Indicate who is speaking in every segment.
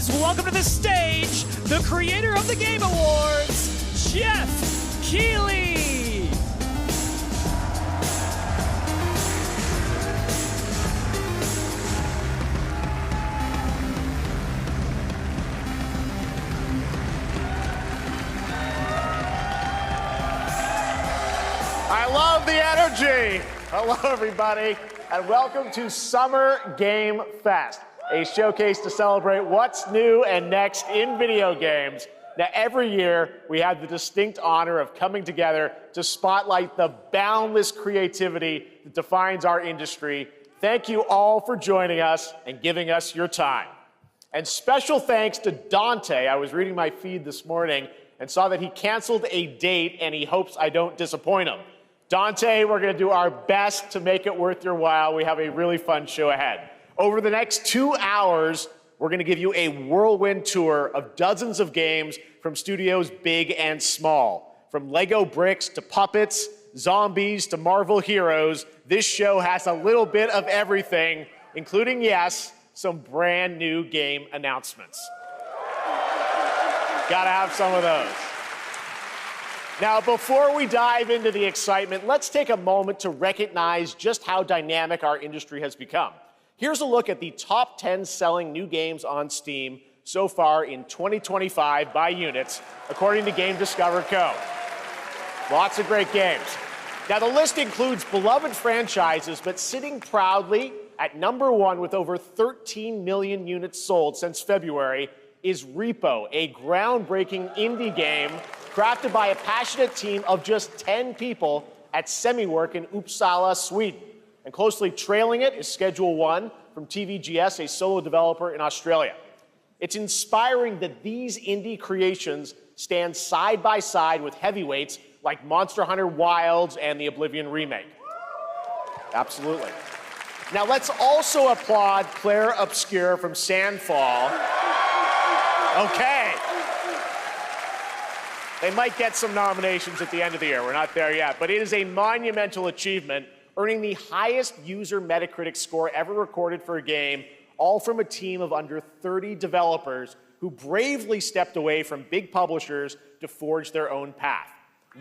Speaker 1: please welcome to the stage the creator of the Game Awards, Geoff Keighley.
Speaker 2: I love the energy. Hello, everybody, and welcome to Summer Game Fest, a showcase to celebrate what's new and next in video games. Now, every year, we have the distinct honor of coming together to spotlight the boundless creativity that defines our industry. Thank you all for joining us and giving us your time. And special thanks to Dante. I was reading my feed this morning and saw that he canceled a date, and he hopes I don't disappoint him. Dante, we're going to do our best to make it worth your while. We have a really fun show ahead. Over the next 2 hours, we're going to give you a whirlwind tour of dozens of games from studios big and small. From Lego bricks to puppets, zombies to Marvel heroes, this show has a little bit of everything, including, yes, some brand new game announcements. Gotta have some of those. Now, before we dive into the excitement, let's take a moment to recognize just how dynamic our industry has become. Here's a look at the top 10 selling new games on Steam so far in 2025 by units, according to Game Discover Co. Lots of great games. Now, the list includes beloved franchises, but sitting proudly at number one with over 13 million units sold since February is Repo, a groundbreaking indie game crafted by a passionate team of just 10 people at Semiwork in Uppsala, Sweden. And closely trailing it is Schedule 1 from TVGS, a solo developer in Australia. It's inspiring that these indie creations stand side by side with heavyweights like Monster Hunter Wilds and the Oblivion remake. Absolutely. Now let's also applaud Claire Obscure from Sandfall. Okay. They might get some nominations at the end of the year. We're not there yet. But it is a monumental achievement, earning the highest user Metacritic score ever recorded for a game, all from a team of under 30 developers who bravely stepped away from big publishers to forge their own path.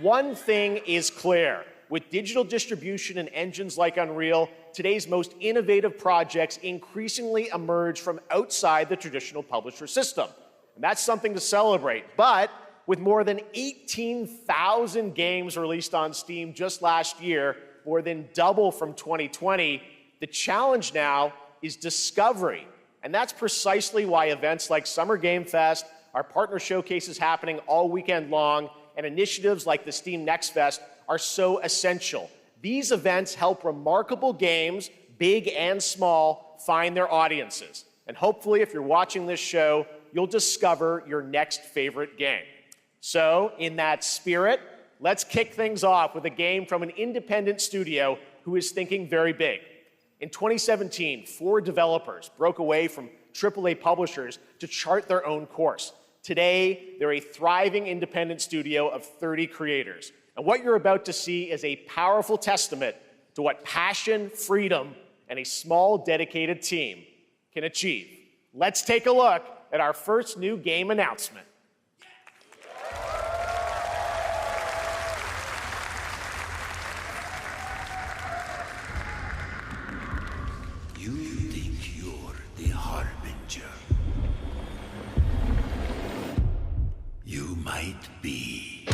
Speaker 2: One thing is clear. With digital distribution and engines like Unreal, today's most innovative projects increasingly emerge from outside the traditional publisher system. And that's something to celebrate. But with more than 18,000 games released on Steam just last year, more than double from 2020, the challenge now is discovery. And that's precisely why events like Summer Game Fest, our partner showcases happening all weekend long, and initiatives like the Steam Next Fest are so essential. These events help remarkable games, big and small, find their audiences. And hopefully, if you're watching this show, you'll discover your next favorite game. So, in that spirit, let's kick things off with a game from an independent studio who is thinking very big. In 2017, 4 developers broke away from AAA publishers to chart their own course. Today, they're a thriving independent studio of 30 creators. And what you're about to see is a powerful testament to what passion, freedom, and a small, dedicated team can achieve. Let's take a look at our first new game announcement.
Speaker 3: You think you're the Harbinger. You might be.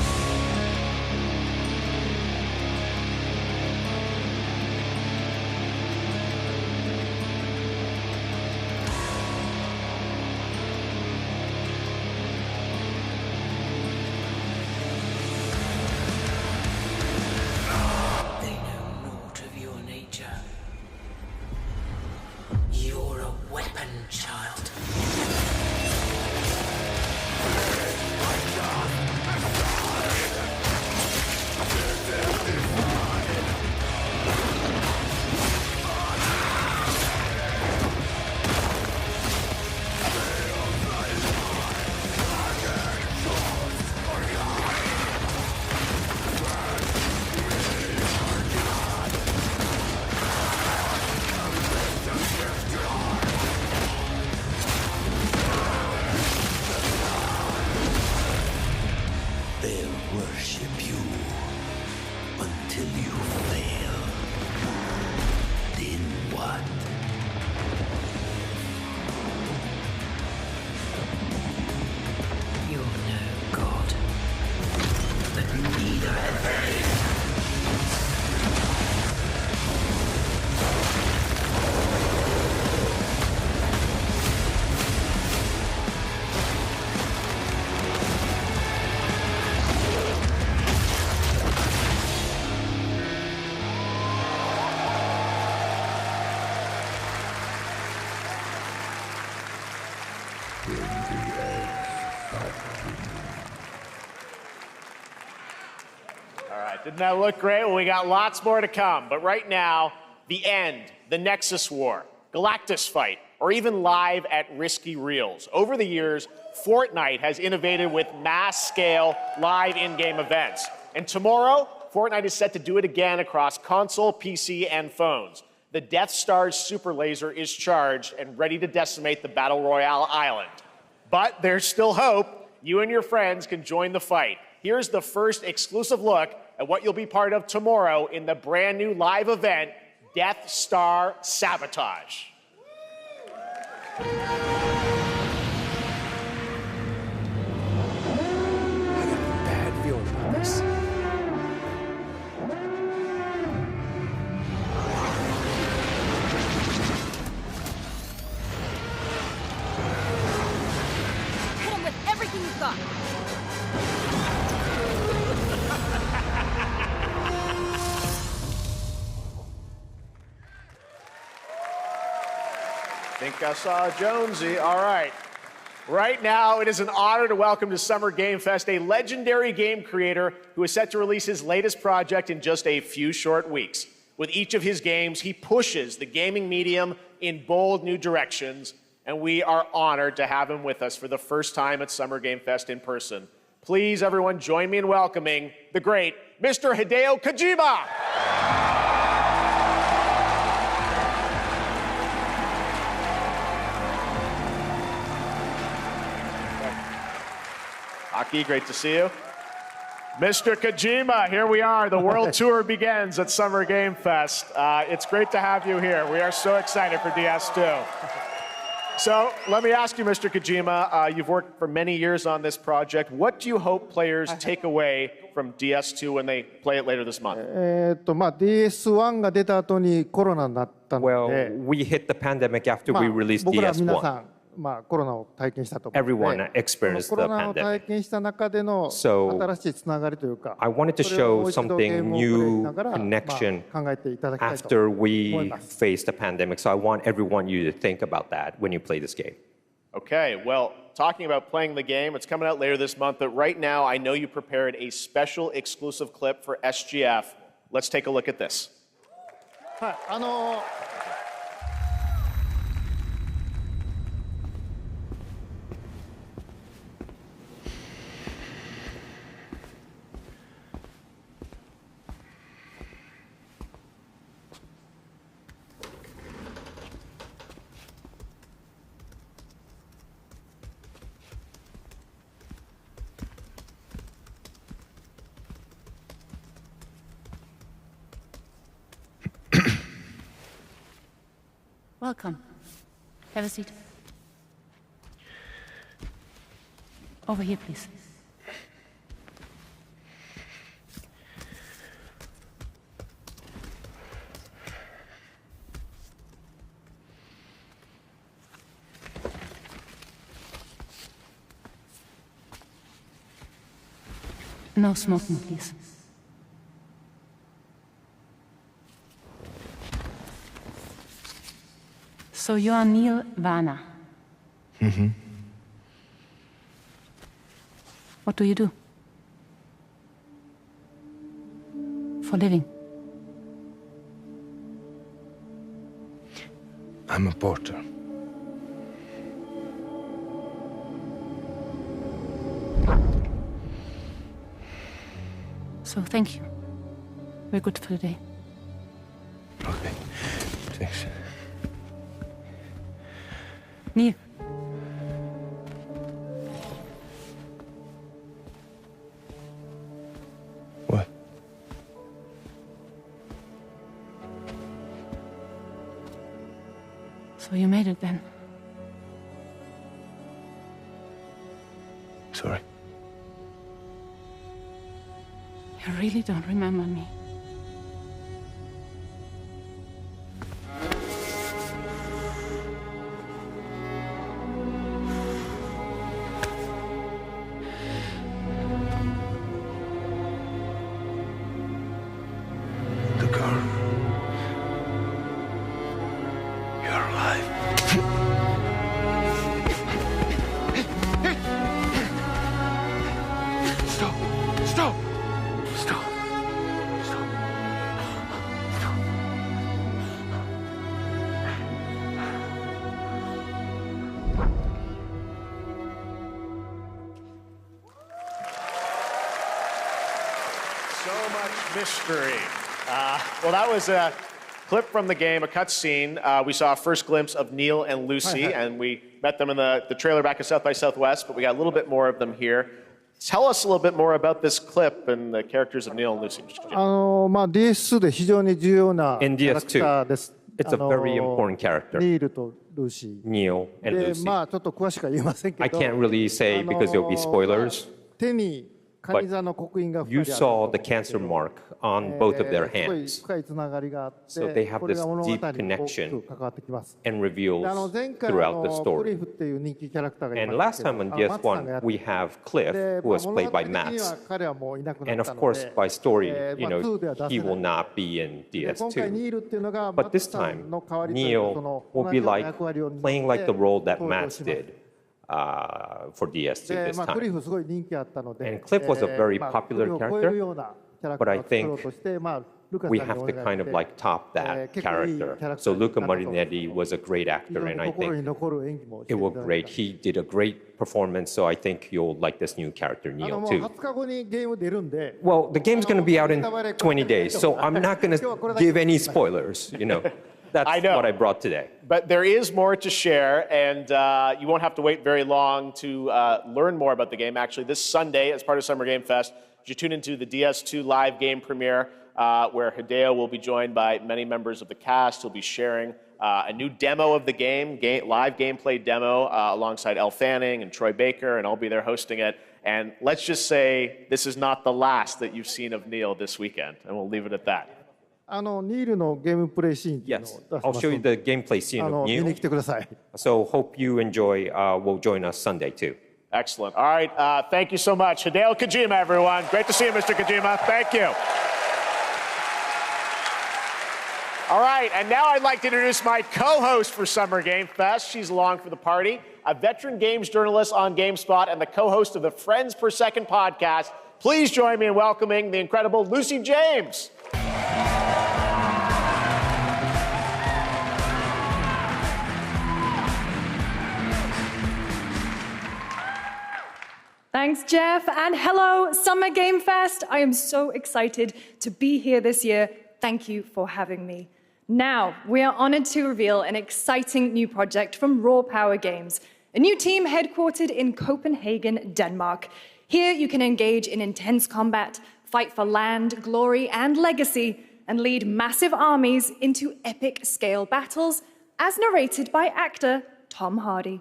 Speaker 2: All right, didn't that look great? Well, we got lots more to come, but right now, the end, the Nexus War, Galactus Fight, or even live at Risky Reels. Over the years, Fortnite has innovated with mass-scale live in-game events. And tomorrow, Fortnite is set to do it again across console, PC, and phones. The Death Star's super laser is charged and ready to decimate the Battle Royale island. But there's still hope. You and your friends can join the fight. Here's the first exclusive look at what you'll be part of tomorrow in the brand new live event, Death Star Sabotage.
Speaker 4: I got a bad feeling about this.
Speaker 5: Hit him with everything you've got.
Speaker 2: Think I saw Jonesy. All right. Right now, it is an honor to welcome to Summer Game Fest a legendary game creator who is set to release his latest project in just a few short weeks. With each of his games, he pushes the gaming medium in bold new directions, and we are honored to have him with us for the first time at Summer Game Fest in person. Please, everyone, join me in welcoming the great Mr. Hideo Kojima. Aki, great to see you. Mr. Kojima, here we are. The world tour begins at Summer Game Fest. It's great to have you here. We are so excited for DS2. So let me ask you, Mr. Kojima, you've worked for many years on this project. What do you hope players take away from DS2 when they play it later this month?
Speaker 6: DS1 が出た後にコロナになったので、
Speaker 7: Well, we hit the pandemic after we released
Speaker 6: 僕ら皆さ
Speaker 7: DS1.
Speaker 6: ん、コロナを体験したと思うので、
Speaker 7: Everyone experienced
Speaker 6: コロ
Speaker 7: the
Speaker 6: ナを体
Speaker 7: pandemic.
Speaker 6: 験した中での
Speaker 7: So,
Speaker 6: 新しいつながりというか、
Speaker 7: I wanted to
Speaker 6: それをも
Speaker 7: show
Speaker 6: う一度ゲー
Speaker 7: something
Speaker 6: ムをプレイし
Speaker 7: new
Speaker 6: ながら、
Speaker 7: connection
Speaker 6: 考えていただきたいと
Speaker 7: after
Speaker 6: 思い
Speaker 7: we
Speaker 6: ます。
Speaker 7: faced the pandemic. So I want everyone you to think about that when you play this game.
Speaker 2: Okay, well, talking about playing the game, it's coming out later this month, but right now I know you prepared a special exclusive clip for SGF. Let's take a look at this.
Speaker 6: はい、
Speaker 5: Welcome. Have a seat. Over here, please. No smoking, please. So you are Neil Varner.
Speaker 4: Mm-hmm.
Speaker 5: What do you do? For a living?
Speaker 4: I'm a porter.
Speaker 5: So thank you. We're good for today.
Speaker 4: Okay, thanks.
Speaker 5: Neil.
Speaker 4: What?
Speaker 5: So you made it then?
Speaker 4: Sorry.
Speaker 5: You really don't remember me.
Speaker 4: The girl. You're alive.
Speaker 2: much mystery. Well, that was a clip from the game, a cutscene. We saw a first glimpse of Neil and Lucy, and we met them in the trailer back at South by Southwest, but we got a little bit more of them here. Tell us a little bit more about this clip and the characters of Neil and Lucy.
Speaker 6: DS2 で非常に重要なキ
Speaker 7: In
Speaker 6: ャラクターです。
Speaker 7: It's a very important character.
Speaker 6: ニールとルーシー。
Speaker 7: Neil and
Speaker 6: で、
Speaker 7: Lucy.
Speaker 6: まあちょっと詳しくは言えませんけど。
Speaker 7: I can't really say because there'll be spoilers.
Speaker 6: 手にカニ座の刻印が2人あ
Speaker 7: You
Speaker 6: ると
Speaker 7: saw the cancer mark on both of their
Speaker 6: すごい
Speaker 7: hands
Speaker 6: 深いつながりがあって、
Speaker 7: So they have
Speaker 6: これ
Speaker 7: this
Speaker 6: が物語に
Speaker 7: deep
Speaker 6: 大き
Speaker 7: connection
Speaker 6: く関わってきます。
Speaker 7: and reveals
Speaker 6: 前回
Speaker 7: throughout the
Speaker 6: クリ
Speaker 7: story.
Speaker 6: フっていう人気キャラクターがい
Speaker 7: And
Speaker 6: まし
Speaker 7: last
Speaker 6: た
Speaker 7: time
Speaker 6: け
Speaker 7: on
Speaker 6: ど、マツさんがや
Speaker 7: DS1,
Speaker 6: って
Speaker 7: we have Cliff,
Speaker 6: で
Speaker 7: who was
Speaker 6: 物
Speaker 7: played
Speaker 6: 語
Speaker 7: by
Speaker 6: 的には
Speaker 7: Mats.
Speaker 6: 彼はもういなくな
Speaker 7: And
Speaker 6: った
Speaker 7: of
Speaker 6: の
Speaker 7: course,
Speaker 6: で、
Speaker 7: by story, you
Speaker 6: 2では
Speaker 7: know,
Speaker 6: 出せ
Speaker 7: he
Speaker 6: ない
Speaker 7: will not be in
Speaker 6: で今回
Speaker 7: DS2.
Speaker 6: ニールっていうのがマ
Speaker 7: But
Speaker 6: ツ
Speaker 7: this
Speaker 6: さんの
Speaker 7: time,
Speaker 6: 代わりというそ
Speaker 7: Neil
Speaker 6: の
Speaker 7: will
Speaker 6: 同
Speaker 7: be
Speaker 6: じような
Speaker 7: like
Speaker 6: 役割を担って
Speaker 7: playing like the role that
Speaker 6: 登場
Speaker 7: Mats
Speaker 6: します
Speaker 7: did for DS2
Speaker 6: で
Speaker 7: this
Speaker 6: まあ、クリ
Speaker 7: time.
Speaker 6: フすごい人気あったので、
Speaker 7: And Cliff was a very
Speaker 6: まあ
Speaker 7: popular
Speaker 6: クリフを超え
Speaker 7: character,
Speaker 6: るようなキャラク
Speaker 7: but
Speaker 6: タ
Speaker 7: I
Speaker 6: ーを作ろう
Speaker 7: think
Speaker 6: として、まあ、ルカさん
Speaker 7: we
Speaker 6: にお
Speaker 7: have
Speaker 6: 願い
Speaker 7: to
Speaker 6: して
Speaker 7: kind of like top that
Speaker 6: 結構いいキャ
Speaker 7: character.
Speaker 6: ラクター
Speaker 7: So
Speaker 6: にな
Speaker 7: Luca
Speaker 6: ったと
Speaker 7: Marinetti was a great
Speaker 6: 非
Speaker 7: actor,
Speaker 6: 常に
Speaker 7: and I
Speaker 6: 心に
Speaker 7: think
Speaker 6: 残る演技もして
Speaker 7: it
Speaker 6: いた
Speaker 7: was
Speaker 6: だ
Speaker 7: great.
Speaker 6: き
Speaker 7: He did a great performance, so I think you'll like this new character,
Speaker 6: も
Speaker 7: Neil,
Speaker 6: う
Speaker 7: too.
Speaker 6: 20日後にゲーム出るんで、
Speaker 7: Well, the game's going to be out in 20 days, so I'm not going to give any spoilers, you know. That's
Speaker 2: I know.
Speaker 7: what I brought today.
Speaker 2: But there is more to share, and you won't have to wait very long to learn more about the game. Actually, this Sunday, as part of Summer Game Fest, you tune into the DS2 live game premiere, where Hideo will be joined by many members of the cast. He'll be sharing a new demo of the game, live gameplay demo, alongside Elle Fanning and Troy Baker, and I'll be there hosting it. And let's just say this is not the last that you've seen of Neil this weekend, and we'll leave it at that.
Speaker 6: ニールのゲームプレイシーンっていうのを
Speaker 7: Yes,
Speaker 6: 出しま
Speaker 7: I'll
Speaker 6: す
Speaker 7: show
Speaker 6: の
Speaker 7: you
Speaker 6: で
Speaker 7: the gameplay scene of
Speaker 6: 見に
Speaker 7: Neil.
Speaker 6: 来てください。
Speaker 7: So hope you enjoy, will join us Sunday, too.
Speaker 2: Excellent. All right, thank you so much. Hideo Kojima, everyone. Great to see you, Mr. Kojima. Thank you. All right, and now I'd like to introduce my co-host for Summer Game Fest. She's along for the party, a veteran games journalist on GameSpot and the co-host of the Friends Per Second podcast. Please join me in welcoming the incredible Lucy James.
Speaker 8: Thanks, Geoff, and hello, Summer Game Fest. I am so excited to be here this year. Thank you for having me. Now, we are honored to reveal an exciting new project from Raw Power Games, a new team headquartered in Copenhagen, Denmark. Here, you can engage in intense combat, fight for land, glory, and legacy, and lead massive armies into epic scale battles, as narrated by actor Tom Hardy.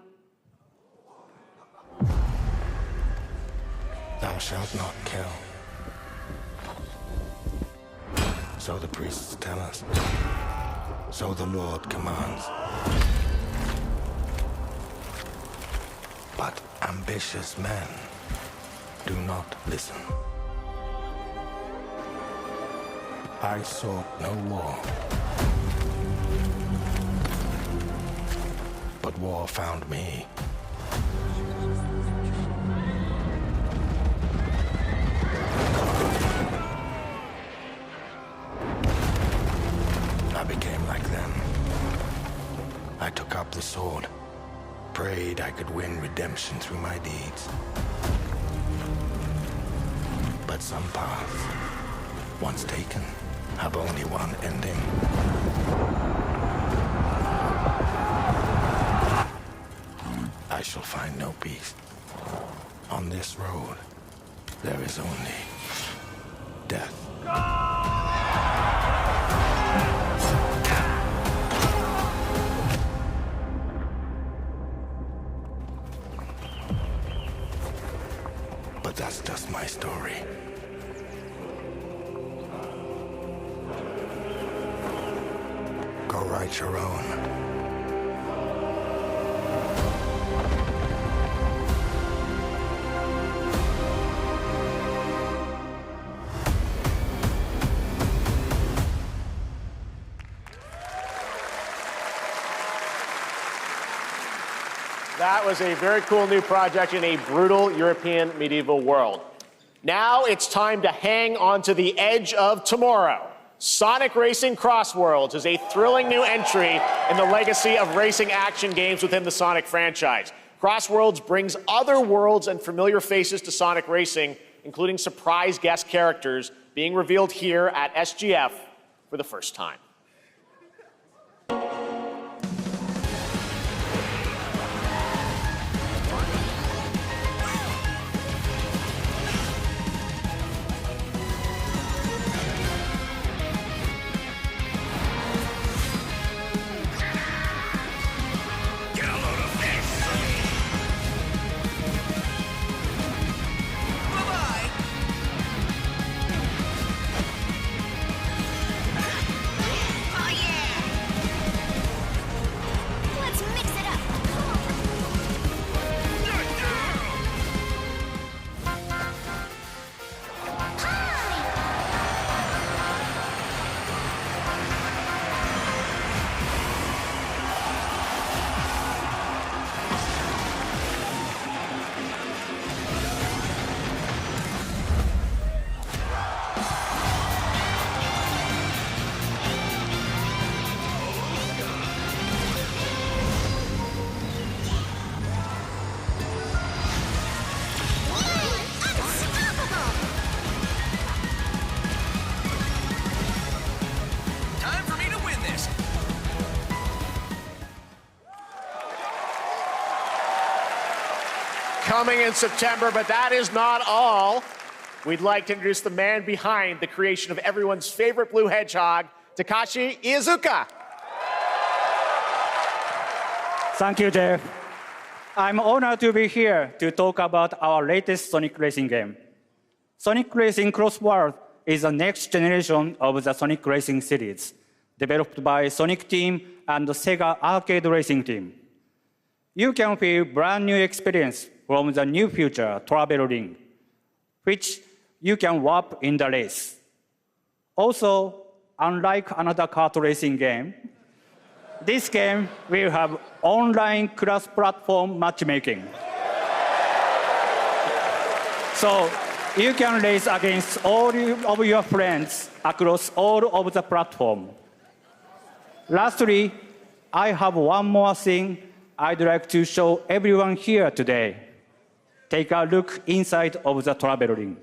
Speaker 3: Thou shalt not kill. So the priests tell us. So the Lord commands. But ambitious men do not listen. I sought no war. But war found me. I became like them. I took up the sword, prayed I could win redemption through my deeds. But some paths, once taken, have only one ending. I shall find no peace. On this road, there is only death. But that's just my story. Go write your own.
Speaker 2: That was a very cool new project in a brutal European medieval world. Now it's time to hang on to the edge of tomorrow. Sonic Racing Crossworlds is a thrilling new entry in the legacy of racing action games within the Sonic franchise. Crossworlds brings other worlds and familiar faces to Sonic Racing, including surprise guest characters being revealed here at SGF for the first time. Coming in September, but that is not all. We'd like to introduce the man behind the creation of everyone's favorite blue hedgehog, Takashi Iizuka.
Speaker 9: Thank you, Geoff. I'm honored to be here to talk about our latest Sonic Racing game. Sonic Racing Cross World is the next generation of the Sonic Racing series, developed by Sonic Team and the Sega Arcade Racing Team. You can feel brand new experience from the new future travel ring, which you can warp in the race. Also, unlike another kart racing game, this game will have online cross-platform matchmaking. So you can race against all of your friends across all of the platforms. Lastly, I have one more thing I'd like to show everyone here today. Take a look inside of the travel ring.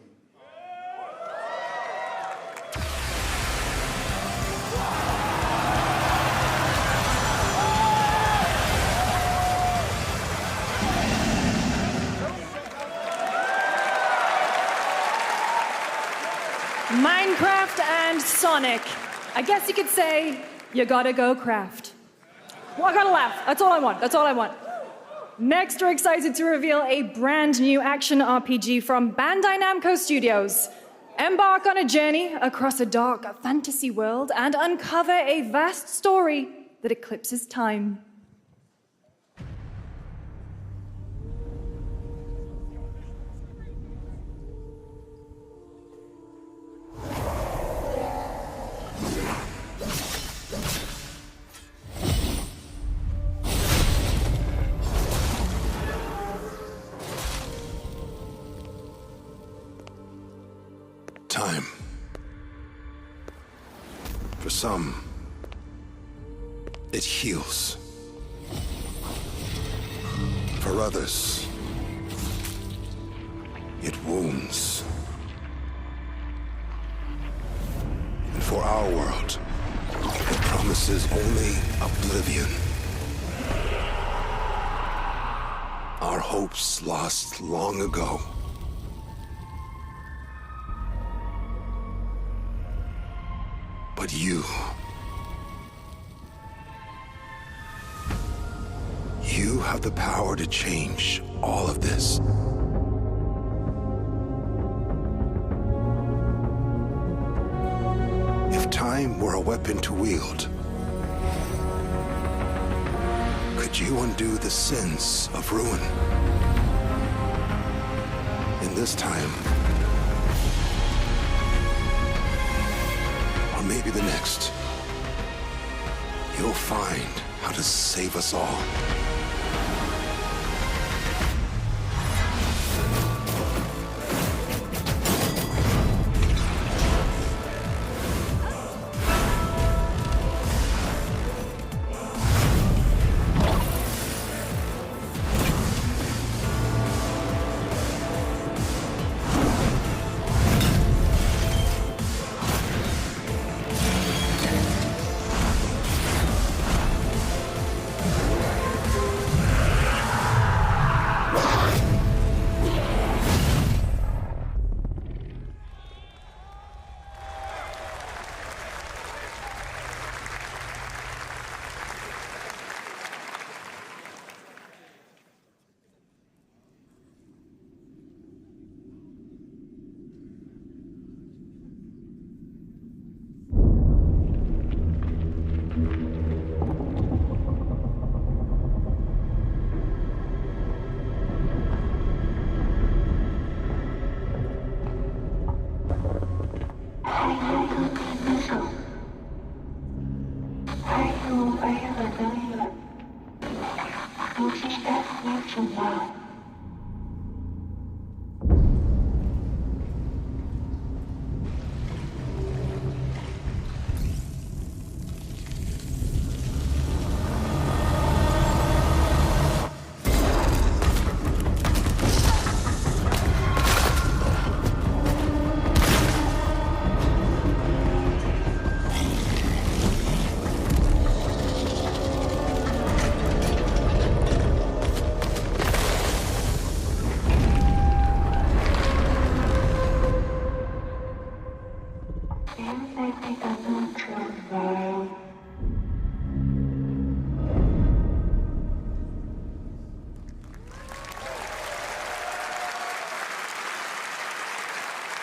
Speaker 8: Minecraft and Sonic. I guess you could say, you gotta go craft. Well, I gotta laugh. That's all I want. That's all I want. Next, we're excited to reveal a brand new action RPG from Bandai Namco Studios. Embark on a journey across a dark fantasy world and uncover a vast story that eclipses time.
Speaker 3: Time. For some, it heals. For others, it wounds. And for our world, it promises only oblivion. Our hopes lost long ago. But you have the power to change all of this. If time were a weapon to wield, could you undo the sins of ruin? In this time, or maybe the next, you'll find how to save us all.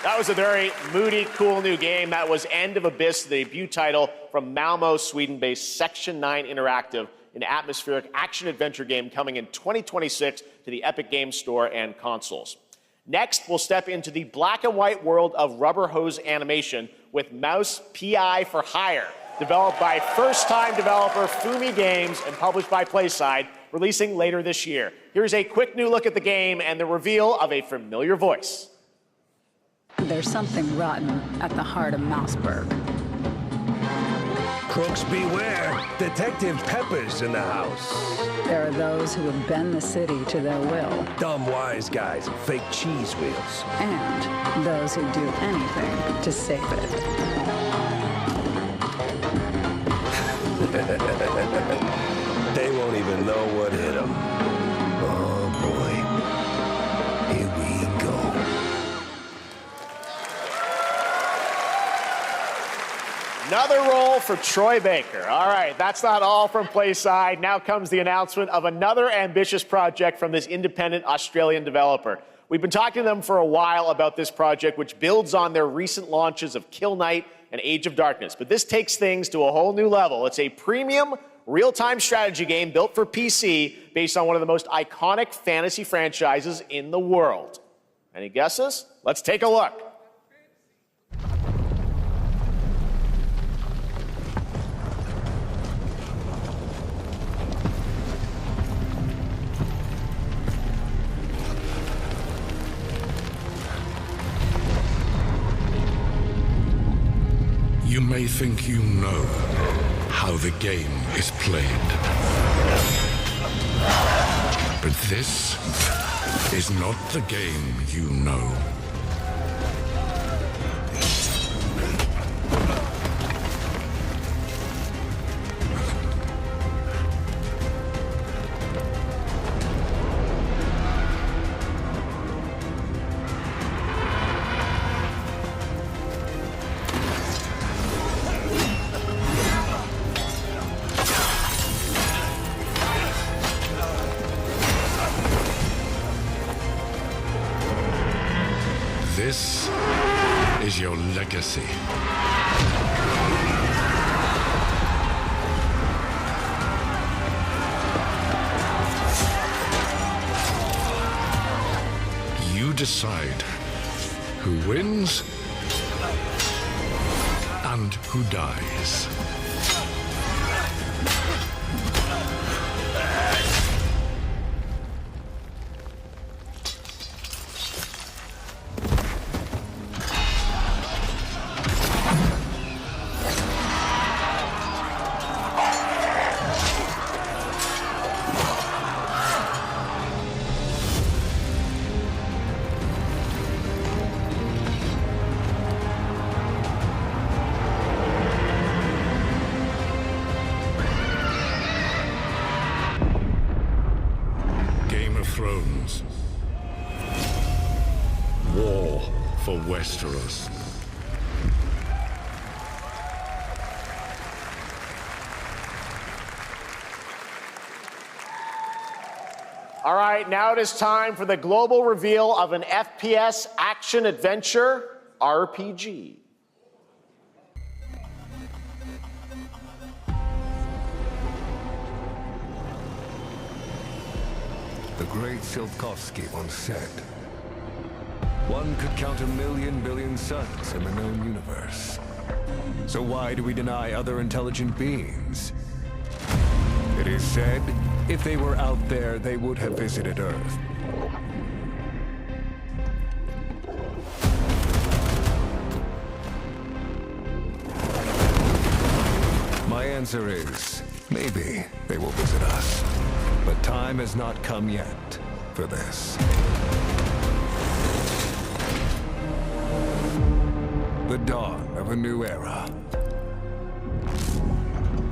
Speaker 2: That was a very moody, cool new game. That was End of Abyss, the debut title from Malmo, Sweden-based Section 9 Interactive, an atmospheric action-adventure game coming in 2026 to the Epic Games Store and consoles. Next, we'll step into the black and white world of rubber hose animation with Mouse PI for Hire, developed by first-time developer Fumi Games and published by PlaySide, releasing later this year. Here's a quick new look at the game and the reveal of a familiar voice.
Speaker 10: There's something rotten at the heart of Mouseburg.
Speaker 11: Crooks beware. Detective Pepper's in the house.
Speaker 10: There are those who would bend the city to their will.
Speaker 11: Dumb wise guys and fake cheese wheels.
Speaker 10: And those who do anything to save it.
Speaker 11: They won't even know what hit them. Oh boy. Here we go.
Speaker 2: Another role for Troy Baker. All right, that's not all from PlaySide. Now comes the announcement of another ambitious project from this independent Australian developer. We've been talking to them for a while about this project, which builds on their recent launches of Kill Knight and Age of Darkness. But this takes things to a whole new level. It's a premium, real-time strategy game built for PC based on one of the most iconic fantasy franchises in the world. Any guesses? Let's take a look.
Speaker 12: You may think you know how the game is played. But this is not the game you know. This is your legacy. You decide who wins and who dies. Thrones. War for Westeros.
Speaker 2: All right, now it is time for the global reveal of an FPS action-adventure RPG.
Speaker 3: The great Silkovsky once said, one could count 1,000,000 billion suns in the known universe. So why do we deny other intelligent beings? It is said, if they were out there, they would have visited Earth. My answer is, maybe they will visit us. But time has not come yet for this. The dawn of a new era.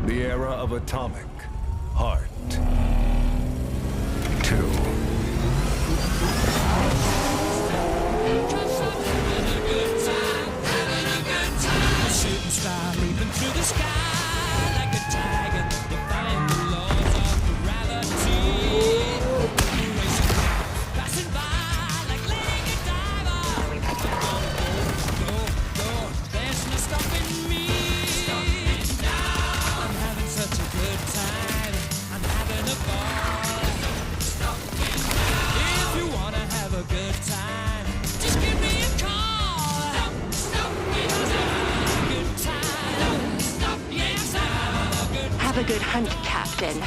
Speaker 3: The era of Atomic Heart 2.
Speaker 1: Shooting star leaping through the sky like a tiger, defying the laws of gravity. Racing, passing by like Lady Godiva.
Speaker 13: hunt, Captain.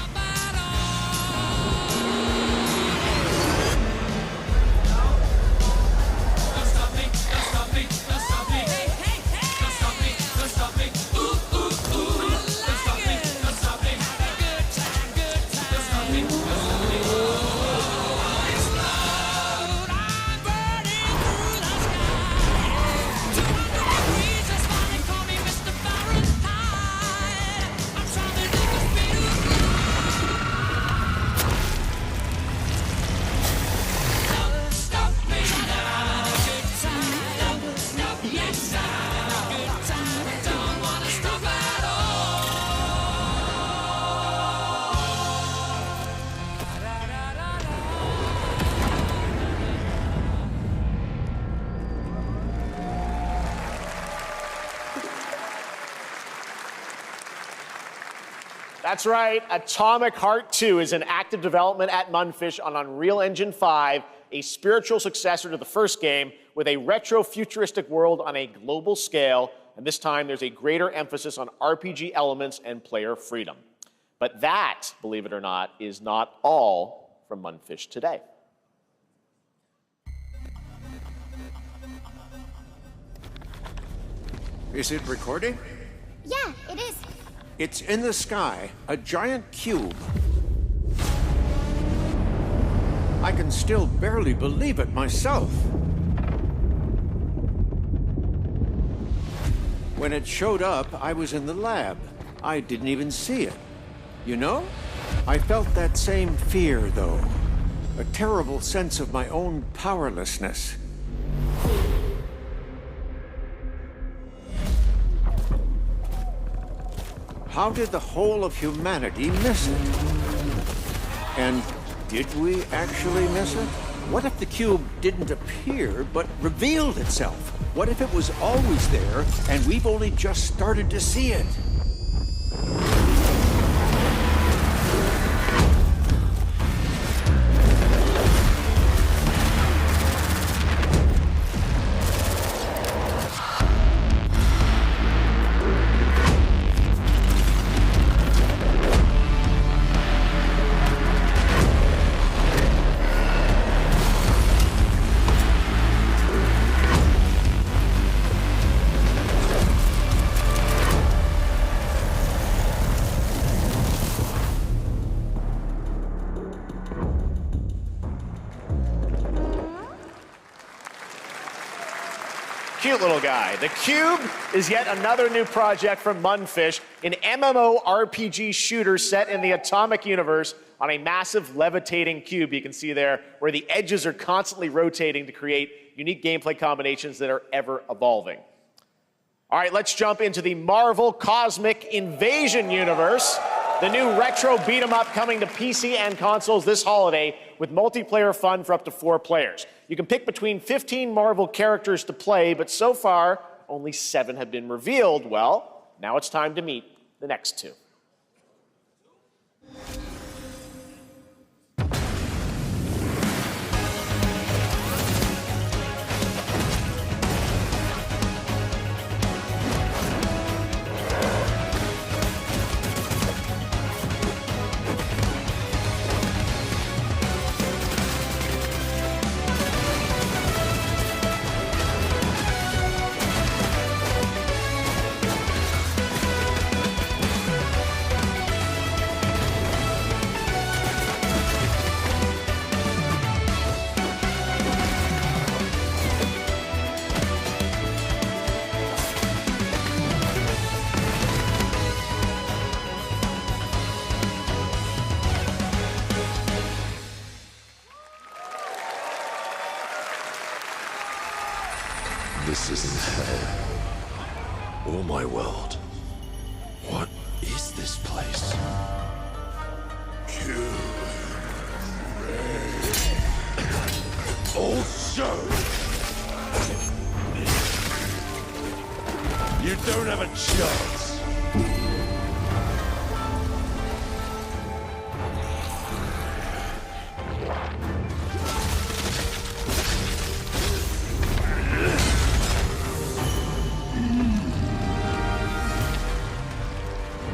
Speaker 2: That's right. Atomic Heart 2 is in active development at Munfish on Unreal Engine 5, a spiritual successor to the first game with a retro-futuristic world on a global scale, and this time there's a greater emphasis on RPG elements and player freedom. But that, believe it or not, is not all from Munfish today.
Speaker 14: Is it recording?
Speaker 15: Yeah, it is.
Speaker 14: It's in the sky, a giant cube. I can still barely believe it myself. When it showed up, I was in the lab. I didn't even see it. You know? I felt that same fear, though. A terrible sense of my own powerlessness. How did the whole of humanity miss it? And did we actually miss it? What if the cube didn't appear, but revealed itself? What if it was always there, and we've only just started to see it?
Speaker 2: Cute little guy. The Cube is yet another new project from Munfish, an MMORPG shooter set in the Atomic universe on a massive levitating cube you can see there, where the edges are constantly rotating to create unique gameplay combinations that are ever evolving. All right, let's jump into the Marvel Cosmic Invasion universe, the new retro beat-em-up coming to PC and consoles this holiday with multiplayer fun for up to 4 players. You can pick between 15 Marvel characters to play, but so far, only 7 have been revealed. Well, now it's time to meet the next 2.
Speaker 11: This isn't hell or my world. What is this place? Also, you don't have a chance.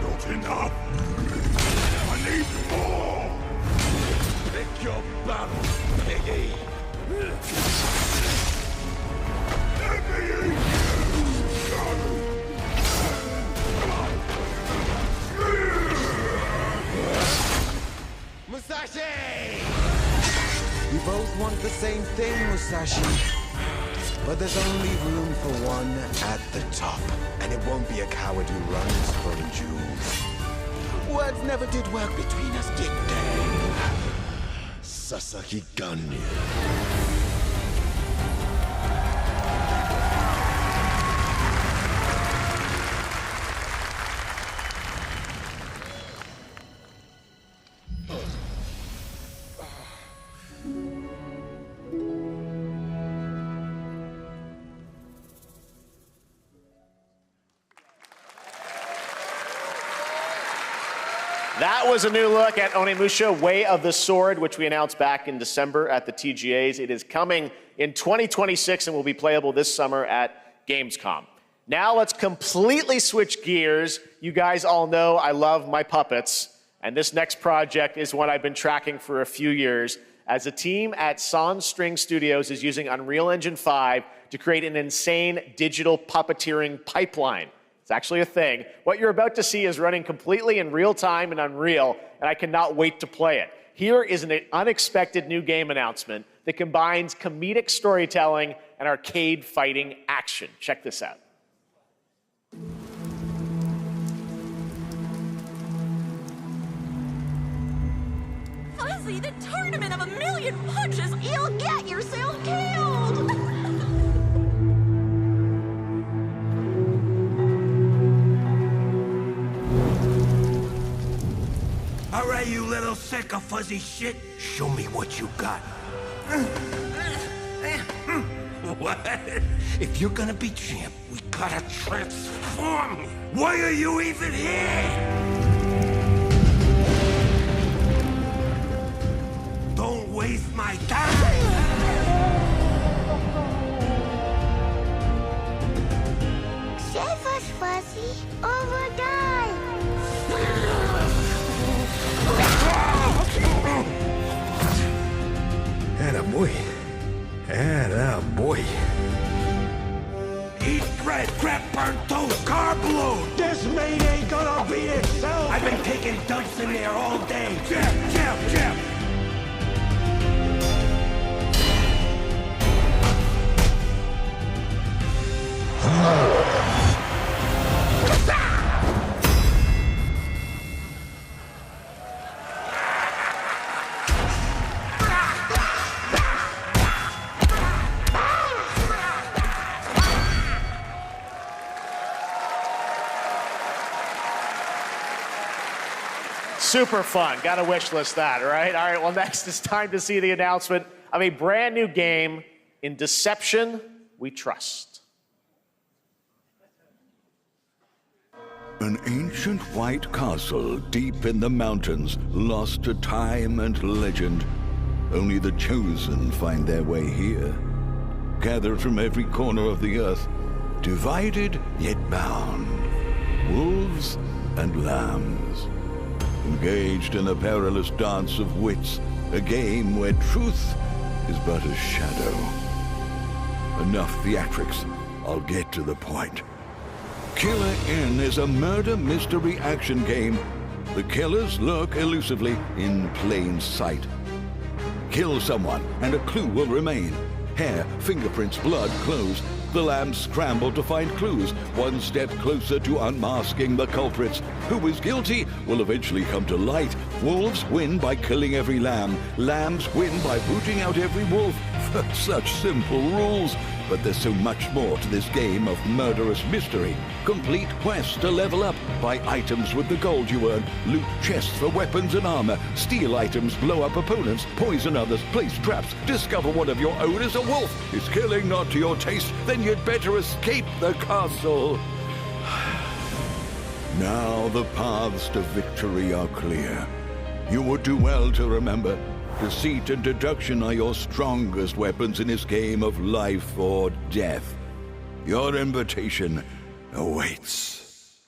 Speaker 12: Not enough.
Speaker 13: thing, Musashi. But there's only room for one at the top. And it won't be a coward who runs from jewels. Words never did work between us, did they? Sasaki Ganyu.
Speaker 2: That was a new look at Oni Musha, Way of the Sword, which we announced back in December at the TGAs. It is coming in 2026 and will be playable this summer at Gamescom. Now let's completely switch gears. You guys all know I love my puppets, and this next project is one I've been tracking for a few years, as a team at Sans String Studios is using Unreal Engine 5 to create an insane digital puppeteering pipeline. It's actually a thing. What you're about to see is running completely in real time in Unreal, and I cannot wait to play it. Here is an unexpected new game announcement that combines comedic storytelling and arcade fighting action. Check this out.
Speaker 16: Fuzzy, the tournament of 1,000,000 punches, you'll get yourself killed!
Speaker 11: All right, you little sack of fuzzy shit. Show me what you got. What? If you're gonna be champ, we gotta transform. Why are you even here? Don't waste my time.
Speaker 15: Save us, Fuzzy, or we'll die.
Speaker 11: Attaboy. Attaboy. Eat bread, crap, burnt toast, carb load. This meat ain't gonna beat itself. I've been taking dumps in there all day. Jeff.
Speaker 2: Super fun. Got to wish list that, right? All right, well, next it's time to see the announcement of a brand new game, In Deception We Trust.
Speaker 17: An ancient white castle deep in the mountains, lost to time and legend. Only the chosen find their way here. Gathered from every corner of the earth, divided yet bound. Wolves and lambs. Engaged in a perilous dance of wits, a game where truth is but a shadow. Enough theatrics, I'll get to the point. Killer Inn is a murder mystery action game. The killers lurk elusively in plain sight. Kill someone and a clue will remain. Hair, fingerprints, blood, clothes. The lambs scramble to find clues, one step closer to unmasking the culprits. Who is guilty will eventually come to light. Wolves win by killing every lamb. Lambs win by rooting out every wolf. Such simple rules. But there's so much more to this game of murderous mystery. Complete quests to level up. Buy items with the gold you earn. Loot chests for weapons and armor. Steal items, blow up opponents, poison others, place traps. Discover one of your own is a wolf. Is killing not to your taste? Then you'd better escape the castle. Now the paths to victory are clear. You would do well to remember, deceit and deduction are your strongest weapons in this game of life or death. Your invitation awaits.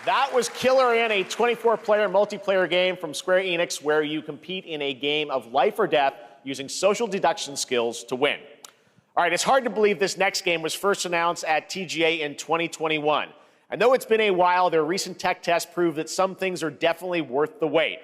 Speaker 2: That was Killer Inn, a 24-player multiplayer game from Square Enix where you compete in a game of life or death using social deduction skills to win. All right, it's hard to believe this next game was first announced at TGA in 2021. And though it's been a while, their recent tech tests prove that some things are definitely worth the wait.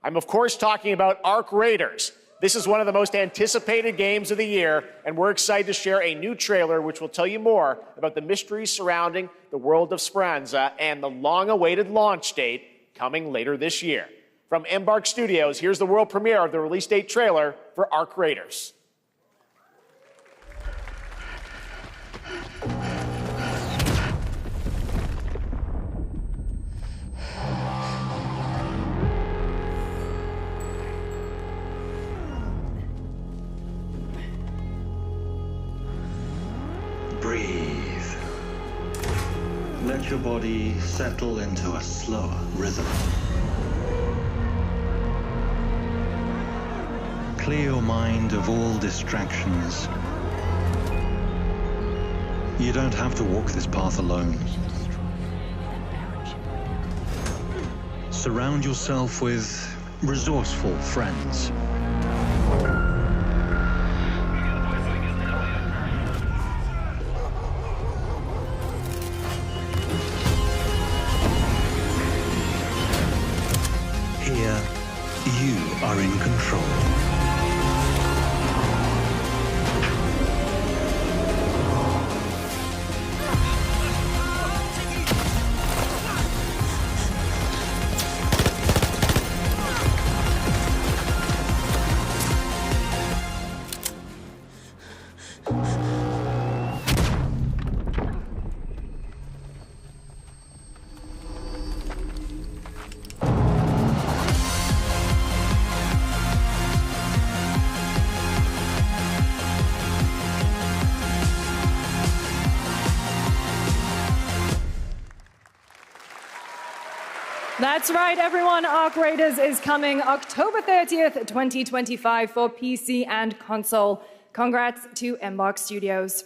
Speaker 2: I'm, of course, talking about Ark Raiders. This is one of the most anticipated games of the year, and we're excited to share a new trailer which will tell you more about the mysteries surrounding the world of Speranza and the long-awaited launch date coming later this year. From Embark Studios, here's the world premiere of the release date trailer for Ark Raiders.
Speaker 18: Breathe. Let your body settle into a slower rhythm. Clear your mind of all distractions. You don't have to walk this path alone. Surround yourself with resourceful friends. Here, you are in control.
Speaker 8: That's right, everyone. Ark Raiders is coming October 30th, 2025 for PC and console. Congrats to Embark Studios.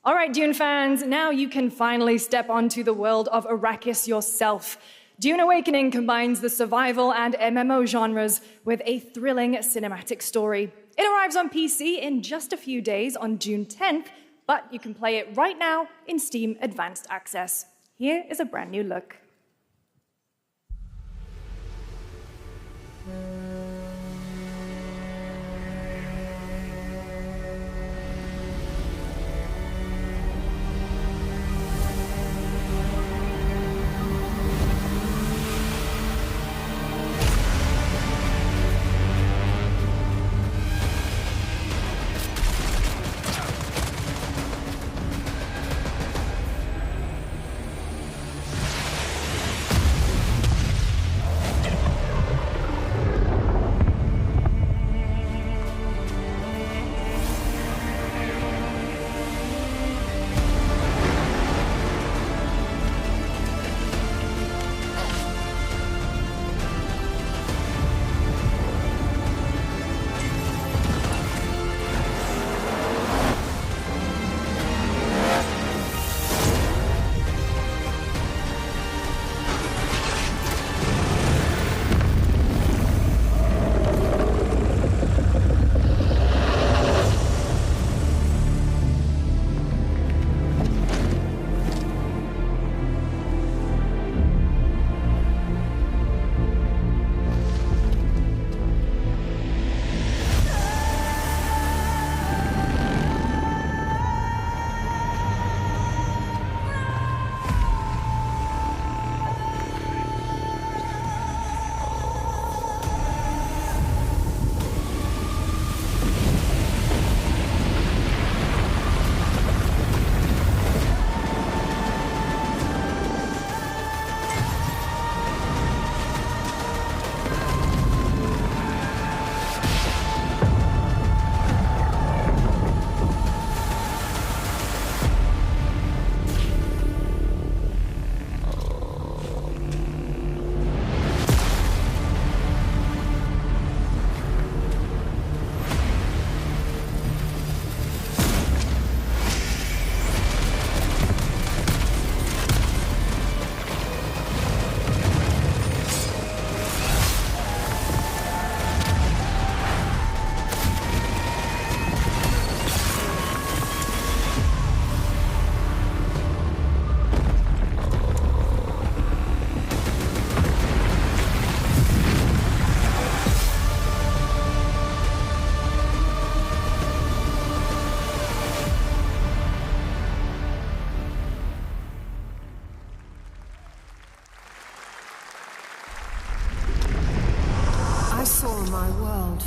Speaker 8: All right, Dune fans, now you can finally step onto the world of Arrakis yourself. Dune Awakening combines the survival and MMO genres with a thrilling cinematic story. It arrives on PC in just a few days on June 10th, but you can play it right now in Steam Advanced Access. Here is a brand new look.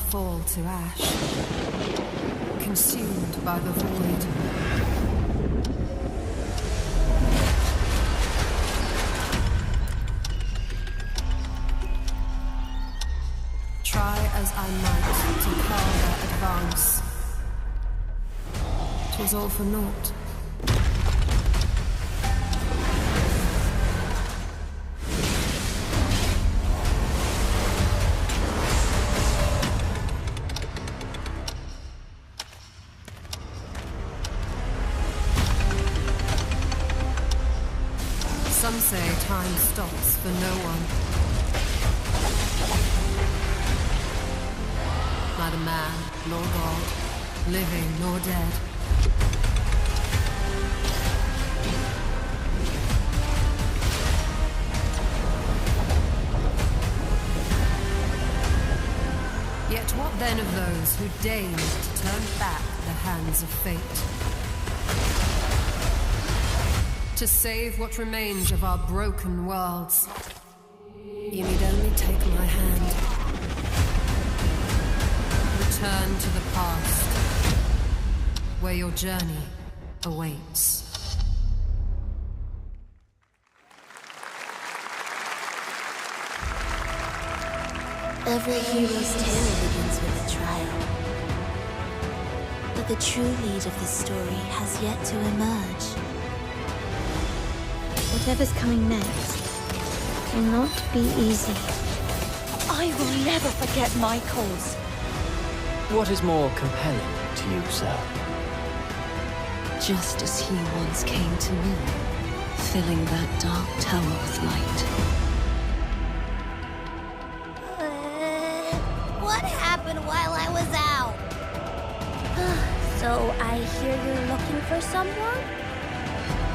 Speaker 19: fall to ash, consumed by the void. Try as I might to quell their advance. 'Twas all for naught. Some say time stops for no one. Neither man nor God, living nor dead. Yet what then of those who deigned to turn back the hands of fate? To save what remains of our broken worlds, you need only take my hand. Return to the past, where your journey awaits.
Speaker 15: Every hero's tale begins with a trial. But the true lead of the story has yet to emerge. Whatever's coming next cannot be easy.
Speaker 16: I will never forget my cause.
Speaker 20: What is more compelling to you, sir?
Speaker 21: Just as he once came to me, filling that dark tower with light.
Speaker 15: What happened while I was out? So I hear you're looking for someone?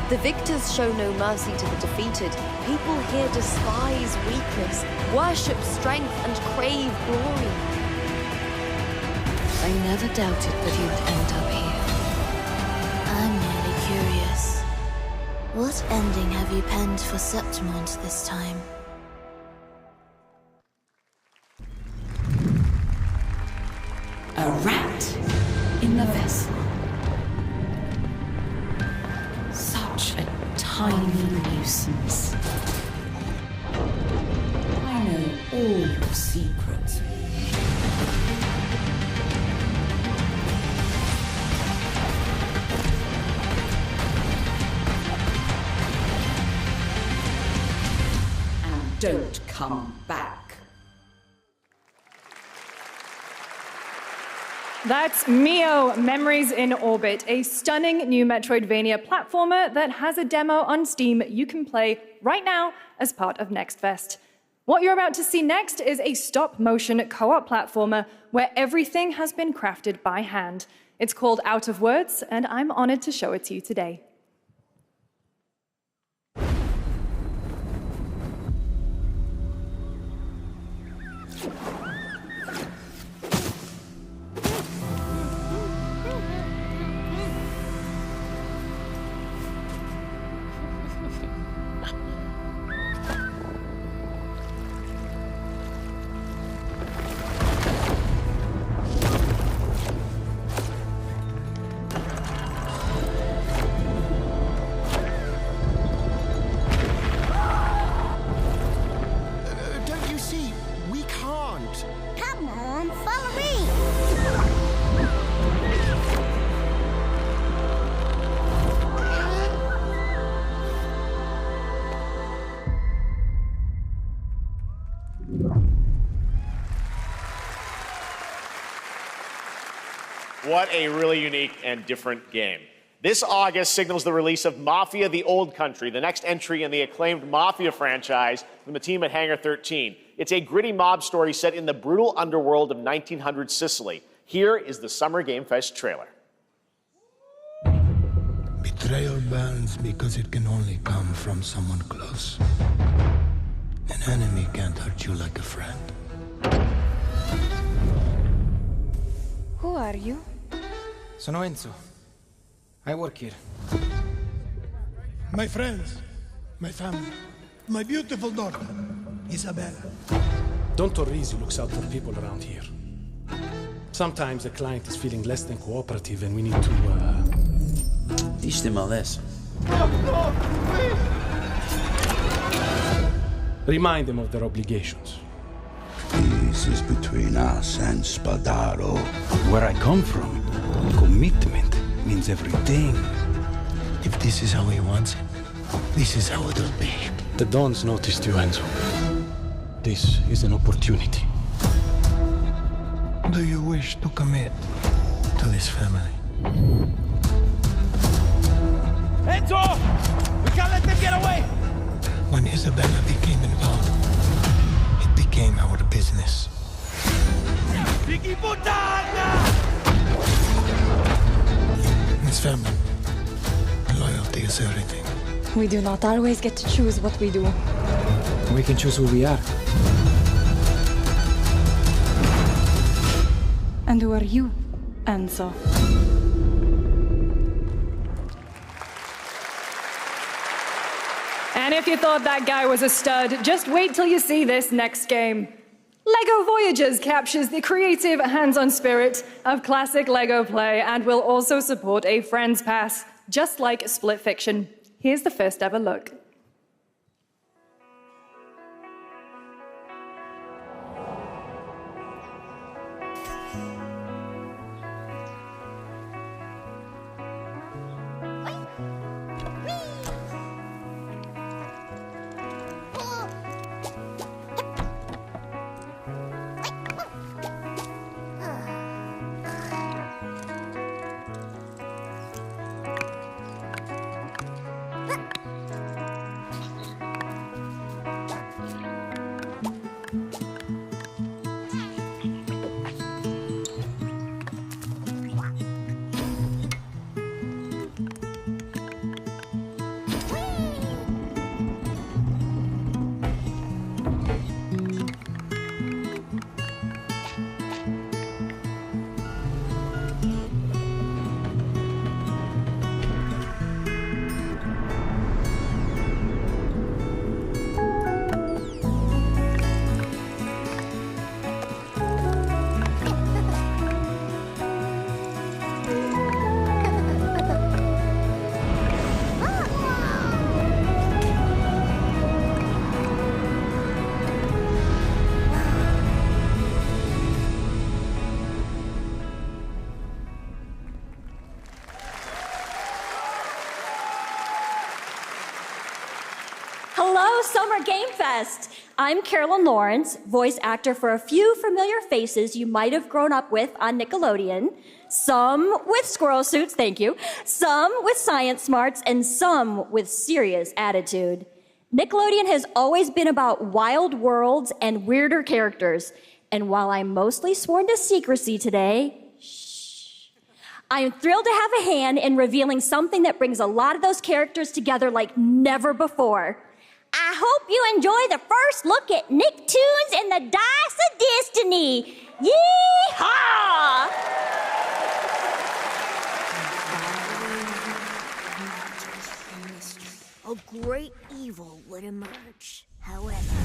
Speaker 16: The victors show no mercy to the defeated. People here despise weakness, worship strength, and crave glory.
Speaker 21: I never doubted that you'd end up here.
Speaker 15: I'm merely curious. What ending have you penned for Septimont this time?
Speaker 21: A rat in the vessel. Such a tiny nuisance. I know all your secrets. And don't come back.
Speaker 8: That's Mio, Memories in Orbit, a stunning new Metroidvania platformer that has a demo on Steam you can play right now as part of Next Fest. What you're about to see next is a stop-motion co-op platformer where everything has been crafted by hand. It's called Out of Words, and I'm honored to show it to you today.
Speaker 2: What a really unique and different game. This August signals the release of Mafia: The Old Country, the next entry in the acclaimed Mafia franchise from the team at Hangar 13. It's a gritty mob story set in the brutal underworld of 1900 Sicily. Here is the Summer Game Fest trailer.
Speaker 22: Betrayal burns because it can only come from someone close. An enemy can't hurt you like a friend.
Speaker 15: Who are you?
Speaker 23: Sono Enzo. I work here.
Speaker 11: My friends, my family, my beautiful daughter, Isabella.
Speaker 24: Don Torrisi looks out for people around here.
Speaker 4: Sometimes the client is feeling less than cooperative and we need to,
Speaker 5: teach them a lesson.
Speaker 4: Remind them of their obligations.
Speaker 17: This is between us and Spadaro.
Speaker 18: Where I come from, commitment means everything.
Speaker 22: If this is how he wants it, this is how it'll be.
Speaker 4: The Dons noticed you, Enzo. This is an opportunity.
Speaker 22: Do you wish to commit to this family?
Speaker 11: Enzo! We can't let them get away!
Speaker 22: When Isabella became involved, it became our business.
Speaker 11: Vicky Puttana!
Speaker 22: This family, loyalty is everything.
Speaker 6: We do not always get to choose what we do.
Speaker 23: We can choose who we are.
Speaker 6: And who are you, Enzo?
Speaker 8: And if you thought that guy was a stud, just wait till you see this next game. LEGO Voyagers captures the creative, hands-on spirit of classic LEGO play and will also support a Friends Pass, just like Split Fiction. Here's the first ever look.
Speaker 24: Hello, Summer Game Fest! I'm Carolyn Lawrence, voice actor for a few familiar faces you might have grown up with on Nickelodeon. Some with squirrel suits, thank you. Some with science smarts, and some with serious attitude. Nickelodeon has always been about wild worlds and weirder characters. And while I'm mostly sworn to secrecy today, I'm thrilled to have a hand in revealing something that brings a lot of those characters together like never before. I hope you enjoy the first look at Nicktoons and the Dice of Destiny. Yee-haw!
Speaker 25: A great evil would emerge. However,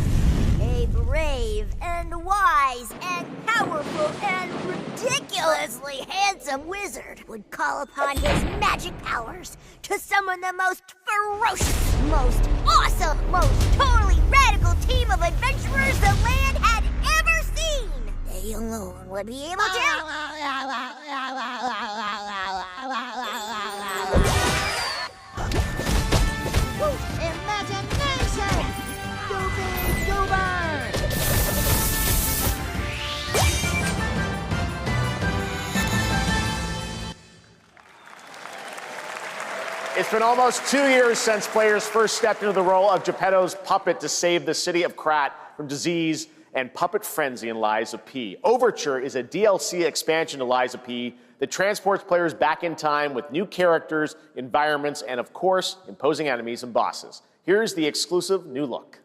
Speaker 25: a brave and wise and powerful and ridiculously handsome wizard would call upon his magic powers to summon the most ferocious, most awesome, most totally radical team of adventurers the land had ever seen. They alone would be able to... Imagination! Go big, go burn!
Speaker 2: It's been almost 2 years since players first stepped into the role of Geppetto's puppet to save the city of Krat from disease and puppet frenzy in Lies of P. Overture is a DLC expansion to Lies of P that transports players back in time with new characters, environments, and of course, imposing enemies and bosses. Here's the exclusive new look.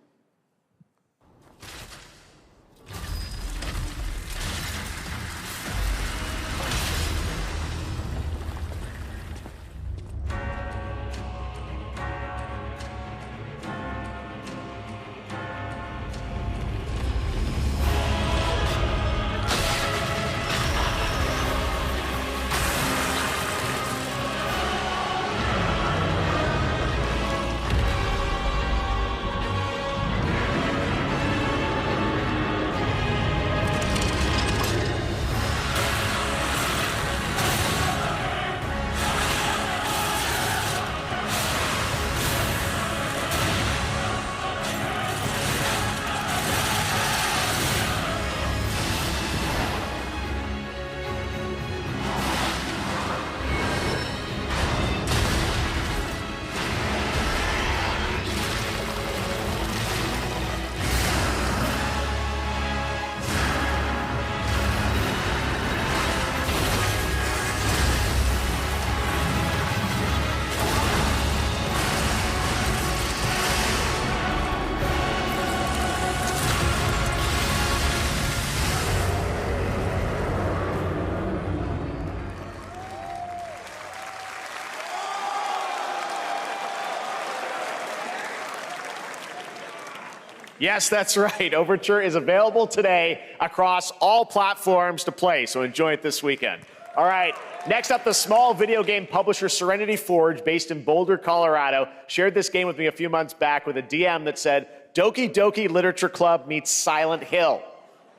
Speaker 2: Yes, that's right. Overture is available today across all platforms to play, so enjoy it this weekend. All right, next up, the small video game publisher Serenity Forge, based in Boulder, Colorado, shared this game with me a few months back with a DM that said, Doki Doki Literature Club meets Silent Hill.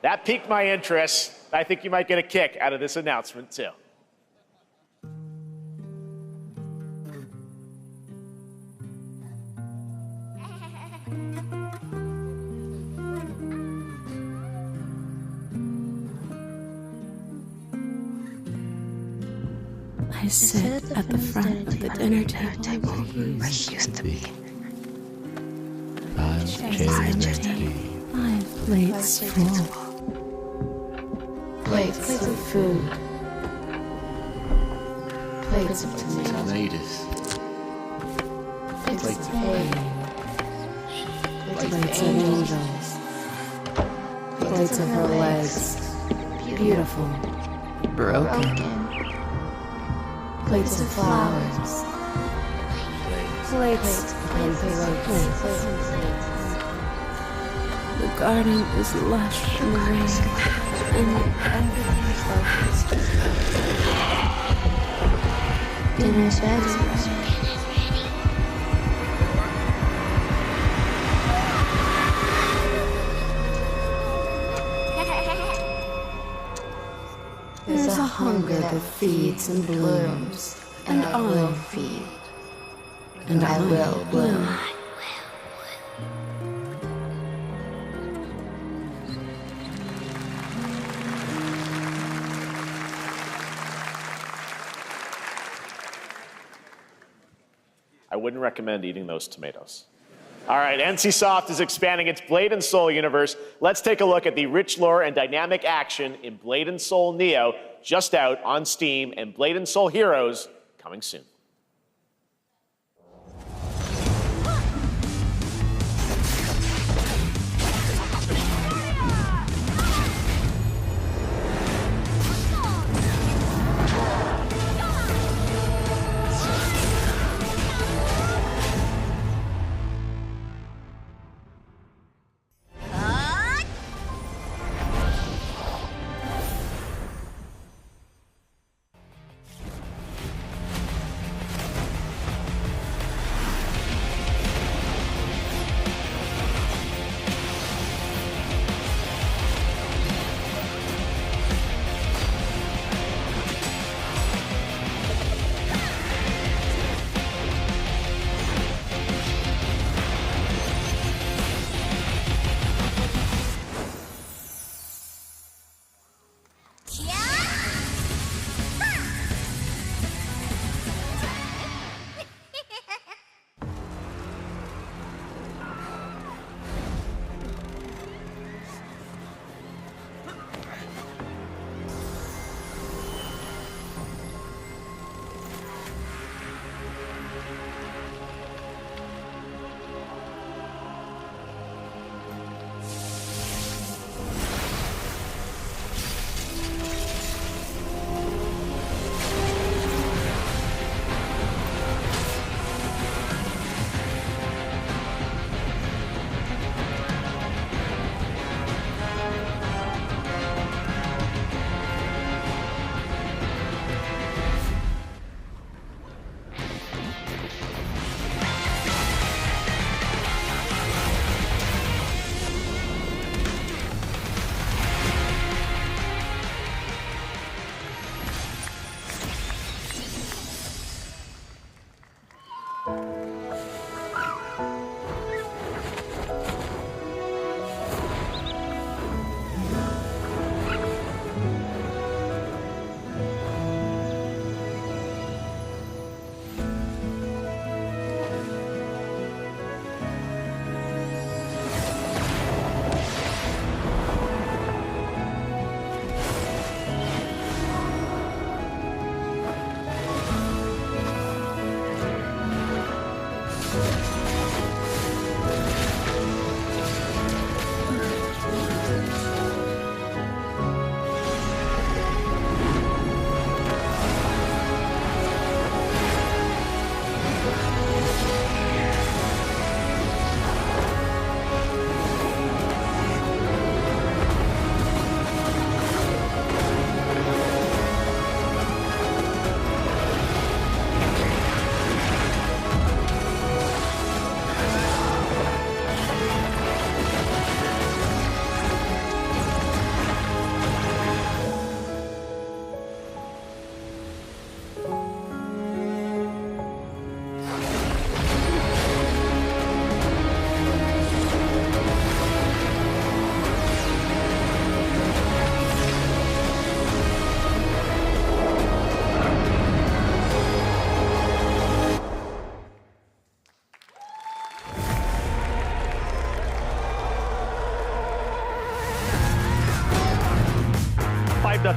Speaker 2: That piqued my interest. I think you might get a kick out of this announcement, too.
Speaker 21: I sit at the front of the dinner table where he used to be. My plates full. Plates of food. Plates of tomatoes. Plates of hay. Plates of angels. Plates of her legs. Beautiful. Broken. Plates of flowers. Plates and plates. The garden is lush and green, and everything's focused. Dinner's ready. There's a hunger that feeds and blooms, and I will feed, and I will bloom.
Speaker 2: I wouldn't recommend eating those tomatoes. All right, NCSoft is expanding its Blade and Soul universe. Let's take a look at the rich lore and dynamic action in Blade and Soul Neo, just out on Steam, and Blade and Soul Heroes coming soon.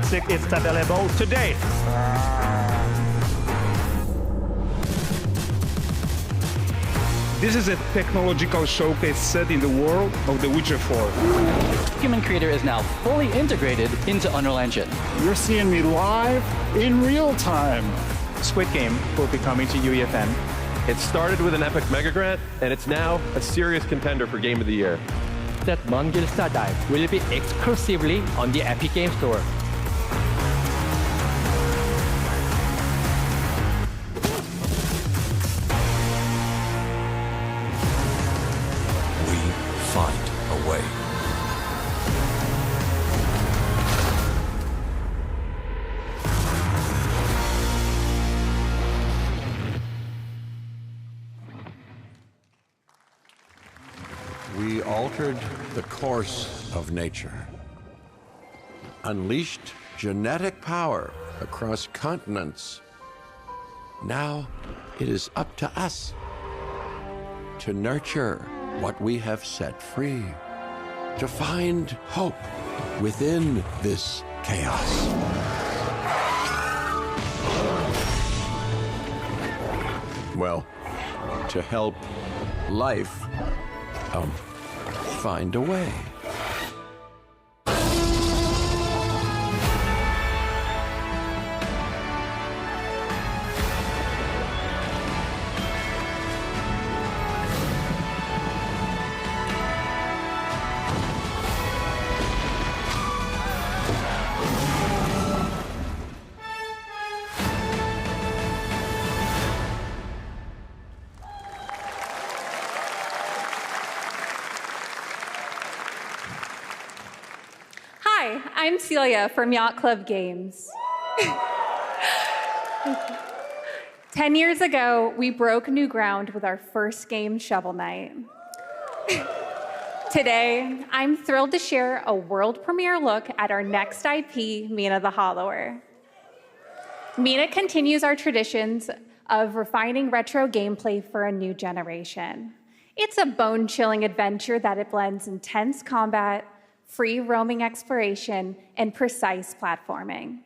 Speaker 3: It's available today. This is a technological showcase set in the world of The Witcher 4.
Speaker 5: Human Creator is now fully integrated into Unreal Engine.
Speaker 3: You're seeing me live in real time.
Speaker 7: Squid Game will be coming to UEFN.
Speaker 9: It started with an epic mega grant, and it's now a serious contender for Game of the Year.
Speaker 5: That Mongil Star Dive will be exclusively on the Epic Game Store.
Speaker 12: We find a way. We altered the course of nature, unleashed genetic power across continents. Now it is up to us to nurture what we have set free, to find hope within this chaos. Well, to help life find a way.
Speaker 10: Hi, I'm Celia from Yacht Club Games. 10 years ago, we broke new ground with our first game, Shovel Knight. Today, I'm thrilled to share a world premiere look at our next IP, Mina the Hollower. Mina continues our traditions of refining retro gameplay for a new generation. It's a bone-chilling adventure that it blends intense combat, free roaming exploration, and precise platforming.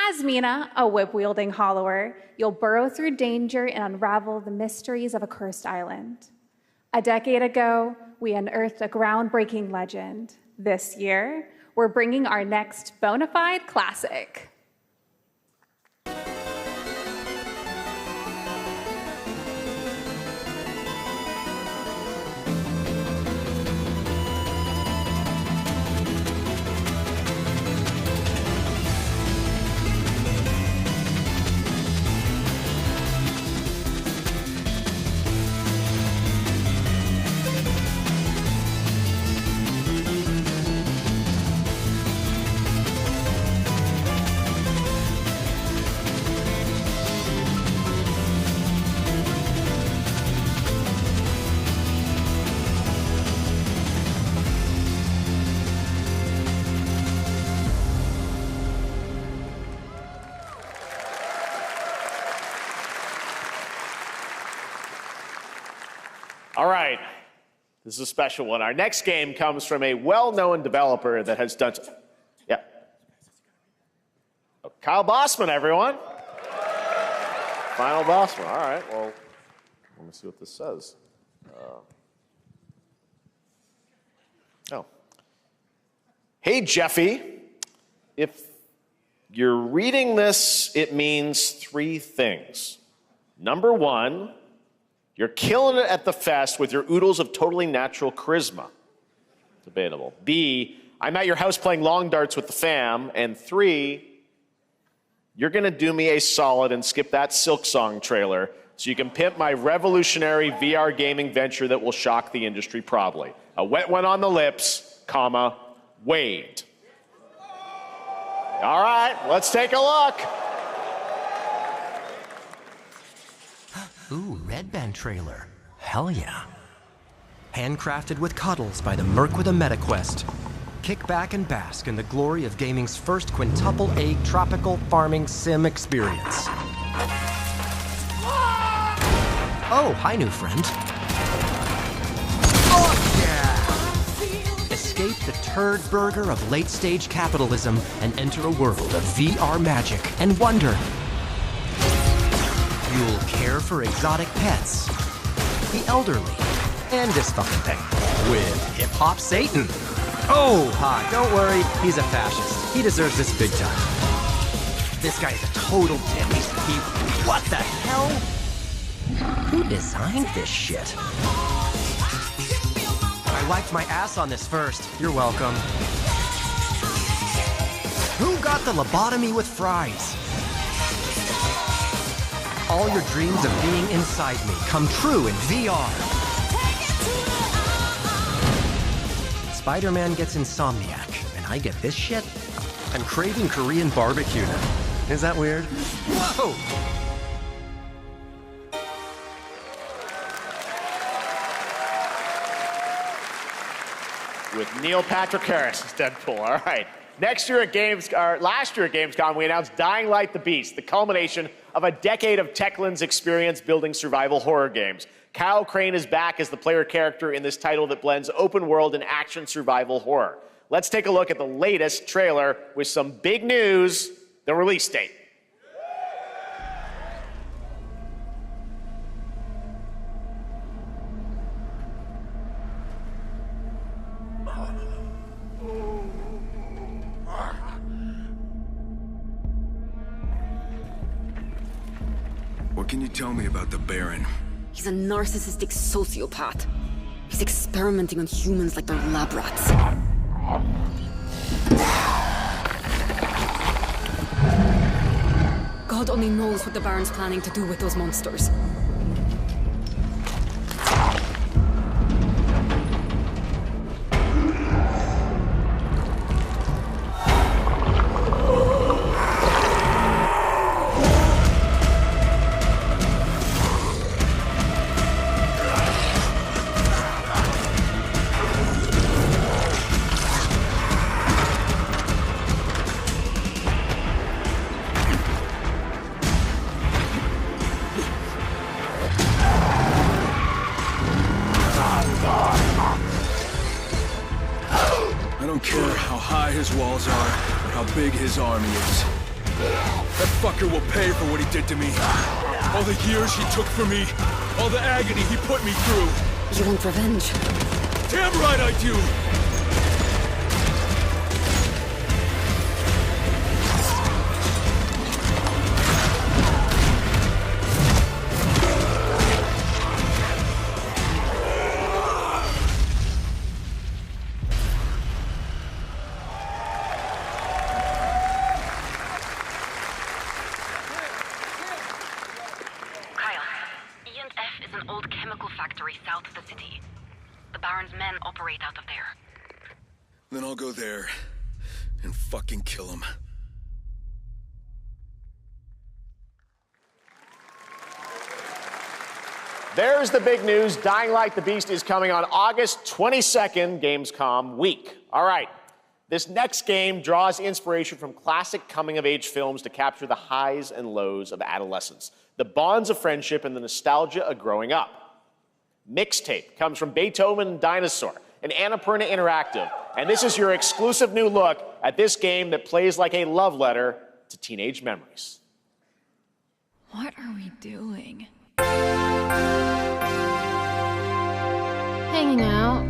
Speaker 10: As Mina, a whip-wielding hollower, you'll burrow through danger and unravel the mysteries of a cursed island. A decade ago, we unearthed a groundbreaking legend. This year, we're bringing our next bona fide classic.
Speaker 2: All right, this is a special one. Our next game comes from a well-known developer that has done... Yeah. Oh, Kyle Bossman, everyone. Final Bossman. All right, well, let me see what this says. Oh. Hey, Jeffy. If you're reading this, it means three things. Number one, you're killing it at the fest with your oodles of totally natural charisma. Debatable. B, I'm at your house playing long darts with the fam. And three, you're going to do me a solid and skip that Silk Song trailer so you can pimp my revolutionary VR gaming venture that will shock the industry probably. A wet one on the lips, comma, Wade. All right, let's take a look.
Speaker 26: Ooh, Red Band trailer. Hell yeah. Handcrafted with cuddles by the Merc with a MetaQuest. Kick back and bask in the glory of gaming's first quintuple A tropical farming sim experience. Oh, hi, new friend. Oh, yeah! Escape escape the turd burger of late-stage capitalism and enter a world of VR magic and wonder. You'll care for exotic pets, the elderly, and this fucking thing with hip-hop Satan. Oh, ha, don't worry, he's a fascist. He deserves this big time. This guy is a total dimmy. What the hell? Who designed this shit? I wiped my ass on this first. You're welcome. Who got the lobotomy with fries? All your dreams of being inside me come true in VR. Spider-Man gets Insomniac, and I get this shit? I'm craving Korean barbecue now. Is that weird? Whoa!
Speaker 2: With Neil Patrick Harris as Deadpool. All right. Last year at Gamescom, we announced Dying Light the Beast, the culmination of a decade of Techland's experience building survival horror games. Kyle Crane is back as the player character in this title that blends open world and action survival horror. Let's take a look at the latest trailer with some big news, the release date.
Speaker 1: What can you tell me about the Baron?
Speaker 13: He's a narcissistic sociopath. He's experimenting on humans like they're lab rats. God only knows what the Baron's planning to do with those monsters.
Speaker 1: Big his army is. That fucker will pay for what he did to me. All the years he took from me. All the agony he put me through.
Speaker 13: You want revenge?
Speaker 1: Damn right I do! Then I'll go there and fucking kill him.
Speaker 2: There's the big news. Dying Light the Beast is coming on August 22nd, Gamescom week. All right. This next game draws inspiration from classic coming-of-age films to capture the highs and lows of adolescence, the bonds of friendship, and the nostalgia of growing up. Mixtape comes from Beethoven and Dinosaur, and Annapurna Interactive. And this is your exclusive new look at this game that plays like a love letter to teenage memories.
Speaker 14: What are we doing?
Speaker 16: Hanging out,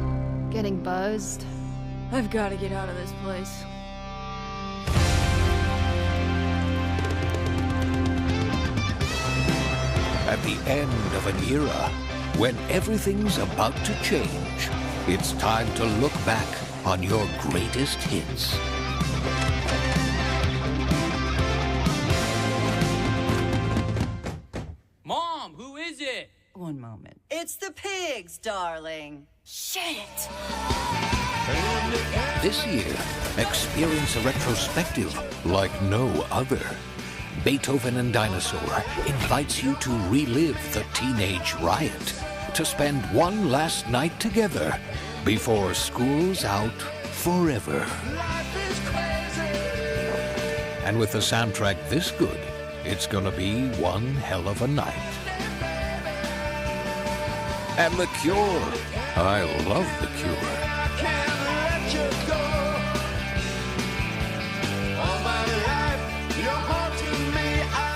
Speaker 16: getting buzzed.
Speaker 14: I've got to get out of this place.
Speaker 19: At the end of an era, when everything's about to change, it's time to look back on your greatest hits.
Speaker 20: Mom, who is it?
Speaker 27: One moment. It's the pigs, darling.
Speaker 14: Shit!
Speaker 19: This year, experience a retrospective like no other. Beethoven and Dinosaur invites you to relive the teenage riot, to spend one last night together before school's out forever. And with a soundtrack this good, it's gonna be one hell of a night. And The Cure. I love The Cure.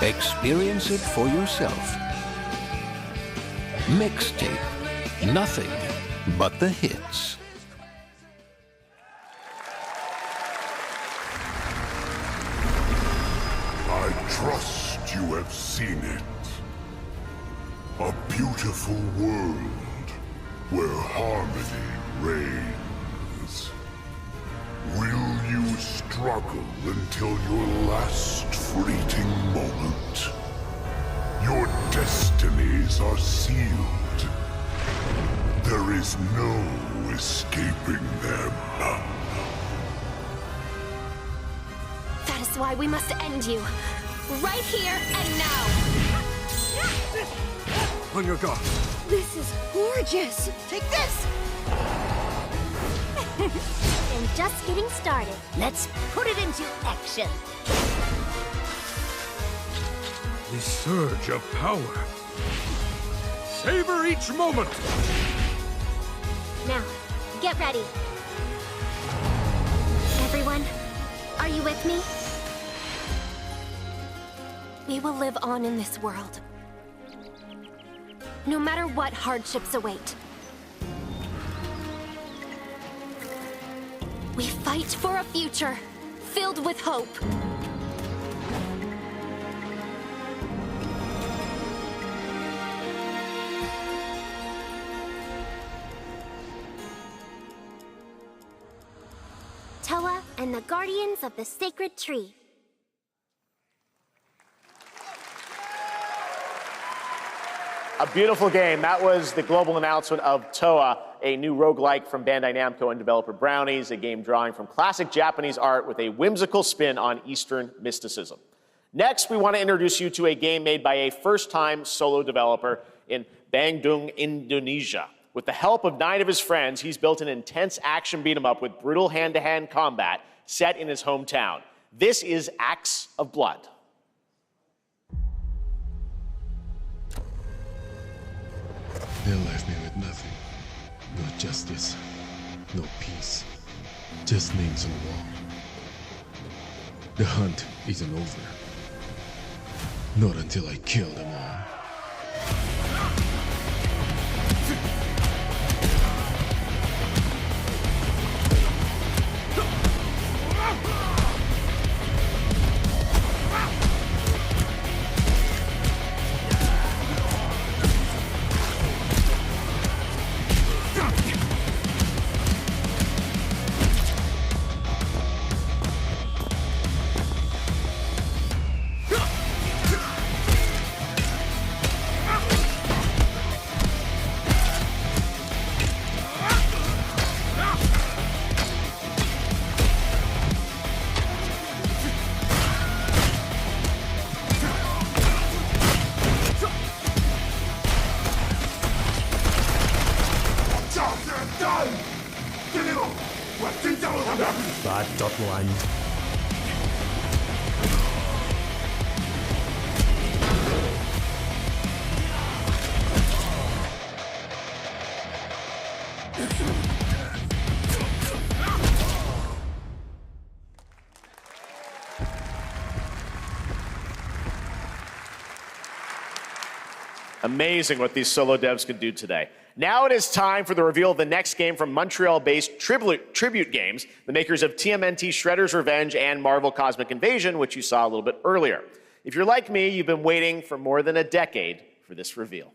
Speaker 19: Experience it for yourself. Mixtape. Nothing but the hits.
Speaker 4: I trust you have seen it. A beautiful world where harmony reigns. Will you struggle until your last fleeting moment? Your destinies are sealed. There is no escaping them.
Speaker 11: That is why we must end you. Right here and now.
Speaker 1: On your guard.
Speaker 11: This is gorgeous. Take this.
Speaker 25: And just getting started. Let's put it into action.
Speaker 1: The surge of power. Savor each moment.
Speaker 11: Now, get ready. Everyone, are you with me? We will live on in this world. No matter what hardships await. We fight for a future filled with hope. Toa and the Guardians of the Sacred Tree.
Speaker 2: A beautiful game. That was the global announcement of Toa, a new roguelike from Bandai Namco and developer Brownies, a game drawing from classic Japanese art with a whimsical spin on Eastern mysticism. Next, we want to introduce you to a game made by a first-time solo developer in Bandung, Indonesia. With the help of 9 of his friends, he's built an intense action beat-em-up with brutal hand-to-hand combat set in his hometown. This is Acts of Blood.
Speaker 15: They left me with nothing. No justice, no peace, just names on the wall. The hunt isn't over. Not until I kill them all.
Speaker 17: Bad.1.
Speaker 2: Amazing what these solo devs can do today. Now it is time for the reveal of the next game from Montreal-based Tribute Games, the makers of TMNT Shredder's Revenge and Marvel Cosmic Invasion, which you saw a little bit earlier. If you're like me, you've been waiting for more than a decade for this reveal.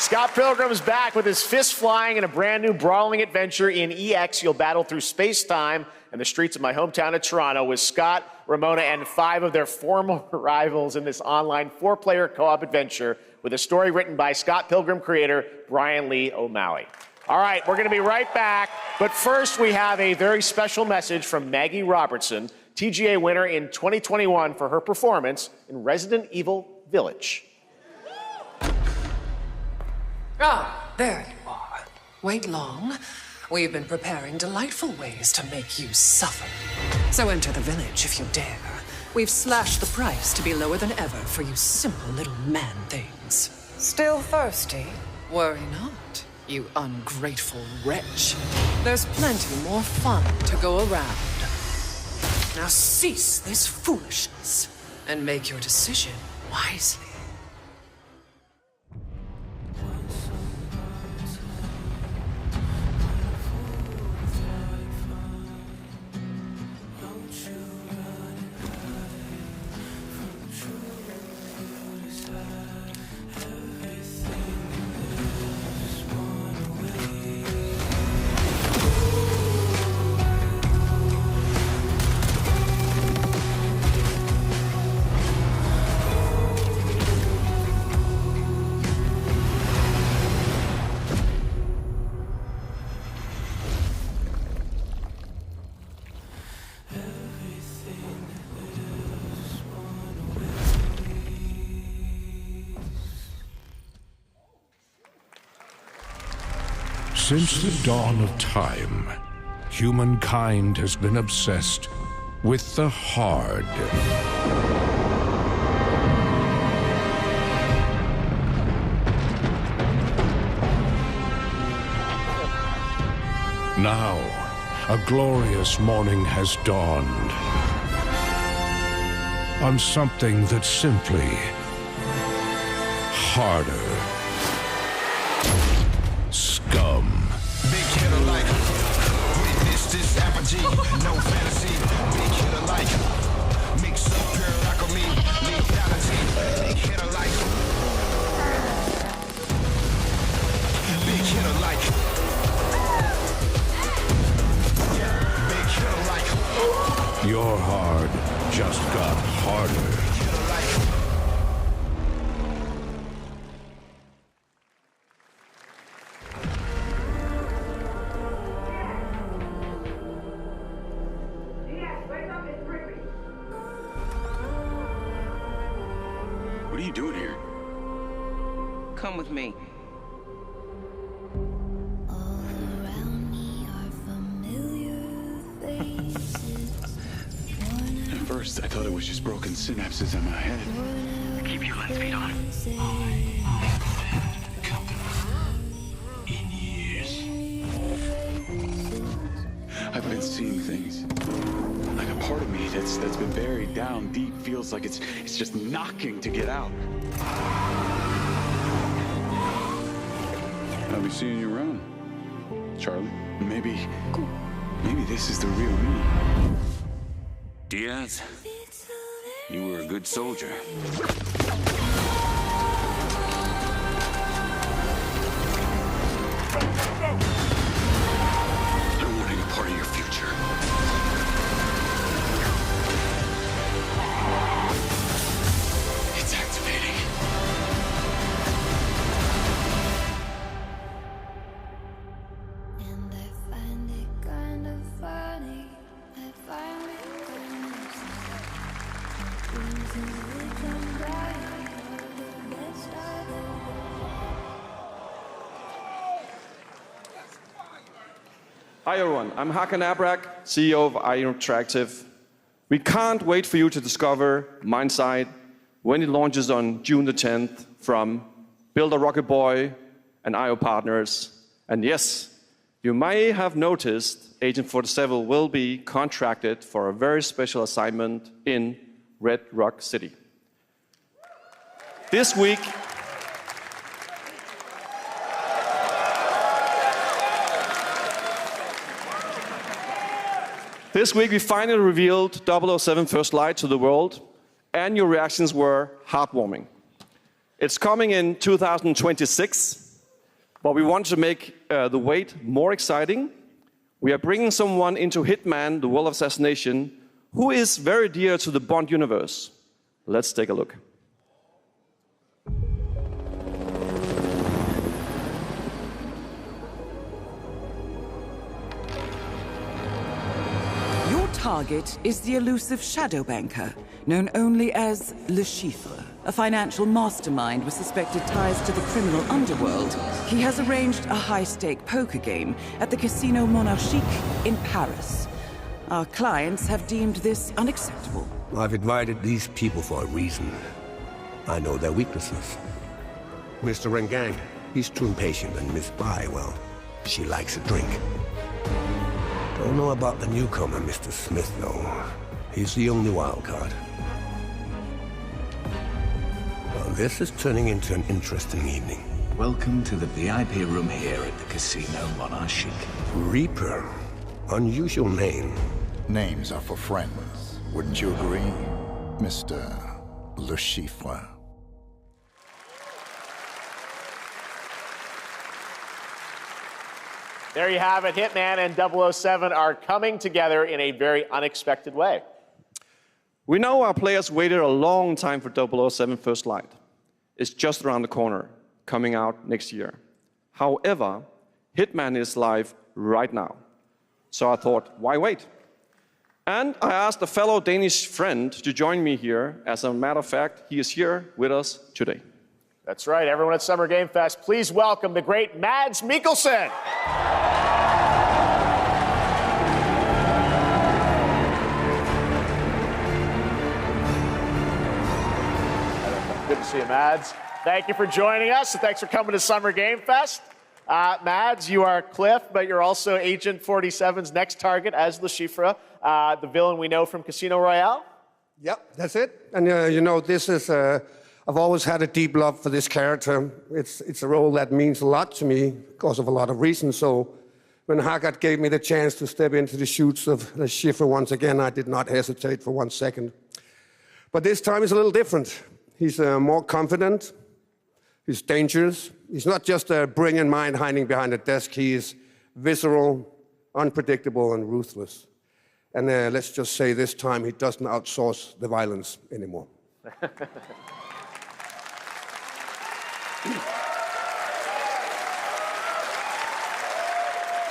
Speaker 2: Scott Pilgrim's back with his fists flying in a brand new brawling adventure in EX. You'll battle through space-time and the streets of my hometown of Toronto with Scott, Ramona, and 5 of their former rivals in this online 4-player co-op adventure with a story written by Scott Pilgrim creator Brian Lee O'Malley. All right, we're going to be right back. But first, we have a very special message from Maggie Robertson, TGA winner in 2021 for her performance in Resident Evil Village.
Speaker 6: Ah, there you are. Wait long. We've been preparing delightful ways to make you suffer. So enter the village if you dare. We've slashed the price to be lower than ever for you simple little man things. Still thirsty? Worry not, you ungrateful wretch. There's plenty more fun to go around. Now cease this foolishness and make your decision wisely.
Speaker 8: Since the dawn of time, humankind has been obsessed with the hard. Now, a glorious morning has dawned on something that's simply harder. Scum.
Speaker 17: Big hitter like witness this apogee, no fantasy. Big hitter like mix up pure alchemy, lethality. Big hitter like big hitter like big hitter like
Speaker 8: Your hard just got harder.
Speaker 1: What are you doing here?
Speaker 18: Come with me.
Speaker 1: At first, I thought it was just broken synapses in my head.
Speaker 18: Keep your lens speed on.
Speaker 1: In years. I've been seeing things. Like a part of me that's been buried down deep feels like it's just knocking to get out. I'll be seeing you around, Charlie. Maybe this is the real me.
Speaker 22: Diaz, you were a good soldier.
Speaker 1: I'm wanting a part of your future. It's activating.
Speaker 23: Hi everyone, I'm Hakan Abrak, CEO of IO Interactive. We can't wait for you to discover Mindside when it launches on June the 10th from Build a Rocket Boy and IO partners. And yes, you may have noticed Agent 47 will be contracted for a very special assignment in Red Rock City. This week, we finally revealed 007 First Light to the world, and your reactions were heartwarming. It's coming in 2026, But we want to make the wait more exciting. We are bringing someone into Hitman, the World of Assassination, who is very dear to the Bond universe. Let's take a look.
Speaker 3: Your target is the elusive shadow banker, known only as Le Chiffre, a financial mastermind with suspected ties to the criminal underworld. He has arranged a high-stake poker game at the Casino Monarchique in Paris. Our clients have deemed this unacceptable.
Speaker 5: I've invited these people for a reason. I know their weaknesses. Mr. Rengang, he's too impatient, and Miss Bai, well, she likes a drink. Don't know about the newcomer, Mr. Smith, though. He's the only wild card. Well, this is turning into an interesting evening.
Speaker 7: Welcome to the VIP room here at the Casino Monarchique.
Speaker 5: Reaper. Unusual name.
Speaker 9: Names are for friends. Wouldn't you agree, Mr. Le Chiffre?
Speaker 2: There you have it. Hitman and 007 are coming together in a very unexpected way.
Speaker 23: We know our players waited a long time for 007 First Light. It's just around the corner, coming out next year. However, Hitman is live right now. So I thought, why wait? And I asked a fellow Danish friend to join me here. As a matter of fact, he is here with us today.
Speaker 2: That's right, everyone at Summer Game Fest, please welcome the great Mads Mikkelsen. Good to see you, Mads. Thank you for joining us, and thanks for coming to Summer Game Fest. Mads, you are Cliff, but you're also Agent 47's next target as Le Chiffre, the villain we know from Casino Royale.
Speaker 12: Yep, that's it. And you know, this is, I've always had a deep love for this character. It's a role that means a lot to me because of a lot of reasons. So when Haggard gave me the chance to step into the shoes of Le Chiffre once again, I did not hesitate for 1 second. But this time is a little different. He's more confident. He's dangerous. He's not just a brilliant mind hiding behind a desk. He is visceral, unpredictable, and ruthless. And let's just say this time he doesn't outsource the violence anymore.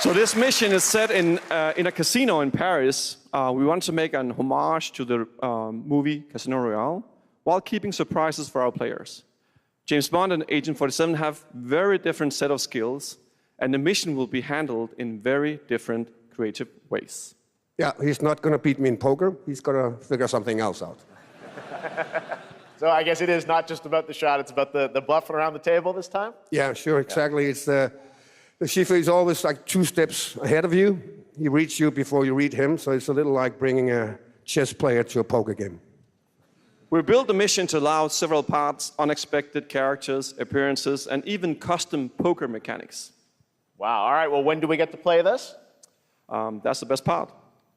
Speaker 23: So this mission is set in a casino in Paris. We want to make an homage to the movie Casino Royale while keeping surprises for our players. James Bond and Agent 47 have very different set of skills, and the mission will be handled in very different creative ways.
Speaker 12: Yeah, he's not going to beat me in poker. He's going to figure something else out.
Speaker 2: So I guess it is not just about the shot, it's about the bluffing around the table this time?
Speaker 12: Yeah, sure, exactly. Yeah. It's the Chiffre is always like 2 steps ahead of you. He reads you before you read him, so it's a little like bringing a chess player to a poker game.
Speaker 23: We built the mission to allow several parts, unexpected characters, appearances, and even custom poker mechanics.
Speaker 2: Wow, all right, well, when do we get to play this?
Speaker 23: That's the best part.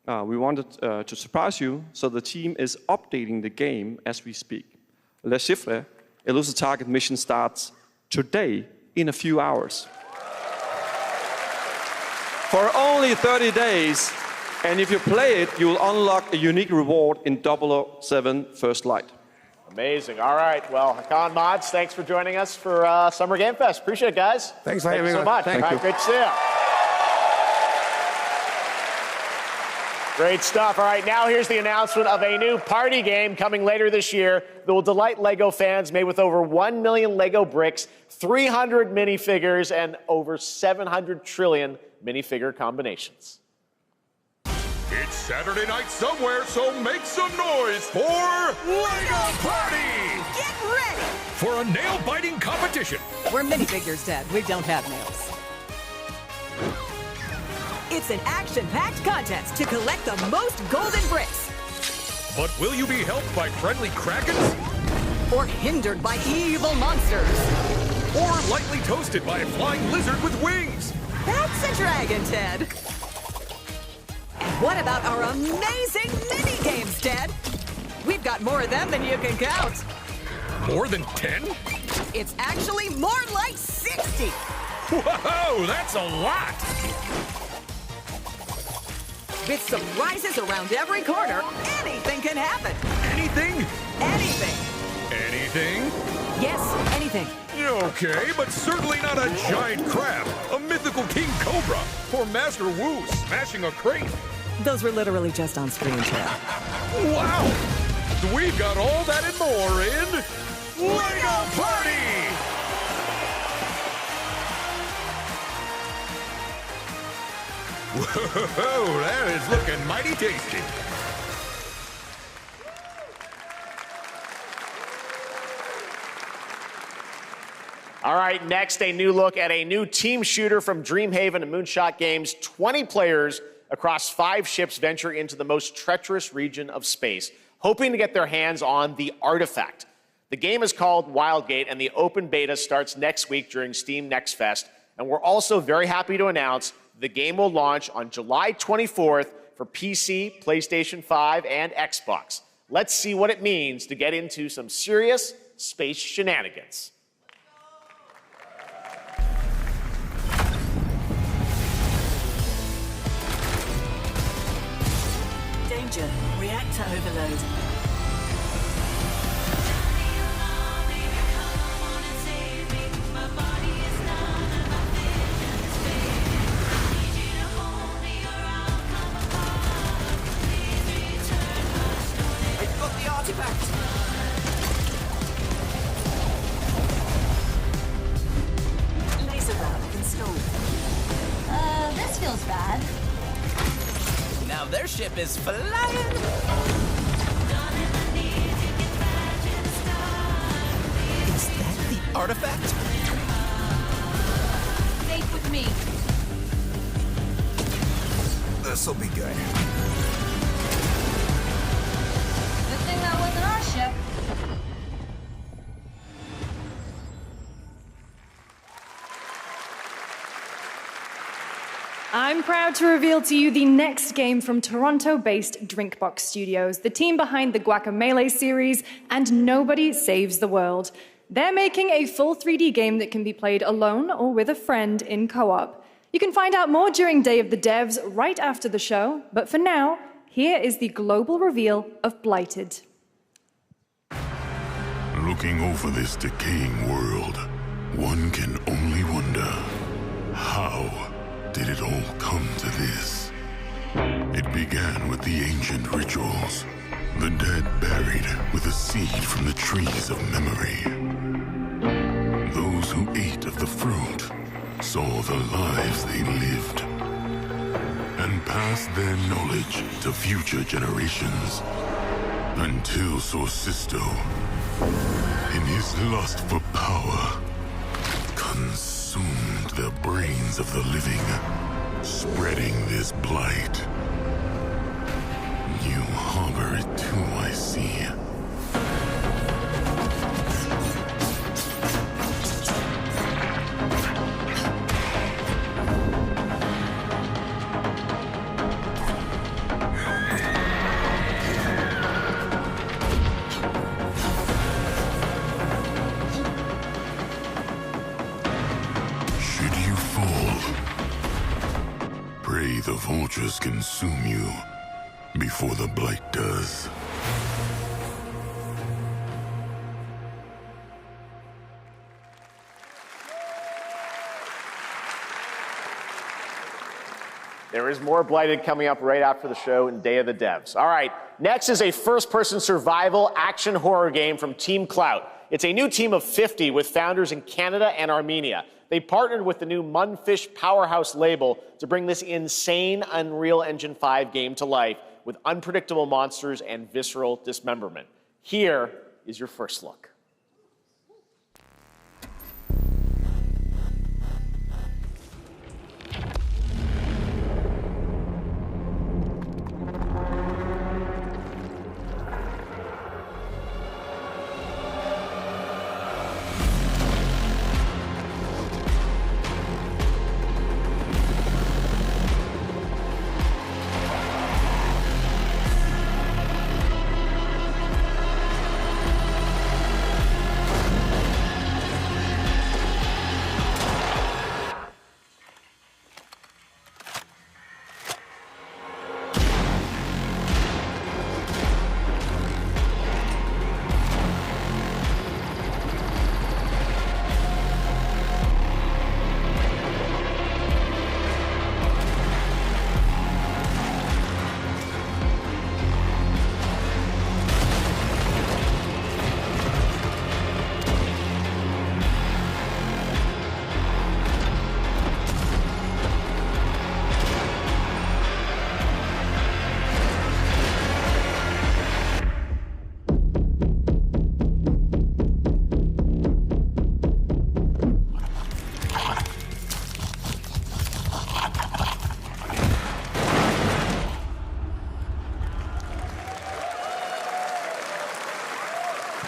Speaker 23: We wanted to surprise you, so the team is updating the game as we speak. Le Chiffre, Elusive Target mission starts today in a few hours. For only 30 days, and if you play it, you will unlock a unique reward in 007 First Light.
Speaker 2: Amazing. All right. Well, Hakan, Mads, thanks for joining us for Summer Game Fest. Appreciate it, guys.
Speaker 12: Thanks for having us.
Speaker 2: so much.
Speaker 12: Thank you.
Speaker 2: Great to see you. Great stuff. All right, now here's the announcement of a new party game coming later this year that will delight LEGO fans, made with over 1 million LEGO bricks, 300 minifigures, and over 700 trillion minifigure combinations.
Speaker 21: It's Saturday night somewhere, so make some noise for LEGO Party!
Speaker 24: Get ready
Speaker 21: For a nail-biting competition.
Speaker 24: We're minifigures, Dad. We don't have nails. It's an action-packed contest to collect the most golden bricks.
Speaker 21: But will you be helped by friendly krakens?
Speaker 24: Or hindered by evil monsters.
Speaker 21: Or lightly toasted by a flying lizard with wings?
Speaker 24: That's a dragon, Ted. And what about our amazing mini-games, Ted? We've got more of them than you can count.
Speaker 21: More than 10?
Speaker 24: It's actually more like 60.
Speaker 21: Whoa, that's a lot!
Speaker 24: With surprises around every corner, anything can happen.
Speaker 21: Anything?
Speaker 24: Anything.
Speaker 21: Anything?
Speaker 24: Yes, anything.
Speaker 21: Okay, but certainly not a giant crab, a mythical king cobra, or Master Wu smashing a crate.
Speaker 24: Those were literally just on screen, Chad.
Speaker 21: Wow! We've got all that and more in LEGO Party! Whoa, that is looking mighty tasty.
Speaker 2: All right, next, a new look at a new team shooter from Dreamhaven and Moonshot Games. 20 players across 5 ships venture into the most treacherous region of space, hoping to get their hands on the artifact. The game is called Wildgate, and the open beta starts next week during Steam Next Fest. And we're also very happy to announce the game will launch on July 24th for PC, PlayStation 5, and Xbox. Let's see what it means to get into some serious space shenanigans.
Speaker 10: Danger. Reactor overload. I've got the artifact. Laser valve installed.
Speaker 11: This feels bad.
Speaker 10: Now their ship is flying! Is that the artifact?
Speaker 11: Safe with me.
Speaker 10: This'll be good.
Speaker 11: Good thing that wasn't our ship.
Speaker 13: I'm proud to reveal to you the next game from Toronto-based Drinkbox Studios, the team behind the Guacamelee series and Nobody Saves the World. They're making a full 3D game that can be played alone or with a friend in co-op. You can find out more during Day of the Devs right after the show, but for now, here is the global reveal of Blighted.
Speaker 4: Looking over this decaying world, one can only wonder, how did it all come to this? It began with the ancient rituals, the dead buried with a seed from the trees of memory. Those who ate of the fruit saw the lives they lived and passed their knowledge to future generations until Sorcisto, in his lust for power, consumed the brains of the living, spreading this blight. You harbor it too, I see. The vultures consume you before the blight does.
Speaker 2: There is more Blighted coming up right after the show in Day of the Devs. All right, next is a first-person survival action horror game from Team Clout. It's a new team of 50 with founders in Canada and Armenia. They partnered with the new Munfish Powerhouse label to bring this insane Unreal Engine 5 game to life with unpredictable monsters and visceral dismemberment. Here is your first look.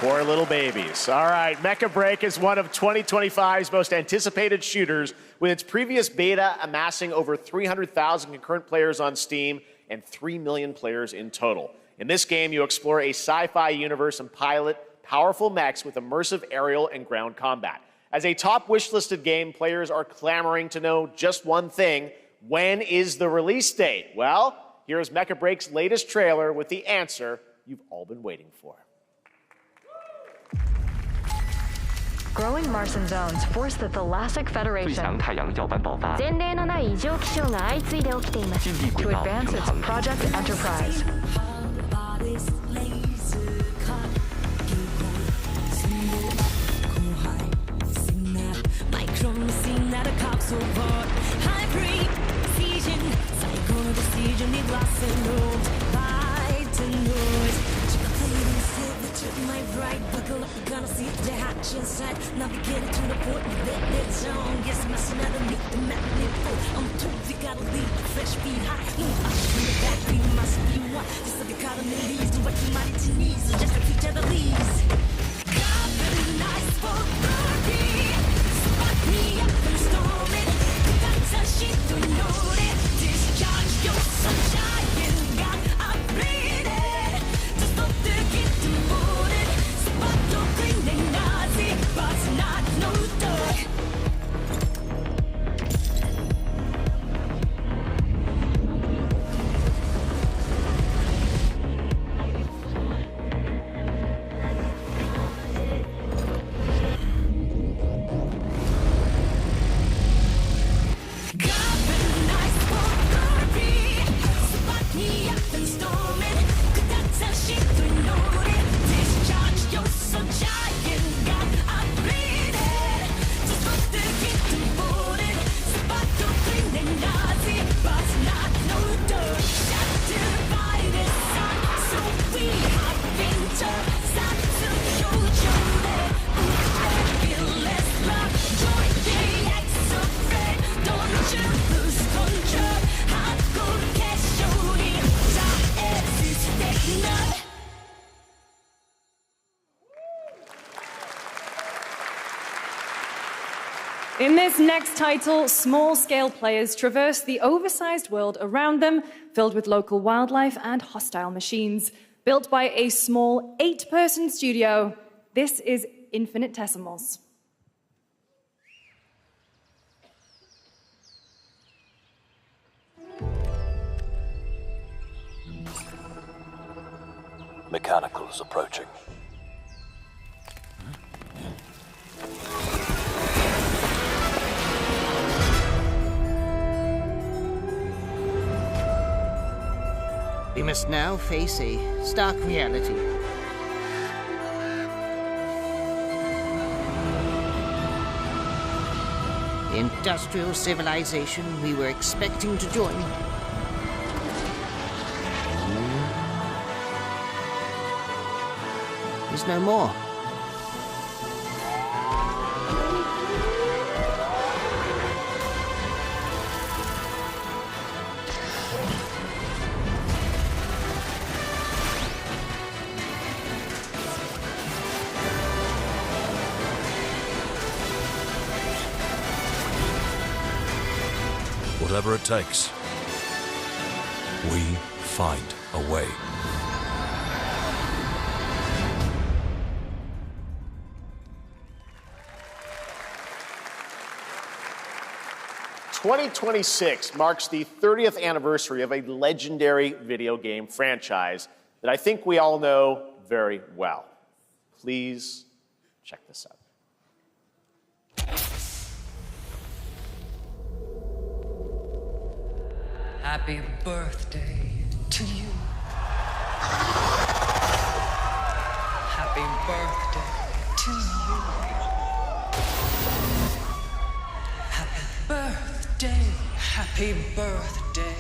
Speaker 2: Poor little babies. All right, Mecha Break is one of 2025's most anticipated shooters, with its previous beta amassing over 300,000 concurrent players on Steam and 3 million players in total. In this game, you explore a sci-fi universe and pilot powerful mechs with immersive aerial and ground combat. As a top wishlisted game, players are clamoring to know just one thing: when is the release date? Well, here's Mecha Break's latest trailer with the answer you've all been waiting for.
Speaker 14: Growing Martian zones force the Thalassic Federation to advance its Project Enterprise.
Speaker 16: My right, buckle up, you're gonna see the hatch inside. Navigating to the port, the dead zone. Yes, my son, I don't need the map, I'm told we gotta leave the fresh beat high. No, I should have back, we must be one. This is the economy leads, do what you might to knees, just to each other leaves. God, very nice for glory. Spot me up and storm it. That's a shit to know it. Discharge your sunshine, God, I bleed it. Just stop the kid to move it. Spot your green and Nazi, but not no dog.
Speaker 13: In this next title, small-scale players traverse the oversized world around them, filled with local wildlife and hostile machines. Built by a small 8-person studio, this is Infinitesimals.
Speaker 19: Mechanicals approaching.
Speaker 20: We must now face a stark reality. The industrial civilization we were expecting to join is no more.
Speaker 19: Whatever it takes, we find a way.
Speaker 2: "2026 marks the 30th anniversary of a legendary video game franchise that I think we all know very well. Please check this out.
Speaker 6: Happy birthday to you. Happy birthday to you. Happy birthday. Happy birthday.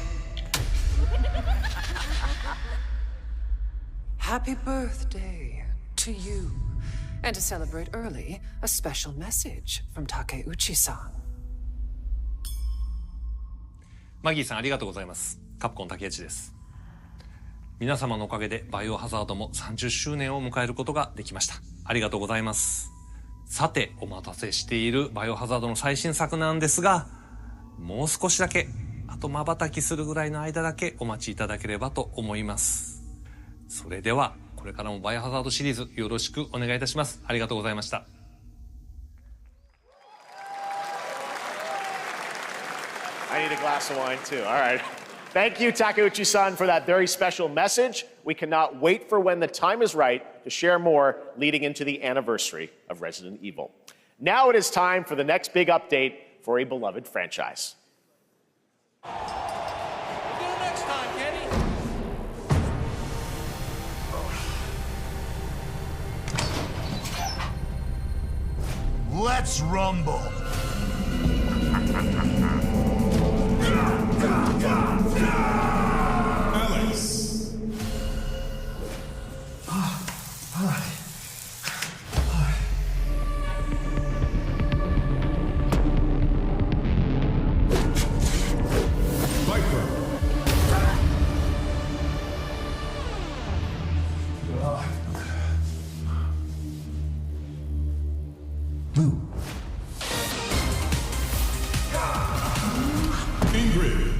Speaker 6: Happy birthday to you. And to celebrate early, a special message from Takeuchi-san.
Speaker 25: マギーさんありがとうございます。カプコン竹内です。皆様のおかげでバイオハザードも30周年を迎えることができました。ありがとうございます。さて、お待たせしているバイオハザードの最新作なんですが、もう少しだけ、あと瞬きするぐらいの間だけお待ちいただければと思います。それでは、これからもバイオハザードシリーズよろしくお願いいたします。ありがとうございました。
Speaker 2: I need a glass of wine too. All right. Thank you, Takeuchi-san, for that very special message. We cannot wait for when the time is right to share more leading into the anniversary of Resident Evil. Now it is time for the next big update for a beloved franchise.
Speaker 21: Let's rumble. Alex. Viper. Blue. Ingrid.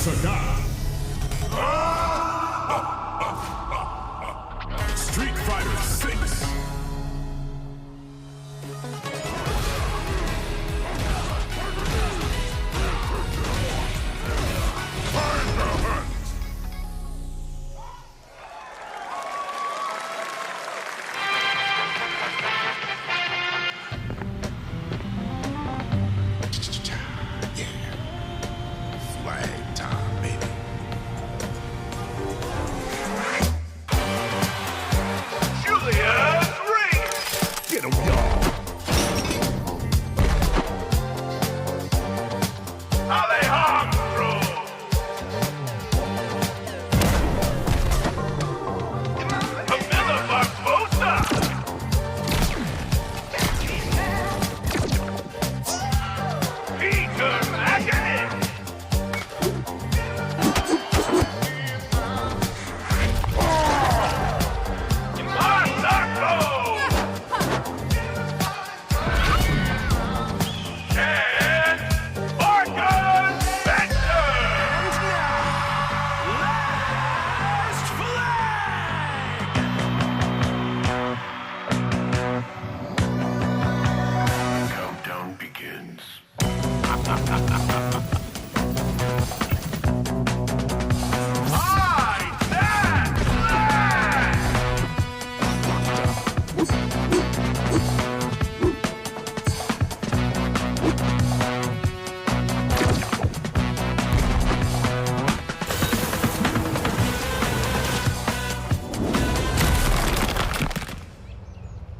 Speaker 21: Sagat. Street Fighter 6.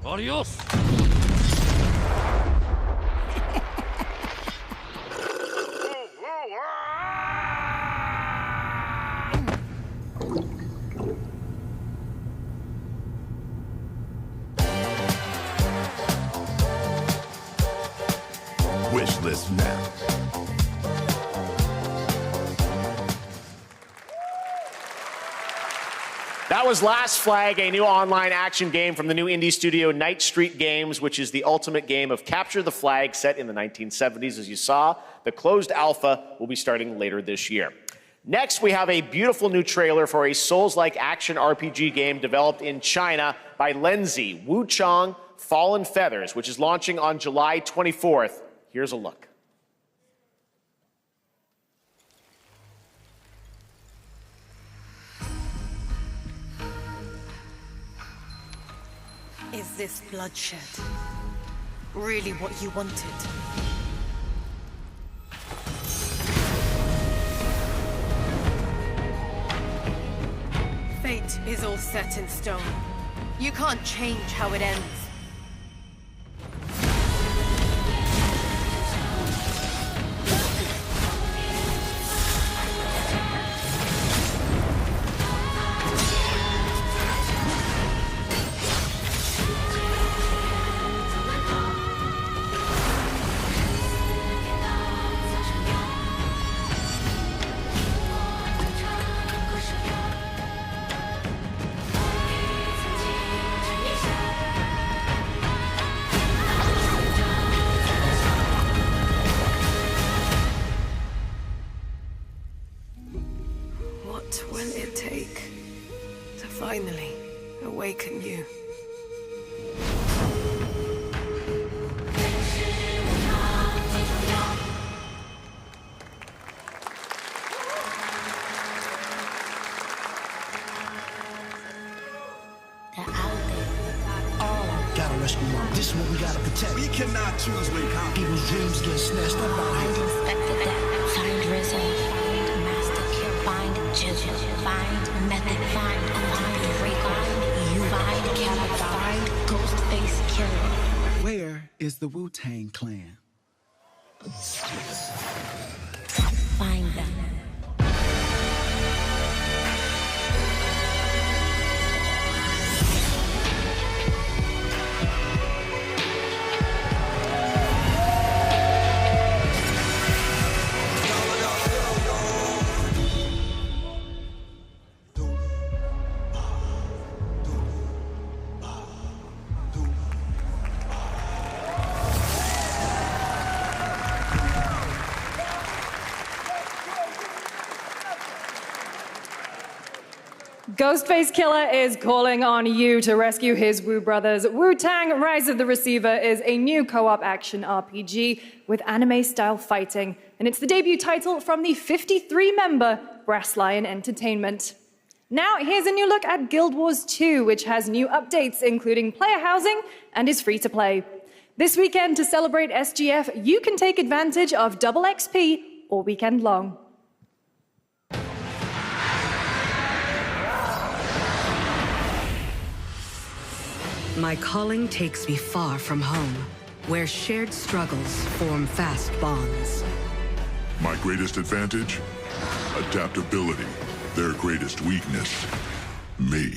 Speaker 25: Adios!
Speaker 21: Wish list now.
Speaker 2: That was Last Flag, a new online action game from the new indie studio Night Street Games, which is the ultimate game of capture the flag set in the 1970s. As you saw, the closed alpha will be starting later this year. Next, we have a beautiful new trailer for a Souls-like action RPG game developed in China by Lenzi, Wuchang Fallen Feathers, which is launching on July 24th. Here's a look.
Speaker 8: Is this bloodshed really what you wanted? Fate is all set in stone. You can't change how it ends.
Speaker 6: What will it take to finally awaken you?
Speaker 1: Gotta rescue Mom. This is what we gotta protect. We cannot choose when people's dreams get snatched up out here.
Speaker 11: Find Inspector Death, find Rizzo, find Master Kill, find Jizzle, find Method, find Ray, find you, find Cat, find Ghostface Killer.
Speaker 1: Where is the Wu-Tang Clan?
Speaker 11: Find them.
Speaker 13: Ghostface Killer is calling on you to rescue his Wu brothers. Wu-Tang Rise of the Receiver is a new co-op action RPG with anime-style fighting, and it's the debut title from the 53-member Brass Lion Entertainment. Now, here's a new look at Guild Wars 2, which has new updates, including player housing, and is free to play. This weekend, to celebrate SGF, you can take advantage of double XP all weekend long.
Speaker 6: My calling takes me far from home, where shared struggles form fast bonds.
Speaker 4: My greatest advantage? Adaptability. Their greatest weakness? Me.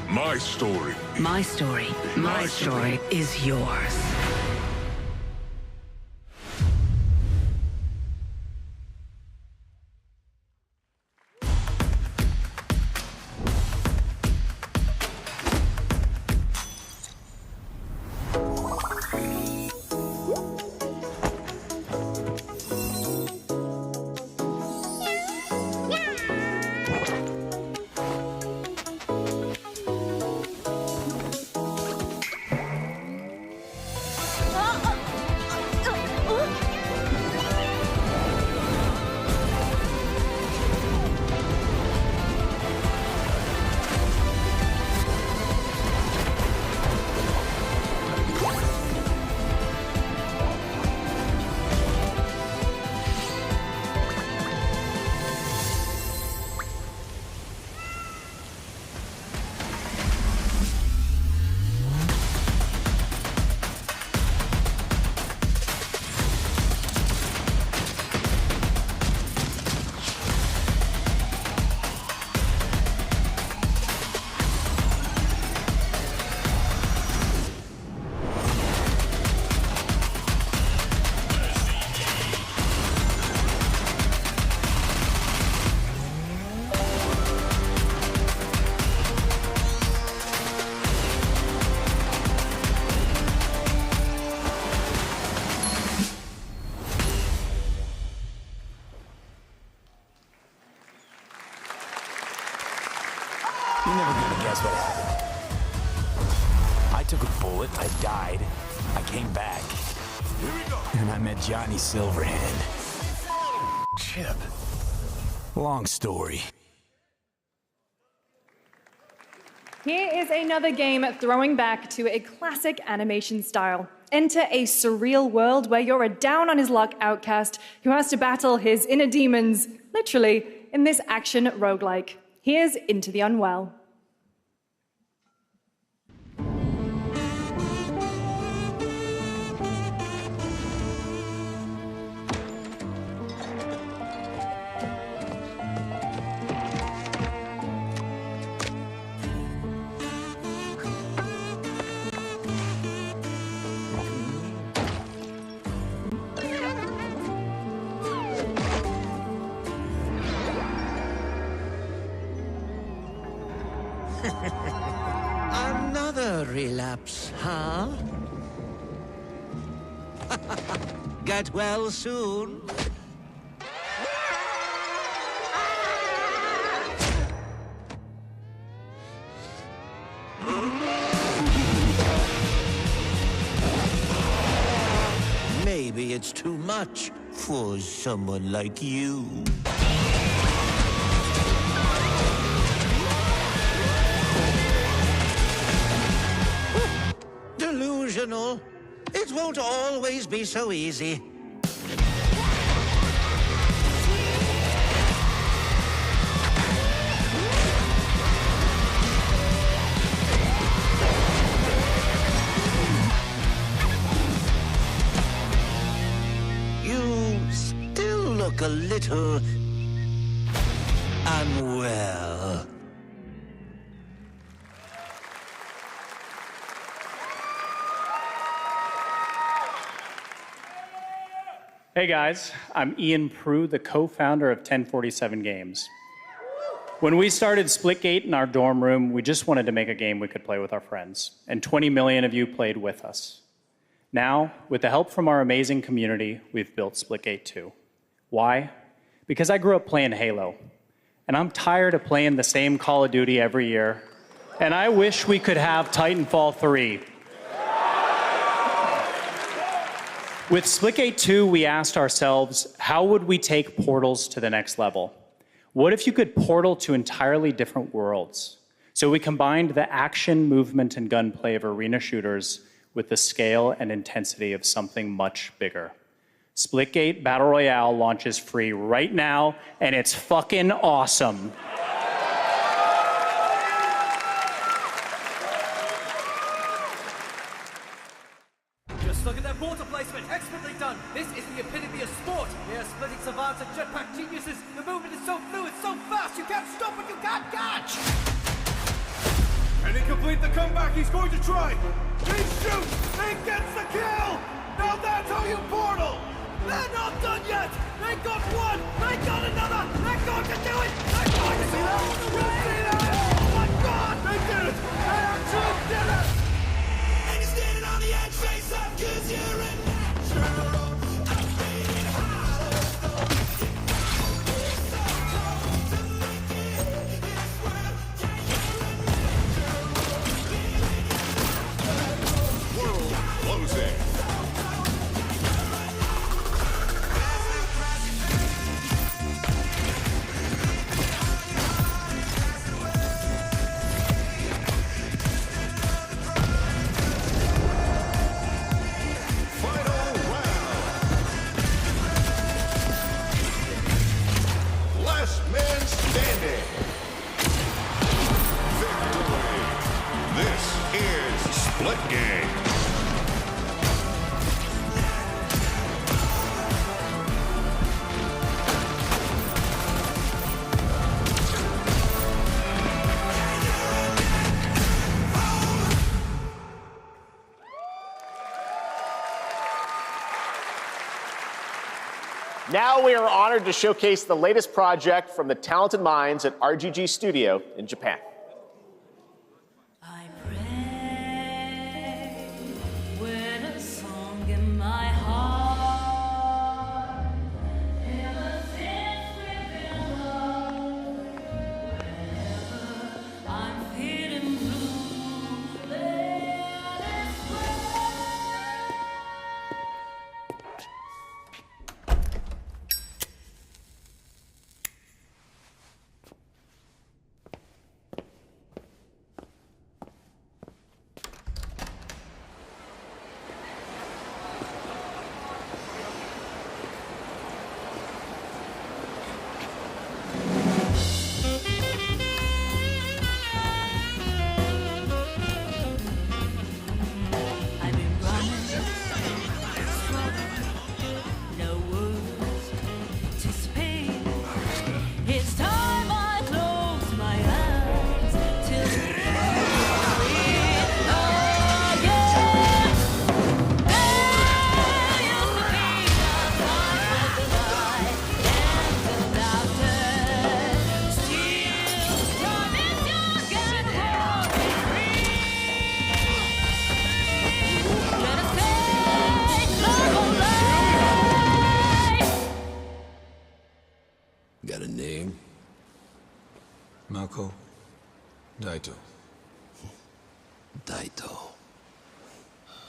Speaker 4: My story.
Speaker 6: My story. My story is yours.
Speaker 15: You're never gonna guess what happened. I took a bullet, I died, I came back. Here we go. And I met Johnny Silverhand. Chip. Long story.
Speaker 13: Here is another game throwing back to a classic animation style. Enter a surreal world where you're a down-on-his-luck outcast who has to battle his inner demons, literally, in this action roguelike. Here's Into the Unwell.
Speaker 20: Another relapse, huh? Get well soon.
Speaker 1: Maybe it's too much for someone like you. Delusional. It won't always be so easy. You still look a little unwell.
Speaker 3: Hey guys, I'm Ian Prue, the co-founder of 1047 Games. When we started Splitgate in our dorm room, we just wanted to make a game we could play with our friends, and 20 million of you played with us. Now, with the help from our amazing community, we've built Splitgate 2. Why? Because I grew up playing Halo, and I'm tired of playing the same Call of Duty every year, and I wish we could have Titanfall 3. With Splitgate 2, we asked ourselves, how would we take portals to the next level? What if you could portal to entirely different worlds? So we combined the action, movement, and gunplay of arena shooters with the scale and intensity of something much bigger. Splitgate Battle Royale launches free right now, and it's fucking awesome.
Speaker 7: Look at that water placement, expertly done. This is the epitome of sport. We are splitting savants and jetpack geniuses. The movement is so fluid, so fast, you can't stop it, you can't catch. Can he complete the comeback? He's going to try. He shoots, he gets the kill. Now that's how you portal. They're not done yet. They got one, they got another. They're going to do it. They're going to do it all the way. Oh my God, they did it. They actually did it. And he's standing on the edge, face up, 'cause you're a natural. I'm being hollow stone. It's so cold to make it. This world can't world closing.
Speaker 21: Splitgate.
Speaker 2: Now we are honored to showcase the latest project from the talented minds at RGG Studio in Japan.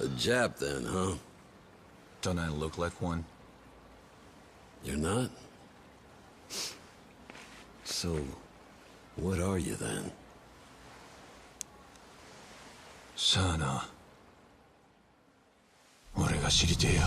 Speaker 5: A Jap then, huh?
Speaker 19: Don't I look like one?
Speaker 9: You're not? So, what are you then?
Speaker 19: さあな。俺が知りてえよ。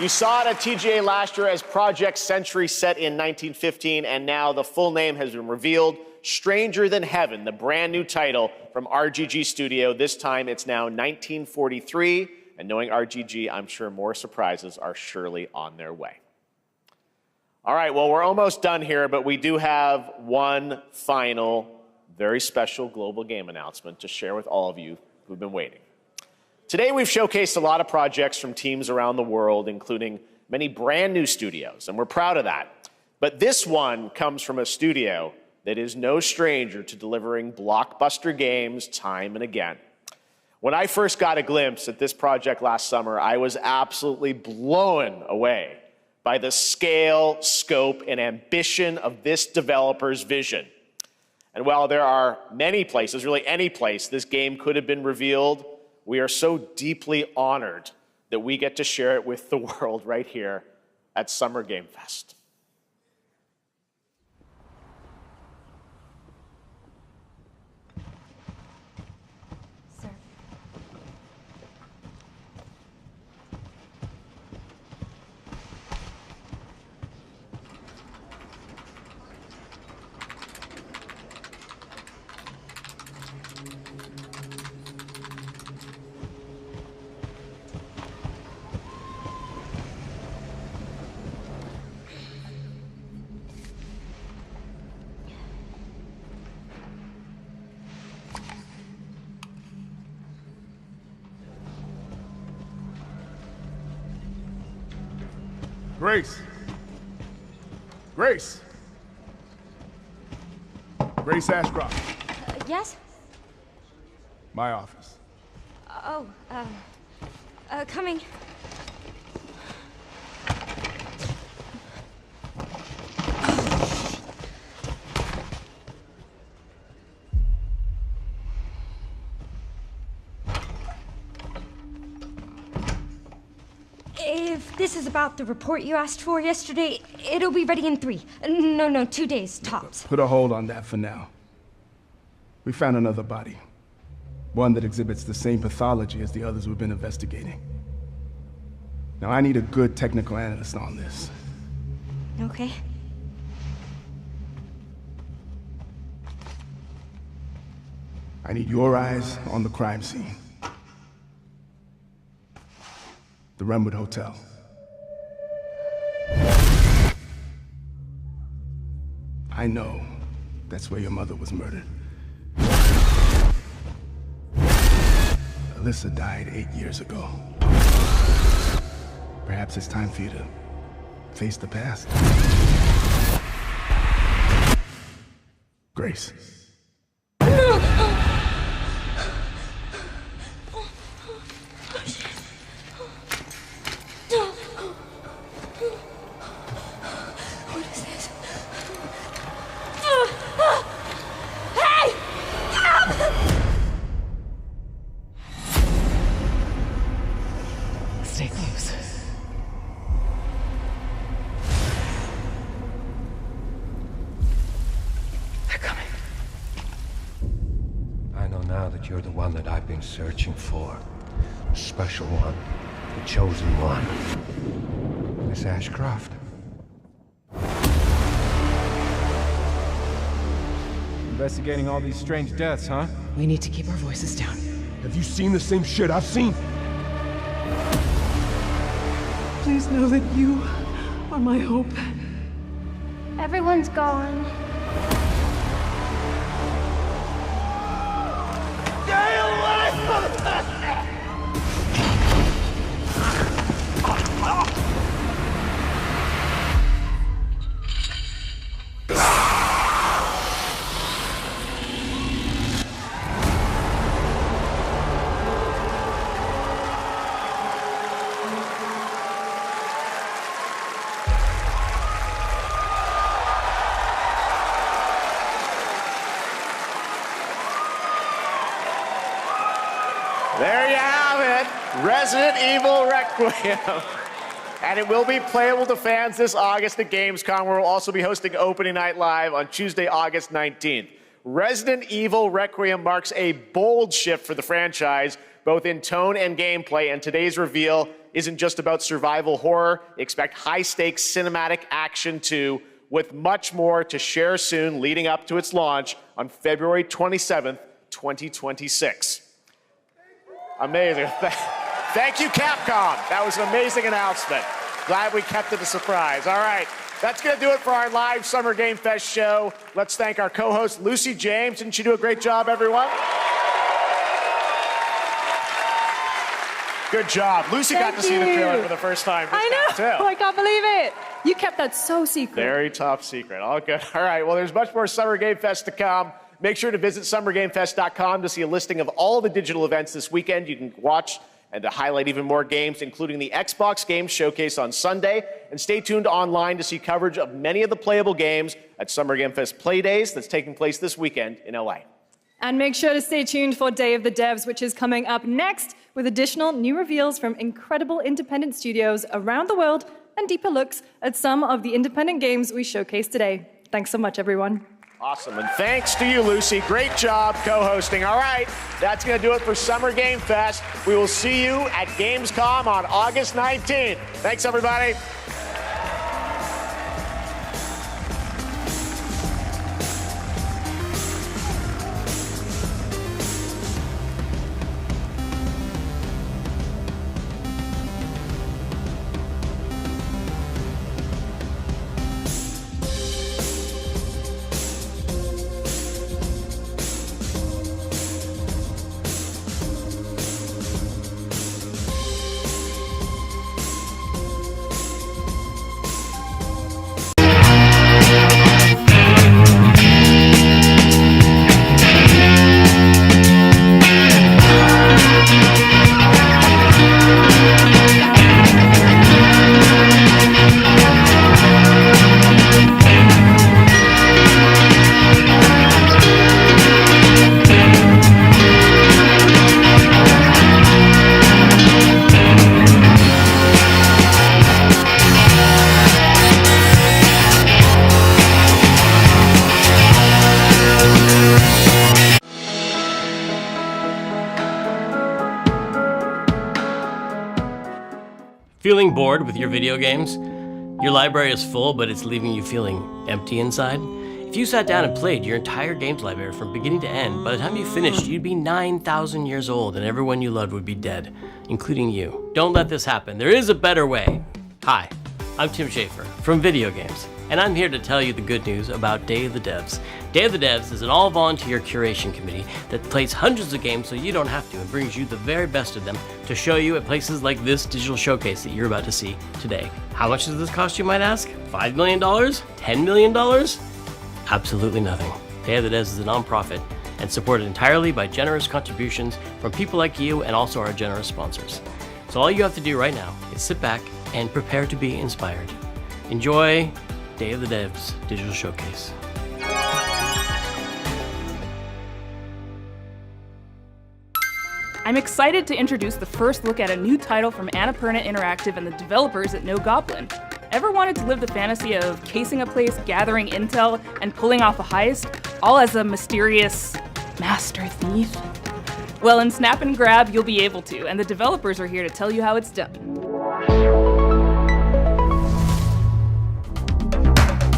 Speaker 2: You saw it at TGA last year as Project Century set in 1915, and now the full name has been revealed. Stranger Than Heaven, the brand new title from RGG Studio. This time it's now 1943, and knowing RGG, I'm sure more surprises are surely on their way. All right, well, we're almost done here, but we do have one final, very special global game announcement to share with all of you who've been waiting. Today, we've showcased a lot of projects from teams around the world, including many brand new studios, and we're proud of that. But this one comes from a studio that is no stranger to delivering blockbuster games time and again. When I first got a glimpse at this project last summer, I was absolutely blown away by the scale, scope, and ambition of this developer's vision. And while there are many places, really any place, this game could have been revealed, we are so deeply honored that we get to share it with the world right here at Summer Game Fest.
Speaker 17: Grace. Grace. Grace Ashcroft.
Speaker 18: Yes?
Speaker 17: My office.
Speaker 18: Coming. If this is about the report you asked for yesterday, it'll be ready in 3. No, 2 days, tops.
Speaker 17: Put a hold on that for now. We found another body. One that exhibits the same pathology as the others we've been investigating. Now, I need a good technical analyst on this.
Speaker 18: Okay.
Speaker 17: I need your eyes on the crime scene. The Renwood Hotel. I know that's where your mother was murdered. Alyssa died 8 years ago. Perhaps it's time for you to face the past. Grace.
Speaker 6: Stay close. They're coming.
Speaker 5: I know now that you're the one that I've been searching for. The special one. The chosen one. Miss Ashcroft.
Speaker 22: Investigating all these strange deaths, huh?
Speaker 6: We need to keep our voices down.
Speaker 17: Have you seen the same shit I've seen?
Speaker 6: Please know that you are my hope.
Speaker 11: Everyone's gone.
Speaker 1: Stay away from the
Speaker 2: Resident Evil Requiem. And it will be playable to fans this August at Gamescom, where we'll also be hosting Opening Night Live on Tuesday, August 19th. Resident Evil Requiem marks a bold shift for the franchise, both in tone and gameplay, and today's reveal isn't just about survival horror. Expect high-stakes cinematic action too, with much more to share soon leading up to its launch on February 27th, 2026. Amazing. Thank you, Capcom. That was an amazing announcement. Glad we kept it a surprise. All right, that's going to do it for our live Summer Game Fest show. Let's thank our co-host, Lucy James. Didn't she do a great job, everyone? Good job. Lucy got to see the trailer for the first time.
Speaker 13: I know.
Speaker 2: Too.
Speaker 13: I can't believe it. You kept that so secret.
Speaker 2: Very top secret. All good. All right. Well, there's much more Summer Game Fest to come. Make sure to visit summergamefest.com to see a listing of all the digital events this weekend. You can watch and to highlight even more games, including the Xbox Games Showcase on Sunday. And stay tuned online to see coverage of many of the playable games at Summer Game Fest Play Days that's taking place this weekend in LA.
Speaker 13: And make sure to stay tuned for Day of the Devs, which is coming up next with additional new reveals from incredible independent studios around the world and deeper looks at some of the independent games we showcased today. Thanks so much, everyone.
Speaker 2: Awesome, and thanks to you, Lucy. Great job co-hosting. All right, that's going to do it for Summer Game Fest. We will see you at Gamescom on August 19th. Thanks, everybody.
Speaker 10: Feeling bored with your video games? Your library is full, but it's leaving you feeling empty inside? If you sat down and played your entire games library from beginning to end, by the time you finished, you'd be 9,000 years old and everyone you loved would be dead, including you. Don't let this happen. There is a better way. Hi, I'm Tim Schafer from Video Games, and I'm here to tell you the good news about Day of the Devs. Day of the Devs is an all-volunteer curation committee that plays hundreds of games so you don't have to and brings you the very best of them to show you at places like this digital showcase that you're about to see today. How much does this cost, you might ask? $5 million? $10 million? Absolutely nothing. Day of the Devs is a non-profit and supported entirely by generous contributions from people like you and also our generous sponsors. So all you have to do right now is sit back and prepare to be inspired. Enjoy Day of the Devs digital showcase.
Speaker 12: I'm excited to introduce the first look at a new title from Annapurna Interactive and the developers at No Goblin. Ever wanted to live the fantasy of casing a place, gathering intel, and pulling off a heist, all as a mysterious master thief? Well, in Snap and Grab, you'll be able to, and the developers are here to tell you how it's done.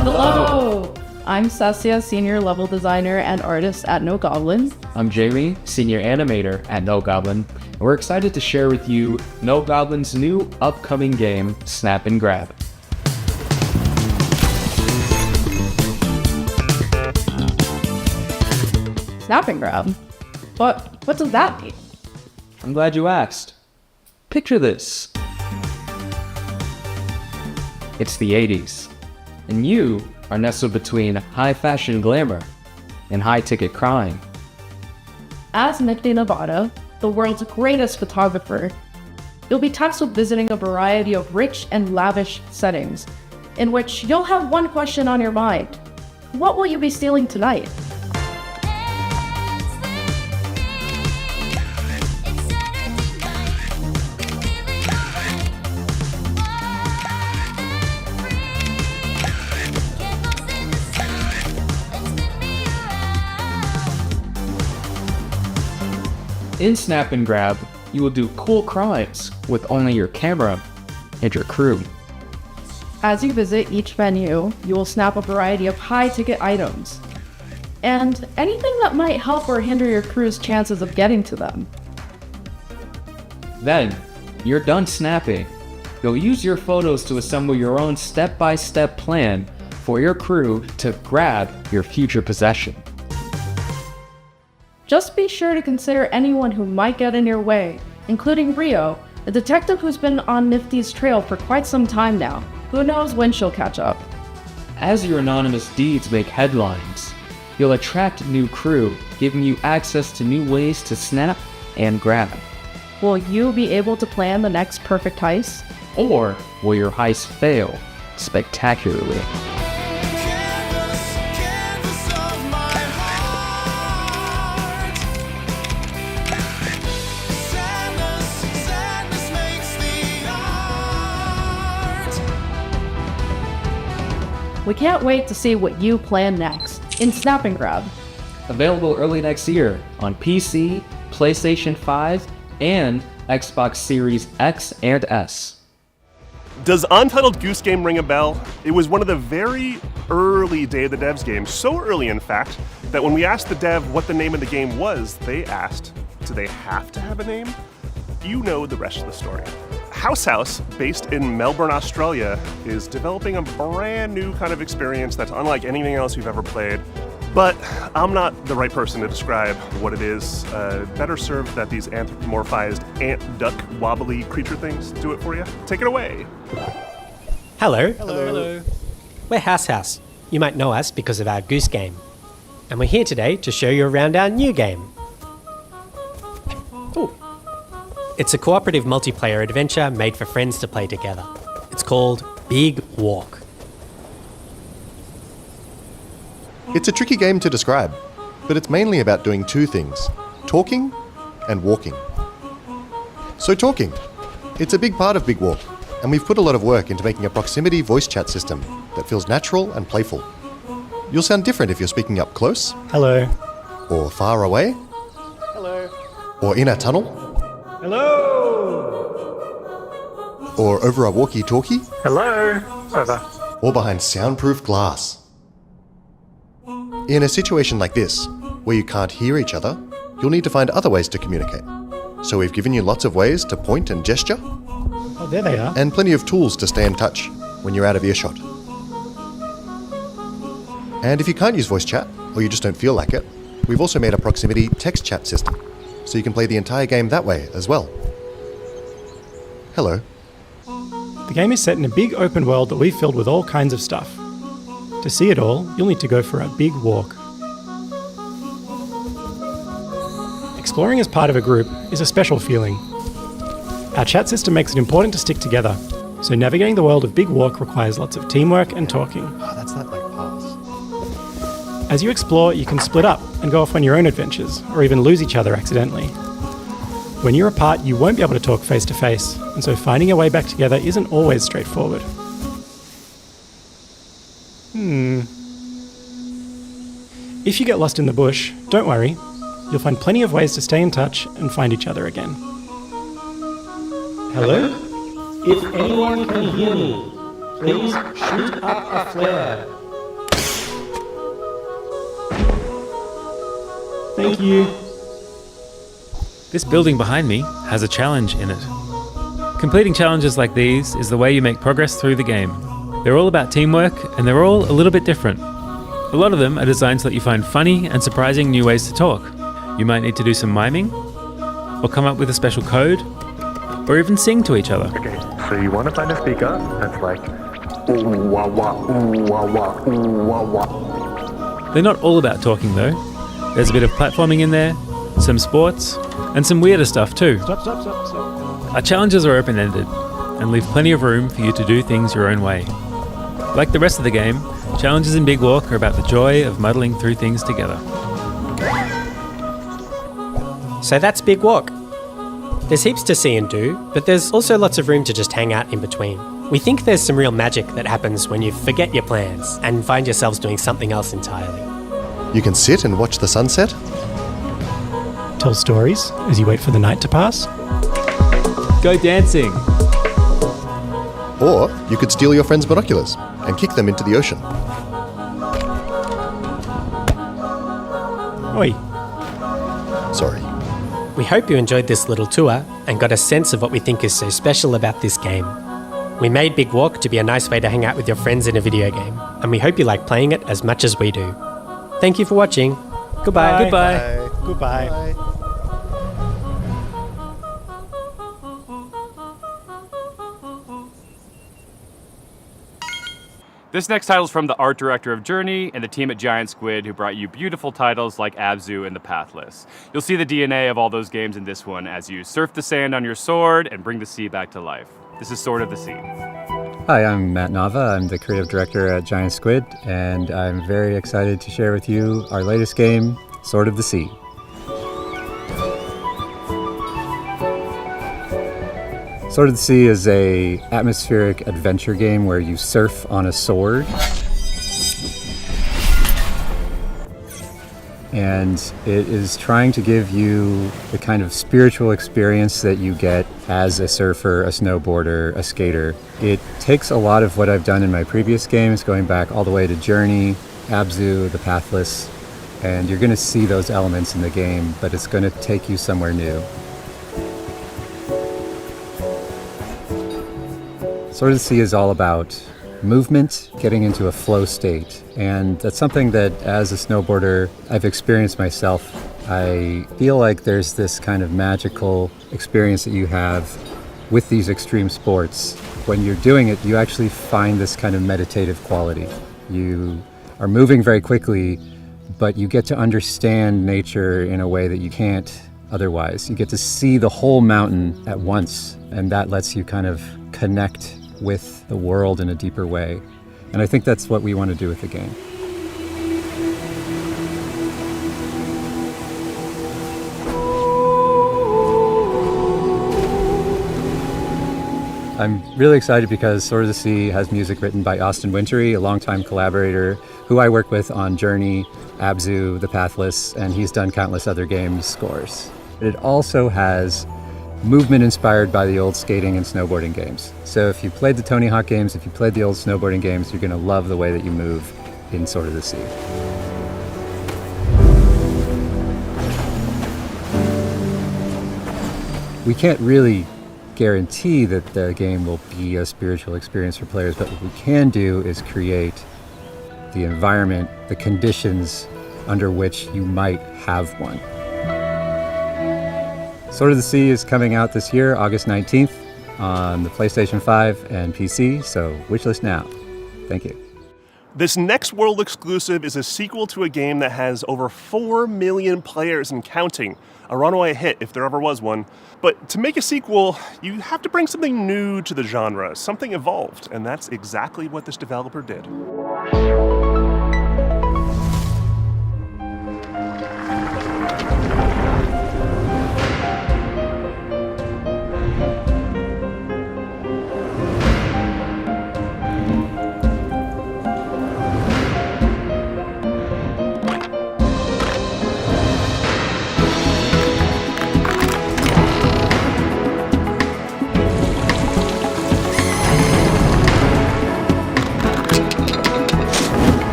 Speaker 14: Hello! I'm Saskia, Senior Level Designer and Artist at No Goblin.
Speaker 23: I'm Jamie, Senior Animator at No Goblin. And we're excited to share with you No Goblin's new upcoming game, Snap and Grab.
Speaker 14: Snap and Grab? What does that mean?
Speaker 23: I'm glad you asked. Picture this. It's the 80s, and you are nestled between high fashion glamour and high ticket crime.
Speaker 14: As Nick De Nevada, the world's greatest photographer, you'll be tasked with visiting a variety of rich and lavish settings, in which you'll have one question on your mind. What will you be stealing tonight?
Speaker 23: In Snap and Grab, you will do cool crimes with only your camera and your crew.
Speaker 14: As you visit each venue, you will snap a variety of high-ticket items, and anything that might help or hinder your crew's chances of getting to them.
Speaker 23: Then, you're done snapping. You'll use your photos to assemble your own step-by-step plan for your crew to grab your future possession.
Speaker 14: Just be sure to consider anyone who might get in your way, including Rio, a detective who's been on Nifty's trail for quite some time now. Who knows when she'll catch up.
Speaker 23: As your anonymous deeds make headlines, you'll attract new crew, giving you access to new ways to snap and grab.
Speaker 14: Will you be able to plan the next perfect heist?
Speaker 23: Or will your heist fail spectacularly?
Speaker 14: We can't wait to see what you plan next in Snap and Grab.
Speaker 23: Available early next year on PC, PlayStation 5, and Xbox Series X and S.
Speaker 4: Does Untitled Goose Game ring a bell? It was one of the very early Day of the Devs games, so early in fact, that when we asked the dev what the name of the game was, they asked, do they have to have a name? You know the rest of the story. House, based in Melbourne, Australia, is developing a brand new kind of experience that's unlike anything else you've ever played. But I'm not the right person to describe what it is. Better served that these anthropomorphized ant, duck, wobbly creature things do it for you. Take it away.
Speaker 8: Hello.
Speaker 4: Hello.
Speaker 8: We're House. You might know us because of our Goose Game. And we're here today to show you around our new game. Ooh. It's a cooperative multiplayer adventure made for friends to play together. It's called Big Walk.
Speaker 16: It's a tricky game to describe, but it's mainly about doing two things: talking and walking. So talking. It's a big part of Big Walk, and we've put a lot of work into making a proximity voice chat system that feels natural and playful. You'll sound different if you're speaking up close.
Speaker 8: Hello.
Speaker 16: Or far away.
Speaker 2: Hello.
Speaker 16: Or in a tunnel.
Speaker 8: Hello.
Speaker 16: Or over a walkie-talkie.
Speaker 8: Hello. Over.
Speaker 16: Or behind soundproof glass. In a situation like this, where you can't hear each other, you'll need to find other ways to communicate. So we've given you lots of ways to point and gesture.
Speaker 8: Oh, there they are.
Speaker 16: And plenty of tools to stay in touch when you're out of earshot. And if you can't use voice chat, or you just don't feel like it, we've also made a proximity text chat system, so you can play the entire game that way as well. Hello.
Speaker 24: The game is set in a big open world that we've filled with all kinds of stuff. To see it all, you'll need to go for a big walk. Exploring as part of a group is a special feeling. Our chat system makes it important to stick together, so navigating the world of Big Walk requires lots of teamwork and talking.
Speaker 16: Oh, that's not like pass.
Speaker 24: As you explore, you can split up and go off on your own adventures, or even lose each other accidentally. When you're apart, you won't be able to talk face to face, and so finding your way back together isn't always straightforward. If you get lost in the bush, don't worry. You'll find plenty of ways to stay in touch and find each other again.
Speaker 8: Hello? If anyone can hear me, please shoot up a flare.
Speaker 24: Thank you.
Speaker 25: This building behind me has a challenge in it. Completing challenges like these is the way you make progress through the game. They're all about teamwork, and they're all a little bit different. A lot of them are designed so that you find funny and surprising new ways to talk. You might need to do some miming, or come up with a special code, or even sing to each other.
Speaker 26: Okay, so you want to find a speaker that's like ooh wah wah, ooh wah wah, ooh wah wah.
Speaker 25: They're not all about talking though. There's a bit of platforming in there, some sports, and some weirder stuff too.
Speaker 24: Stop.
Speaker 25: Our challenges are open-ended, and leave plenty of room for you to do things your own way. Like the rest of the game, challenges in Big Walk are about the joy of muddling through things together.
Speaker 8: So that's Big Walk. There's heaps to see and do, but there's also lots of room to just hang out in between. We think there's some real magic that happens when you forget your plans and find yourselves doing something else entirely.
Speaker 16: You can sit and watch the sunset.
Speaker 24: tell stories as you wait for the night to pass.
Speaker 25: Go dancing!
Speaker 16: Or you could steal your friend's binoculars and kick them into the ocean.
Speaker 24: Oi.
Speaker 16: Sorry.
Speaker 8: We hope you enjoyed this little tour and got a sense of what we think is so special about this game. We made Big Walk to be a nice way to hang out with your friends in a video game, and we hope you like playing it as much as we do. Thank you for watching. Goodbye.
Speaker 24: Goodbye. Goodbye.
Speaker 3: This next title is from the art director of Journey and the team at Giant Squid, who brought you beautiful titles like Abzu and The Pathless. You'll see the DNA of all those games in this one as you surf the sand on your sword and bring the sea back to life. This is Sword of the Sea.
Speaker 7: Hi, I'm Matt Nava. I'm the creative director at Giant Squid, and I'm very excited to share with you our latest game, Sword of the Sea. Sword of the Sea is a atmospheric adventure game where you surf on a sword. And it is trying to give you the kind of spiritual experience that you get as a surfer, a snowboarder, a skater. It takes a lot of what I've done in my previous games, going back all the way to Journey, Abzu, The Pathless, and you're going to see those elements in the game, but it's going to take you somewhere new. Sword of the Sea is all about movement, getting into a flow state, and that's something that as a snowboarder I've experienced myself. I feel like there's this kind of magical experience that you have with these extreme sports. When you're doing it, you actually find this kind of meditative quality. You are moving very quickly, but you get to understand nature in a way that you can't otherwise. You get to see the whole mountain at once, and that lets you kind of connect with the world in a deeper way. And I think that's what we want to do with the game. I'm really excited because Sword of the Sea has music written by Austin Wintory, a longtime collaborator who I work with on Journey, Abzu, The Pathless, and he's done countless other games scores. It also has movement inspired by the old skating and snowboarding games. So if you played the Tony Hawk games, if you played the old snowboarding games, you're going to love the way that you move in Sword of the Sea. We can't really guarantee that the game will be a spiritual experience for players, but what we can do is create the environment, the conditions under which you might have one. Sword of the Sea is coming out this year, August 19th, on the PlayStation 5 and PC, so wishlist now. Thank you.
Speaker 4: This next world exclusive is a sequel to a game that has over 4 million players and counting. A runaway hit, if there ever was one. But to make a sequel, you have to bring something new to the genre, something evolved, and that's exactly what this developer did.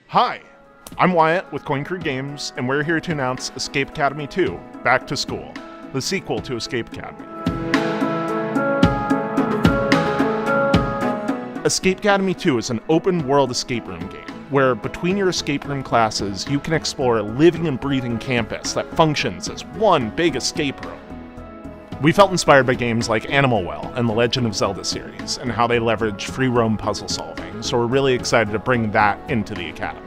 Speaker 9: Hi, I'm Wyatt with Coin Crew Games, and we're here to announce Escape Academy 2, Back to School, the sequel to Escape Academy. Escape Academy 2 is an open-world escape room game, where between your escape room classes, you can explore a living and breathing campus that functions as one big escape room. We felt inspired by games like Unwell and the Legend of Zelda series, and how they leverage free roam puzzle solving, so we're really excited to bring that into the Academy.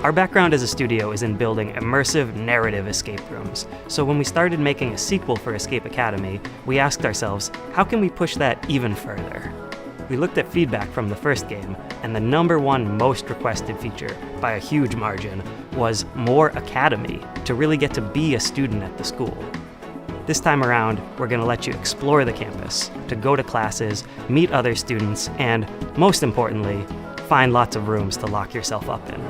Speaker 15: Our background as a studio is in building immersive narrative escape rooms. So when we started making a sequel for Escape Academy, we asked ourselves, how can we push that even further? We looked at feedback from the first game, and the #1 most requested feature, by a huge margin, was more academy, to really get to be a student at the school. This time around, we're going to let you explore the campus, to go to classes, meet other students, and, most importantly, find lots of rooms to lock yourself up in.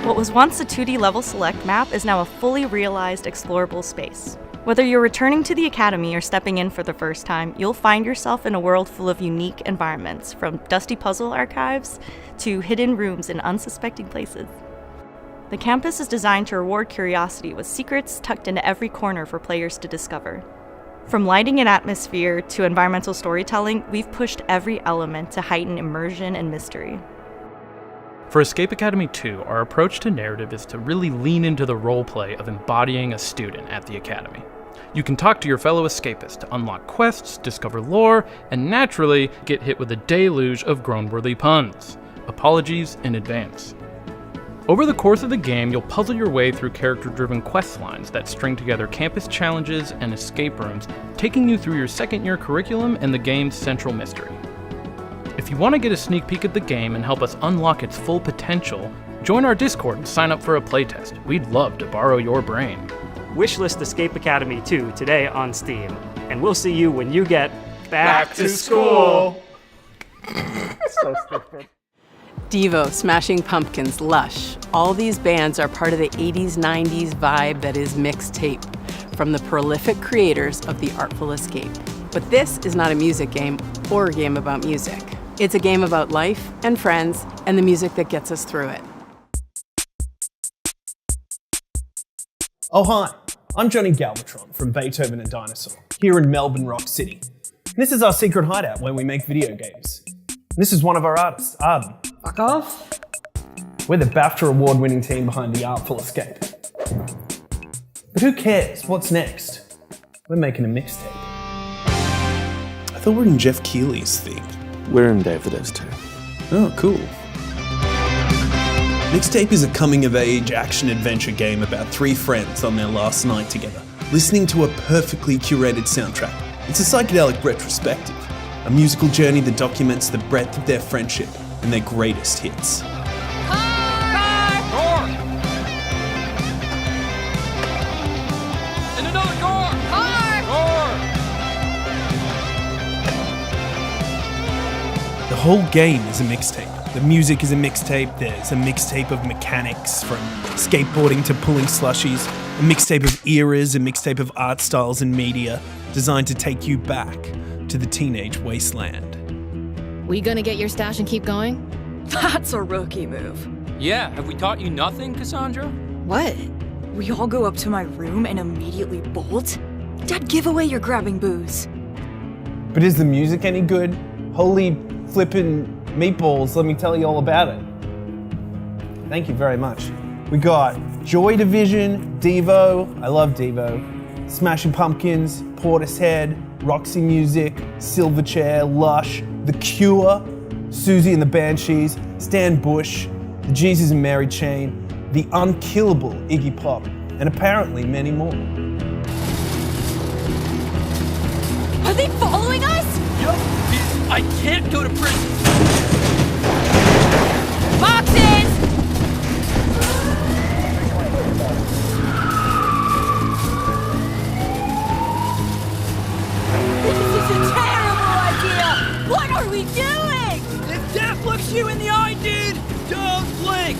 Speaker 5: What was once a 2D level select map is now a fully realized explorable space. Whether you're returning to the Academy or stepping in for the first time, you'll find yourself in a world full of unique environments, from dusty puzzle archives to hidden rooms in unsuspecting places. The campus is designed to reward curiosity with secrets tucked into every corner for players to discover. From lighting and atmosphere to environmental storytelling, we've pushed every element to heighten immersion and mystery.
Speaker 18: For Escape Academy 2, our approach to narrative is to really lean into the roleplay of embodying a student at the Academy. You can talk to your fellow escapists to unlock quests, discover lore, and naturally get hit with a deluge of groan-worthy puns. Apologies in advance. Over the course of the game, you'll puzzle your way through character-driven quest lines that string together campus challenges and escape rooms, taking you through your second-year curriculum and the game's central mystery. If you want to get a sneak peek at the game and help us unlock its full potential, join our Discord and sign up for a playtest. We'd love to borrow your brain.
Speaker 15: Wishlist Escape Academy 2 today on Steam, and we'll see you when you get back to school.
Speaker 2: So stupid.
Speaker 19: Devo, Smashing Pumpkins, Lush. All these bands are part of the 80s, 90s vibe that is Mixtape, from the prolific creators of The Artful Escape. But this is not a music game or a game about music. It's a game about life and friends and the music that gets us through it.
Speaker 20: Oh hi, I'm Johnny Galvatron from Beethoven and Dinosaur, here in Melbourne Rock City. This is our secret hideout where we make video games. This is one of our artists, Arden. Fuck off. We're the BAFTA award-winning team behind The Artful Escape. But who cares? What's next? We're making a mixtape.
Speaker 21: I thought we were in Geoff Keighley's theme.
Speaker 22: We're in Day of the Devs too.
Speaker 21: Oh, cool. Mixtape is a coming-of-age action-adventure game about three friends on their last night together, listening to a perfectly curated soundtrack. It's a psychedelic retrospective, a musical journey that documents the breadth of their friendship and their greatest hits.
Speaker 27: In another car!
Speaker 20: The whole game is a mixtape. The music is a mixtape. There's a mixtape of mechanics, from skateboarding to pulling slushies, a mixtape of eras, a mixtape of art styles and media, designed to take you back to the teenage wasteland.
Speaker 28: We gonna get your stash and keep going?
Speaker 29: That's a rookie move.
Speaker 27: Yeah, have we taught you nothing, Cassandra?
Speaker 28: What?
Speaker 29: We all go up to my room and immediately bolt? Dad, give away your grabbing booze.
Speaker 20: But is the music any good? Holy flippin' meatballs, let me tell you all about it. Thank you very much. We got Joy Division, Devo, I love Devo, Smashing Pumpkins, Portishead, Roxy Music, Silverchair, Lush, The Cure, Susie and the Banshees, Stan Bush, the Jesus and Mary Chain, the unkillable Iggy Pop, and apparently many more.
Speaker 29: Are they following us?
Speaker 27: Yup. I can't go to prison.
Speaker 29: Boxes! This is a terrible idea! What are we doing?
Speaker 27: If death looks you in the eye, dude, don't blink!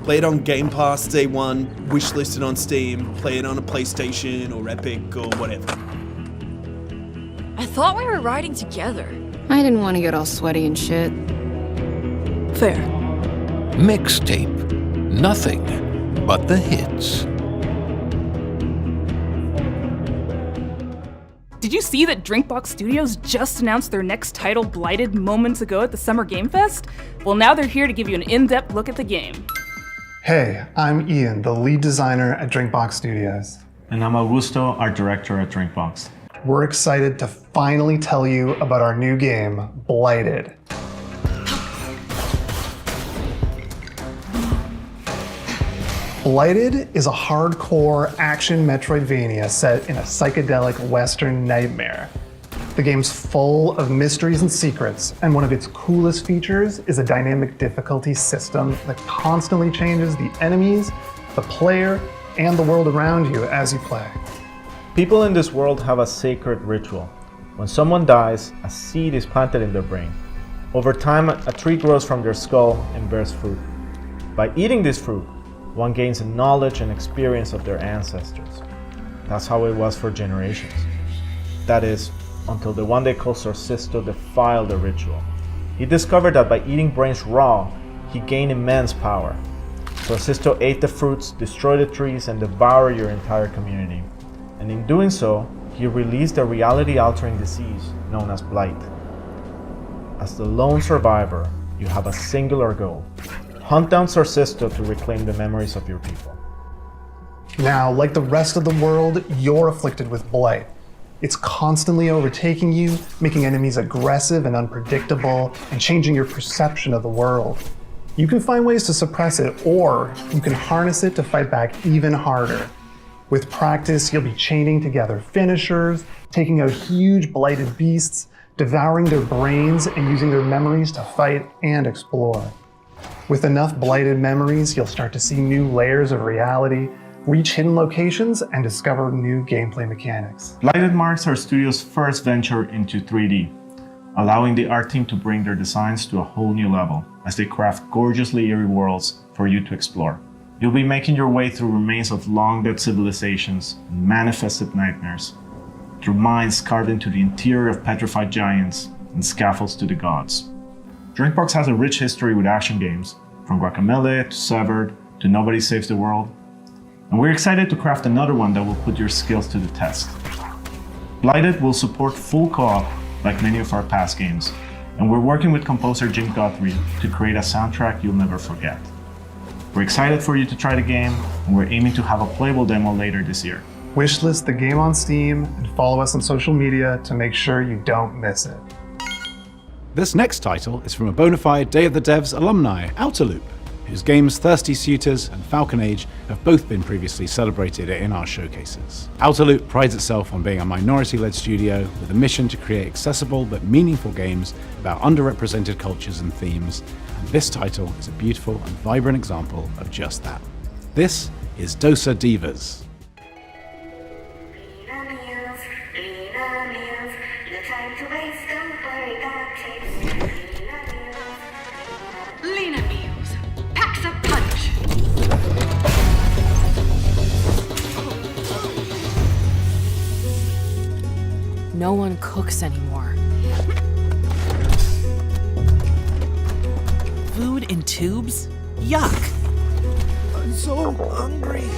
Speaker 21: Play it on Game Pass day one, wishlisted on Steam, play it on a PlayStation or Epic or whatever.
Speaker 29: I thought we were riding together.
Speaker 28: I didn't want to get all sweaty and shit.
Speaker 29: Fair.
Speaker 30: Mixtape. Nothing but the hits.
Speaker 12: Did you see that Drinkbox Studios just announced their next title, Blighted, moments ago at the Summer Game Fest? Well, now they're here to give you an in-depth look at the game.
Speaker 31: Hey, I'm Ian, the lead designer at Drinkbox Studios.
Speaker 32: And I'm Augusto, art director at Drinkbox.
Speaker 31: We're excited to finally tell you about our new game, Blighted. Blighted is a hardcore action Metroidvania set in a psychedelic Western nightmare. The game's full of mysteries and secrets, and one of its coolest features is a dynamic difficulty system that constantly changes the enemies, the player, and the world around you as you play.
Speaker 1: People in this world have a sacred ritual. When someone dies, a seed is planted in their brain. Over time, a tree grows from their skull and bears fruit. By eating this fruit, one gains a knowledge and experience of their ancestors. That's how it was for generations. That is, until the one they called Sorcisto defiled the ritual. He discovered that by eating brains raw, he gained immense power. Sorcisto ate the fruits, destroyed the trees, and devoured your entire community. And in doing so, he released a reality-altering disease known as Blight. As the lone survivor, you have a singular goal. Hunt down Sorcisto to reclaim the memories of your people.
Speaker 31: Now, like the rest of the world, you're afflicted with Blight. It's constantly overtaking you, making enemies aggressive and unpredictable, and changing your perception of the world. You can find ways to suppress it, or you can harness it to fight back even harder. With practice, you'll be chaining together finishers, taking out huge blighted beasts, devouring their brains, and using their memories to fight and explore. With enough blighted memories, you'll start to see new layers of reality, reach hidden locations, and discover new gameplay mechanics.
Speaker 32: Blighted marks our studio's first venture into 3D, allowing the art team to bring their designs to a whole new level as they craft gorgeously eerie worlds for you to explore. You'll be making your way through remains of long-dead civilizations and manifested nightmares, through mines carved into the interior of petrified giants and scaffolds to the gods. Drinkbox has a rich history with action games, from Guacamelee to Severed to Nobody Saves the World, and we're excited to craft another one that will put your skills to the test. Blighted will support full co-op like many of our past games, and we're working with composer Jim Guthrie to create a soundtrack you'll never forget. We're excited for you to try the game, and we're aiming to have a playable demo later this year.
Speaker 31: Wishlist the game on Steam and follow us on social media to make sure you don't miss it.
Speaker 6: This next title is from a bona fide Day of the Devs alumni, Outerloop, whose games Thirsty Suitors and Falcon Age have both been previously celebrated in our showcases. Outerloop prides itself on being a minority-led studio with a mission to create accessible but meaningful games about underrepresented cultures and themes, and this title is a beautiful and vibrant example of just that. This is Dosa Divas.
Speaker 29: No one cooks anymore.
Speaker 10: Food in tubes? Yuck! I'm so hungry.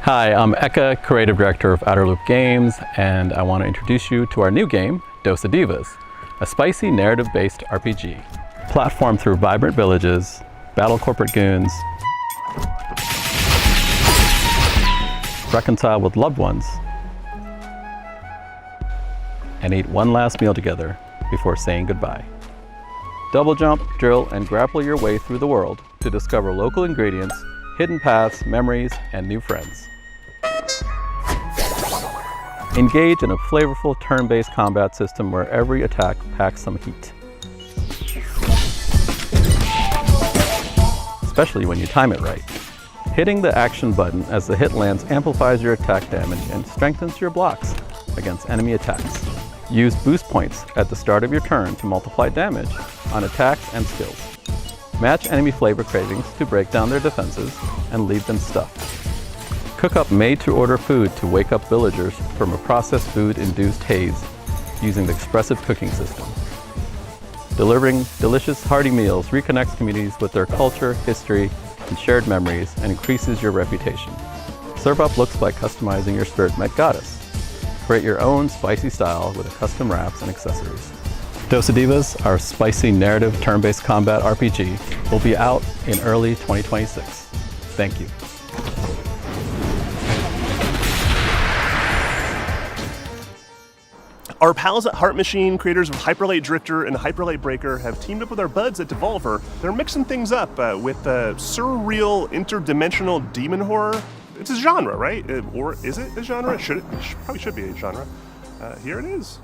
Speaker 11: Hi, I'm Eka, Creative Director of Outerloop Games, and I want to introduce you to our new game, Dosa Divas, a spicy narrative-based RPG. Platform through vibrant villages, battle corporate goons, reconcile with loved ones, and eat one last meal together before saying goodbye. Double jump, drill, and grapple your way through the world to discover local ingredients, hidden paths, memories, and new friends. Engage in a flavorful turn-based combat system where every attack packs some heat. Especially when you time it right. Hitting the action button as the hit lands amplifies your attack damage and strengthens your blocks against enemy attacks. Use boost points at the start of your turn to multiply damage on attacks and skills. Match enemy flavor cravings to break down their defenses and leave them stuffed. Cook up made-to-order food to wake up villagers from a processed food-induced haze. using the expressive cooking system. Delivering delicious, hearty meals reconnects communities with their culture, history, and shared memories, and increases your reputation. Serve Up looks like customizing your spirit mech goddess. Create your own spicy style with custom wraps and accessories. Dose of Divas, our spicy narrative turn-based combat RPG, will be out in early 2026. Thank you.
Speaker 4: Our pals at Heart Machine, creators of Hyperlight Drifter and Hyperlight Breaker, have teamed up with our buds at Devolver. They're mixing things up with surreal, interdimensional demon horror. It's a genre, right? Or is it a genre? Probably should be a genre. Here it is.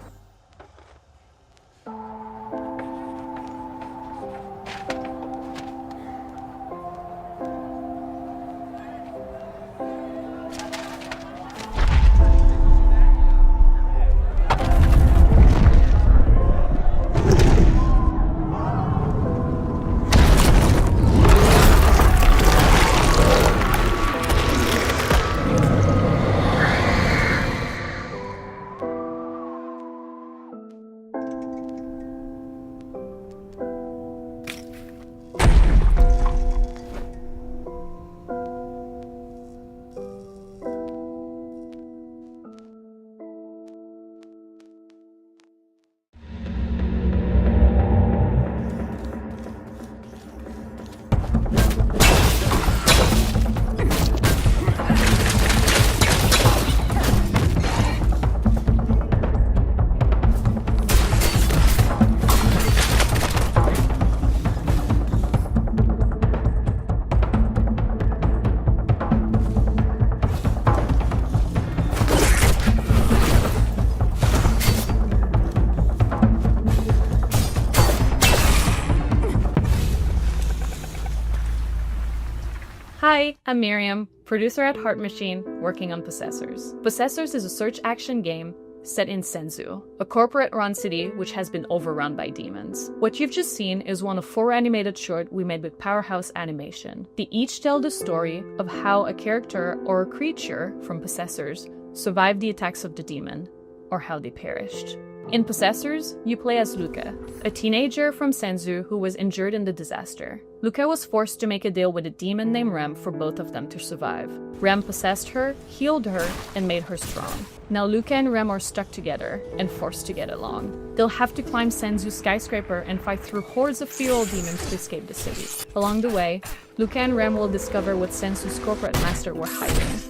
Speaker 3: Hi, I'm Miriam, producer at Heart Machine, working on Possessors. Possessors is a search action game set in Senzu, a corporate-run city which has been overrun by demons. What you've just seen is one of 4 animated shorts we made with Powerhouse Animation. They each tell the story of how a character or a creature from Possessors survived the attacks of the demon, or how they perished. In Possessors, you play as Luca, a teenager from Senzu who was injured in the disaster. Luca was forced to make a deal with a demon named Rem for both of them to survive. Rem possessed her, healed her, and made her strong. Now Luca and Rem are stuck together and forced to get along. They'll have to climb Senzu's skyscraper and fight through hordes of feral demons to escape the city. Along the way, Luca and Rem will discover what Senzu's corporate master were hiding,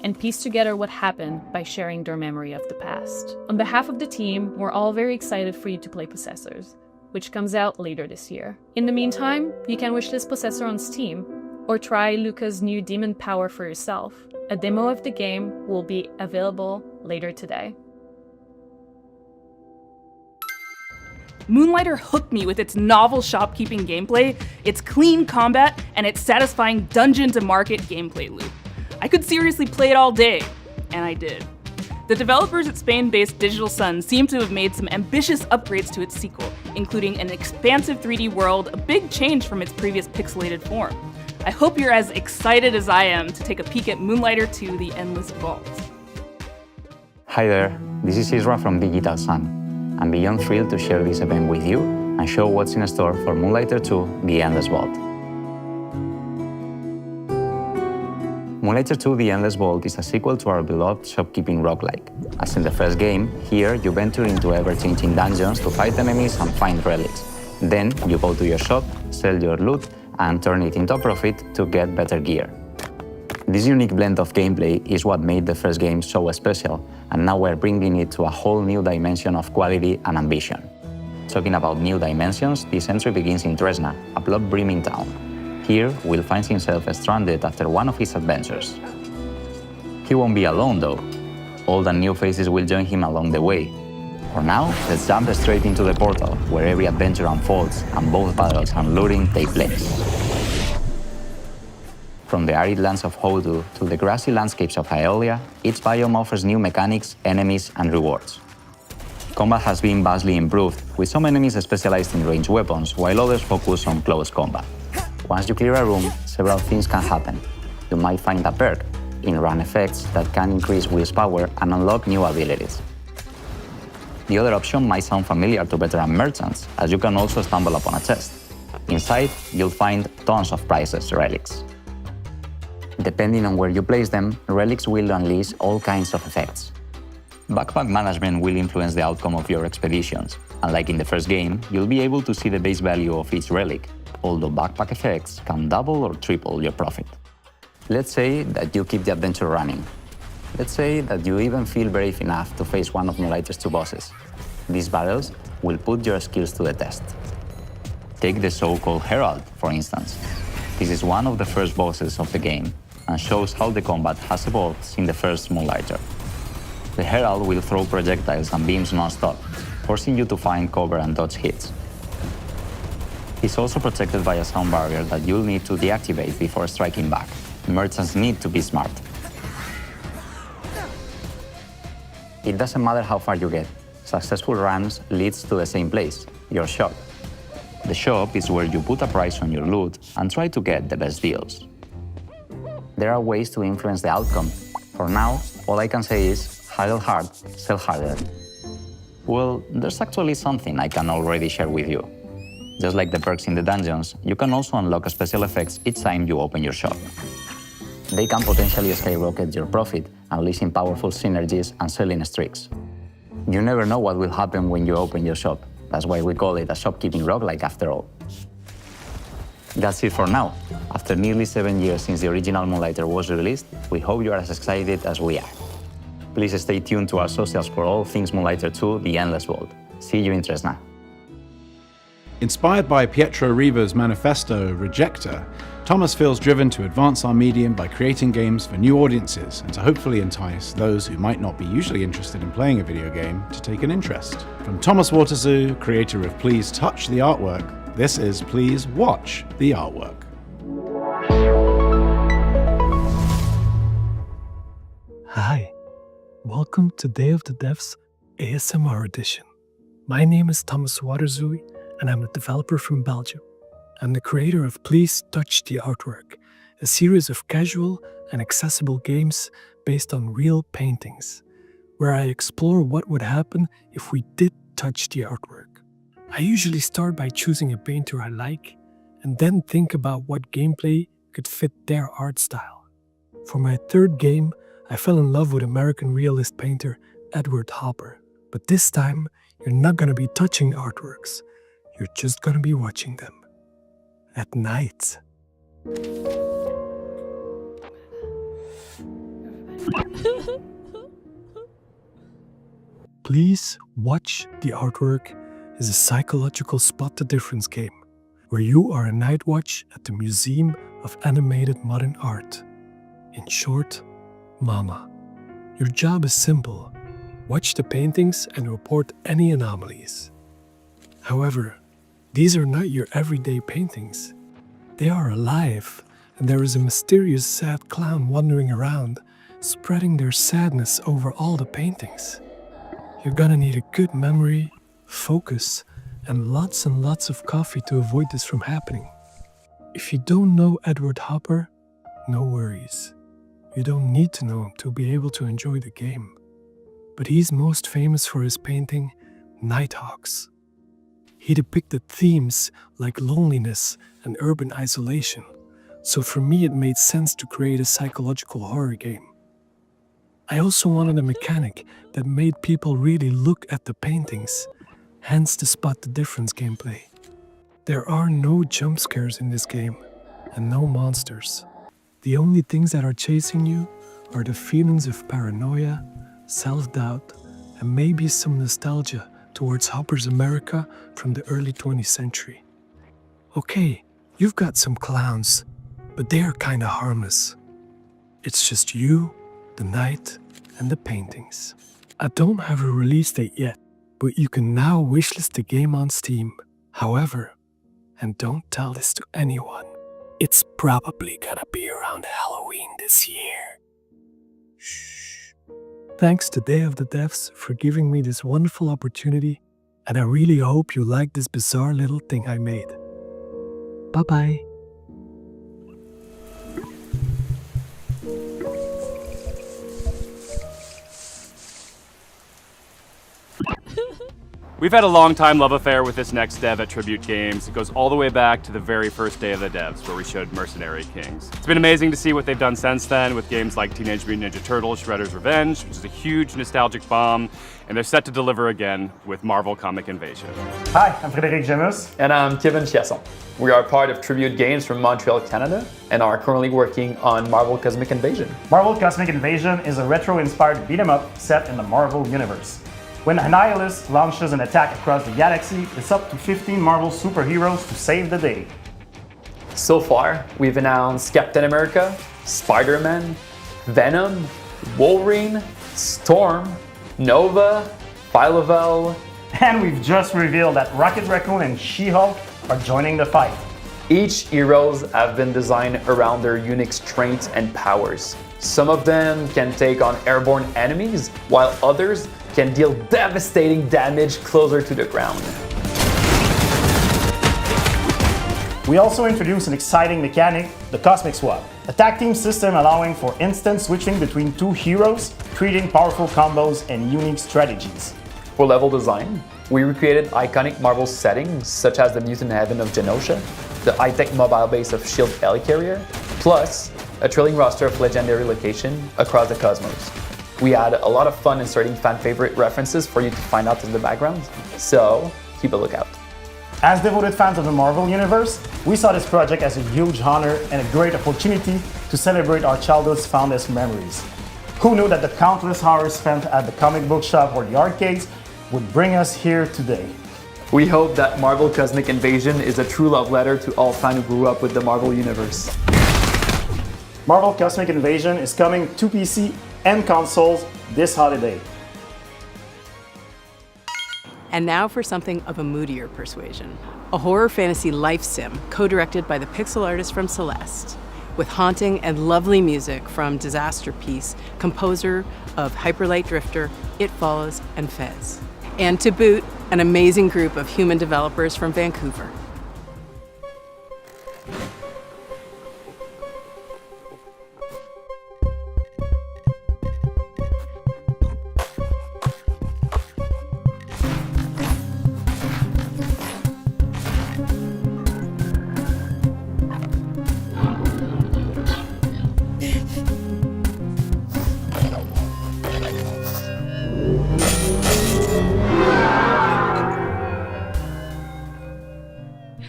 Speaker 3: and piece together what happened by sharing their memory of the past. On behalf of the team, we're all very excited for you to play Possessors, which comes out later this year. In the meantime, you can wishlist Possessor on Steam, or try Luca's new demon power for yourself. A demo of the game will be available later today.
Speaker 12: Moonlighter hooked me with its novel shopkeeping gameplay, its clean combat, and its satisfying dungeon-to-market gameplay loop. I could seriously play it all day, and I did. The developers at Spain-based Digital Sun seem to have made some ambitious upgrades to its sequel, including an expansive 3D world, a big change from its previous pixelated form. I hope you're as excited as I am to take a peek at Moonlighter 2: The Endless Vault.
Speaker 7: Hi there, this is Isra from Digital Sun. I'm beyond thrilled to share this event with you and show what's in store for Moonlighter 2: The Endless Vault. Moonlighter 2: The Endless Vault is a sequel to our beloved shopkeeping roguelike. As in the first game, here you venture into ever-changing dungeons to fight enemies and find relics. Then you go to your shop, sell your loot, and turn it into a profit to get better gear. This unique blend of gameplay is what made the first game so special, and now we're bringing it to a whole new dimension of quality and ambition. Talking about new dimensions, this entry begins in Tresna, a blood-brimming town. Here, Will finds himself stranded after one of his adventures. He won't be alone, though. Old and new faces will join him along the way. For now, let's jump straight into the portal, where every adventure unfolds and both battles and looting take place. From the arid lands of Hodu to the grassy landscapes of Aeolia, each biome offers new mechanics, enemies, and rewards. Combat has been vastly improved, with some enemies specialized in ranged weapons, while others focus on close combat. Once you clear a room, several things can happen. You might find a perk, in-run effects that can increase Will's power and unlock new abilities. The other option might sound familiar to veteran merchants, as you can also stumble upon a chest. Inside, you'll find tons of priceless relics. Depending on where you place them, relics will unleash all kinds of effects. Backpack management will influence the outcome of your expeditions. Unlike in the first game, you'll be able to see the base value of each relic, although backpack effects can double or triple your profit. Let's say that you keep the adventure running. Let's say that you even feel brave enough to face one of Moonlighter's 2 bosses. These battles will put your skills to the test. Take the so-called Herald, for instance. This is one of the first bosses of the game and shows how the combat has evolved since the first Moonlighter. The Herald will throw projectiles and beams non-stop, forcing you to find cover and dodge hits. He's also protected by a sound barrier that you'll need to deactivate before striking back. Merchants need to be smart. It doesn't matter how far you get. Successful runs leads to the same place, your shop. The shop is where you put a price on your loot and try to get the best deals. There are ways to influence the outcome. For now, all I can say is haggle hard, sell harder. Well, there's actually something I can already share with you. Just like the perks in the dungeons, you can also unlock special effects each time you open your shop. They can potentially skyrocket your profit, unleashing powerful synergies and selling streaks. You never know what will happen when you open your shop. That's why we call it a shopkeeping roguelike after all. That's it for now. After nearly 7 years since the original Moonlighter was released, we hope you are as excited as we are. Please stay tuned to our socials for all things Moonlighter 2, The Endless Vault. See you in Tresna.
Speaker 6: Inspired by Pietro Riva's manifesto, Rejector, Thomas feels driven to advance our medium by creating games for new audiences and to hopefully entice those who might not be usually interested in playing a video game to take an interest. From Thomas Waterzoo, creator of Please Touch the Artwork, this is Please Watch the Artwork.
Speaker 5: Hi, welcome to Day of the Devs ASMR edition. My name is Thomas Waterzoo and I'm a developer from Belgium. I'm the creator of Please Touch the Artwork, a series of casual and accessible games based on real paintings, where I explore what would happen if we did touch the artwork. I usually start by choosing a painter I like, and then think about what gameplay could fit their art style. For my third game, I fell in love with American realist painter Edward Hopper. But this time, you're not gonna be touching artworks, you're just gonna be watching them. At night. Please Watch the Artwork is a psychological spot the difference game, where you are a night watch at the Museum of Animated Modern Art. In short, MAMA. Your job is simple. Watch the paintings and report any anomalies. However, these are not your everyday paintings. They are alive, and there is a mysterious sad clown wandering around, spreading their sadness over all the paintings. You're gonna need a good memory, focus, and lots of coffee to avoid this from happening. If you don't know Edward Hopper, no worries. You don't need to know him to be able to enjoy the game. But he's most famous for his painting, Nighthawks. He depicted themes like loneliness and urban isolation, so for me it made sense to create a psychological horror game. I also wanted a mechanic that made people really look at the paintings, hence the Spot the Difference gameplay. There are no jump scares in this game, and no monsters. The only things that are chasing you are the feelings of paranoia, self-doubt, and maybe some nostalgia towards Hopper's America from the early 20th century. Okay, you've got some clowns, but they are kinda harmless. It's just you, the night, and the paintings. I don't have a release date yet, but you can now wishlist the game on Steam. However, and don't tell this to anyone, it's probably gonna be around Halloween this year. Shh. Thanks to Day of the Devs for giving me this wonderful opportunity, and I really hope you like this bizarre little thing I made. Bye-bye.
Speaker 8: We've had a long-time love affair with this next dev at Tribute Games. It goes all the way back to the very first day of the devs, where we showed Mercenary Kings. It's been amazing to see what they've done since then with games like Teenage Mutant Ninja Turtles Shredder's Revenge, which is a huge nostalgic bomb, and they're set to deliver again with Marvel Comic Invasion.
Speaker 9: Hi, I'm Frédéric Gemus.
Speaker 13: And I'm Kevin Chiasson. We are part of Tribute Games from Montreal, Canada, and are currently working on Marvel Cosmic Invasion.
Speaker 9: Marvel Cosmic Invasion is a retro-inspired beat-em-up set in the Marvel Universe. When Annihilus launches an attack across the galaxy, it's up to 15 Marvel superheroes to save the day.
Speaker 13: So far, we've announced Captain America, Spider-Man, Venom, Wolverine, Storm, Nova, Phyla-Vell,
Speaker 9: and we've just revealed that Rocket Raccoon and She-Hulk are joining the fight.
Speaker 13: Each heroes have been designed around their unique strengths and powers. Some of them can take on airborne enemies, while others can deal devastating damage closer to the ground.
Speaker 9: We also introduced an exciting mechanic, the Cosmic Swap, a tag team system allowing for instant switching between two heroes, creating powerful combos and unique strategies.
Speaker 13: For level design, we recreated iconic Marvel settings such as the mutant heaven of Genosha, the high-tech mobile base of S.H.I.E.L.D. Helicarrier, plus a thrilling roster of legendary locations across the cosmos. We had a lot of fun inserting fan-favorite references for you to find out in the background, so keep a lookout.
Speaker 9: As devoted fans of the Marvel Universe, we saw this project as a huge honor and a great opportunity to celebrate our childhood's fondest memories. Who knew that the countless hours spent at the comic book shop or the arcades would bring us here today?
Speaker 13: We hope that Marvel Cosmic Invasion is a true love letter to all fans who grew up with the Marvel Universe.
Speaker 9: Marvel Cosmic Invasion is coming to PC and consoles this holiday.
Speaker 19: And now for something of a moodier persuasion. A horror fantasy life sim co-directed by the pixel artist from Celeste, with haunting and lovely music from Disaster Piece, composer of Hyperlight Drifter, It Follows, and Fez. And to boot, an amazing group of human developers from Vancouver.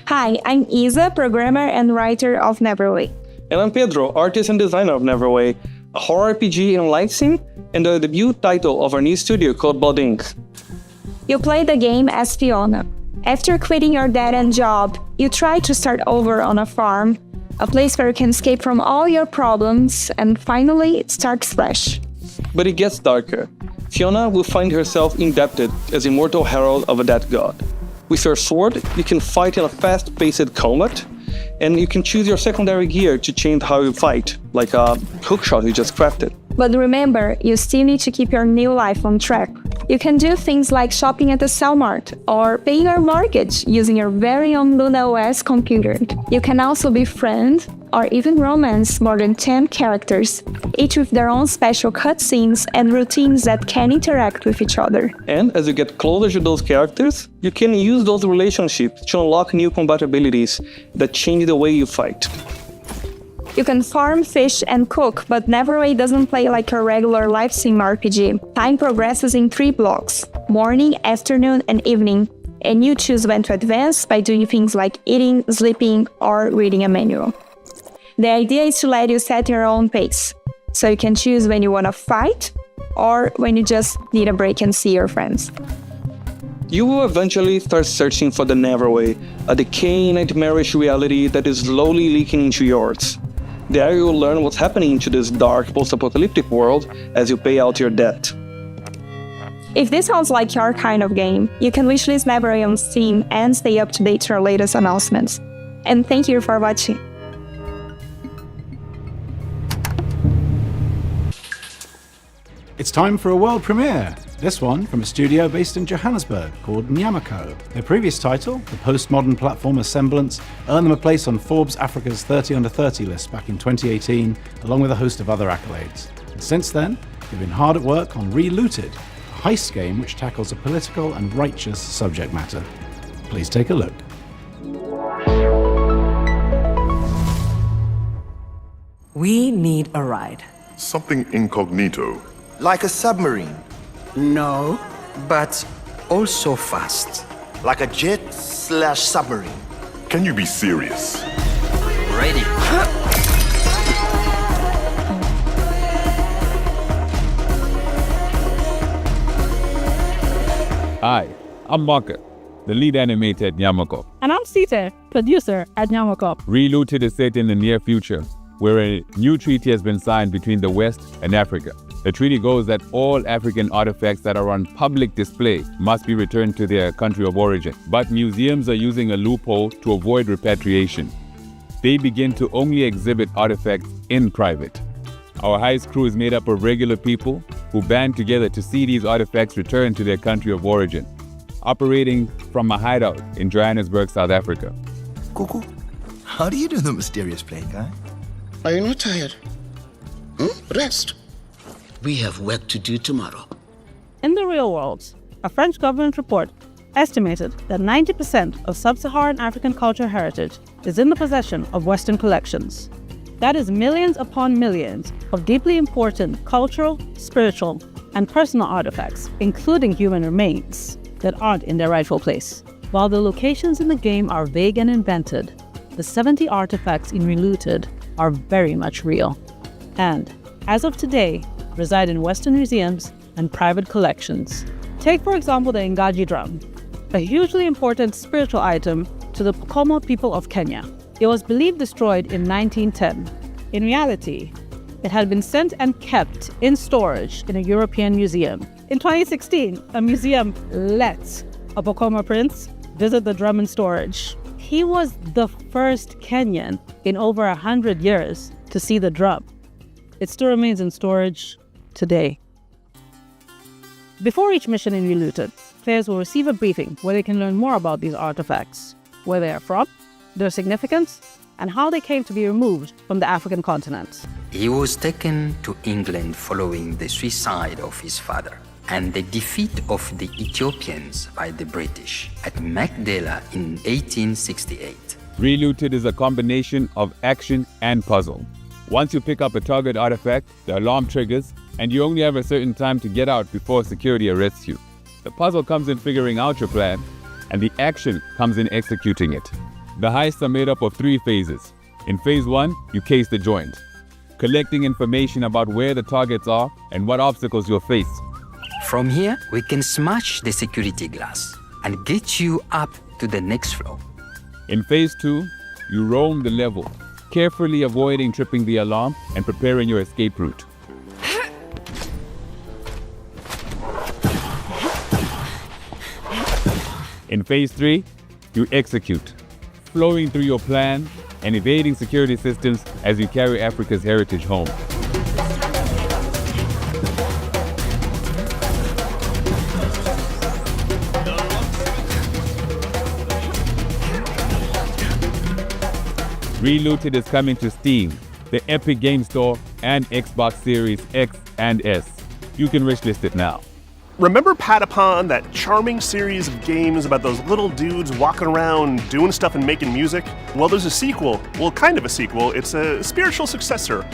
Speaker 14: Hi, I'm Isa, programmer and writer of Neverway.
Speaker 16: And I'm Pedro, artist and designer of Neverway, a horror RPG in live sim and the debut title of our new studio called Blood Inc.
Speaker 14: You play the game as Fiona. After quitting your dead-end job, you try to start over on a farm, a place where you can escape from all your problems, and finally it starts fresh.
Speaker 16: But it gets darker. Fiona will find herself indebted as immortal herald of a dead god. With your sword, you can fight in a fast-paced combat, and you can choose your secondary gear to change how you fight, like a hookshot you just crafted.
Speaker 14: But remember, you still need to keep your new life on track. You can do things like shopping at the Cellmart or paying your mortgage using your very own Luna OS computer. You can also befriend or even romance more than 10 characters, each with their own special cutscenes and routines that can interact with each other.
Speaker 16: And as you get closer to those characters, you can use those relationships to unlock new compatibilities that change the way you fight.
Speaker 14: You can farm, fish, and cook, but Neverway doesn't play like a regular live sim RPG. Time progresses in 3 blocks: morning, afternoon, and evening, and you choose when to advance by doing things like eating, sleeping, or reading a manual. The idea is to let you set your own pace, so you can choose when you want to fight, or when you just need a break and see your friends.
Speaker 16: You will eventually start searching for the Neverway, a decaying, nightmarish reality that is slowly leaking into yours. There you will learn what's happening to this dark, post-apocalyptic world as you pay out your debt.
Speaker 14: If this sounds like your kind of game, you can wishlist Neverway on Steam and stay up to date to our latest announcements. And thank you for watching.
Speaker 6: It's time for a world premiere. This one from a studio based in Johannesburg called Nyamako. Their previous title, the postmodern platformer Semblance, earned them a place on Forbes Africa's 30 Under 30 list back in 2018, along with a host of other accolades. And since then, they've been hard at work on Relooted, a heist game which tackles a political and righteous subject matter. Please take a look.
Speaker 10: We need a ride.
Speaker 2: Something incognito.
Speaker 15: Like a submarine.
Speaker 10: No, but also fast.
Speaker 15: Like a jet/submarine.
Speaker 2: Can you be serious?
Speaker 10: Ready.
Speaker 17: Hi, I'm Maka, the lead animator at Nyamako.
Speaker 18: And I'm Sita, producer at Nyamako.
Speaker 17: Reloaded is set in the near future, where a new treaty has been signed between the West and Africa. The treaty goes that all African artifacts that are on public display must be returned to their country of origin. But museums are using a loophole to avoid repatriation. They begin to only exhibit artifacts in private. Our heist crew is made up of regular people who band together to see these artifacts returned to their country of origin, operating from a hideout in Johannesburg, South Africa.
Speaker 15: Cuckoo, how do you do the mysterious play, guy?
Speaker 20: Are you not tired? Rest. We have work to do tomorrow.
Speaker 18: In the real world, a French government report estimated that 90% of sub-Saharan African cultural heritage is in the possession of Western collections. That is millions upon millions of deeply important cultural, spiritual, and personal artifacts, including human remains, that aren't in their rightful place. While the locations in the game are vague and invented, the 70 artifacts in Relooted are very much real, and, as of today, reside in Western museums and private collections. Take, for example, the Ngaji drum, a hugely important spiritual item to the Pokomo people of Kenya. It was believed destroyed in 1910. In reality, it had been sent and kept in storage in a European museum. In 2016, a museum let a Pokomo prince visit the drum in storage. He was the first Kenyan in over 100 years to see the drum. It still remains in storage today. Before each mission in Relooted, players will receive a briefing where they can learn more about these artifacts, where they are from, their significance, and how they came to be removed from the African continent.
Speaker 20: He was taken to England following the suicide of his father and the defeat of the Ethiopians by the British at Magdala in 1868.
Speaker 17: Relooted is a combination of action and puzzle. Once you pick up a target artifact, the alarm triggers, and you only have a certain time to get out before security arrests you. The puzzle comes in figuring out your plan, and the action comes in executing it. The heists are made up of 3 phases. In phase 1, you case the joint, collecting information about where the targets are and what obstacles you'll face.
Speaker 20: From here, we can smash the security glass and get you up to the next floor.
Speaker 17: In phase 2, you roam the level, carefully avoiding tripping the alarm and preparing your escape route. In phase 3, you execute, flowing through your plan and evading security systems as you carry Africa's heritage home. Relooted is coming to Steam, the Epic Game Store, and Xbox Series X and S. You can wishlist it now.
Speaker 4: Remember Patapon, that charming series of games about those little dudes walking around doing stuff and making music? Well, there's a sequel. Well, kind of a sequel. It's a spiritual successor.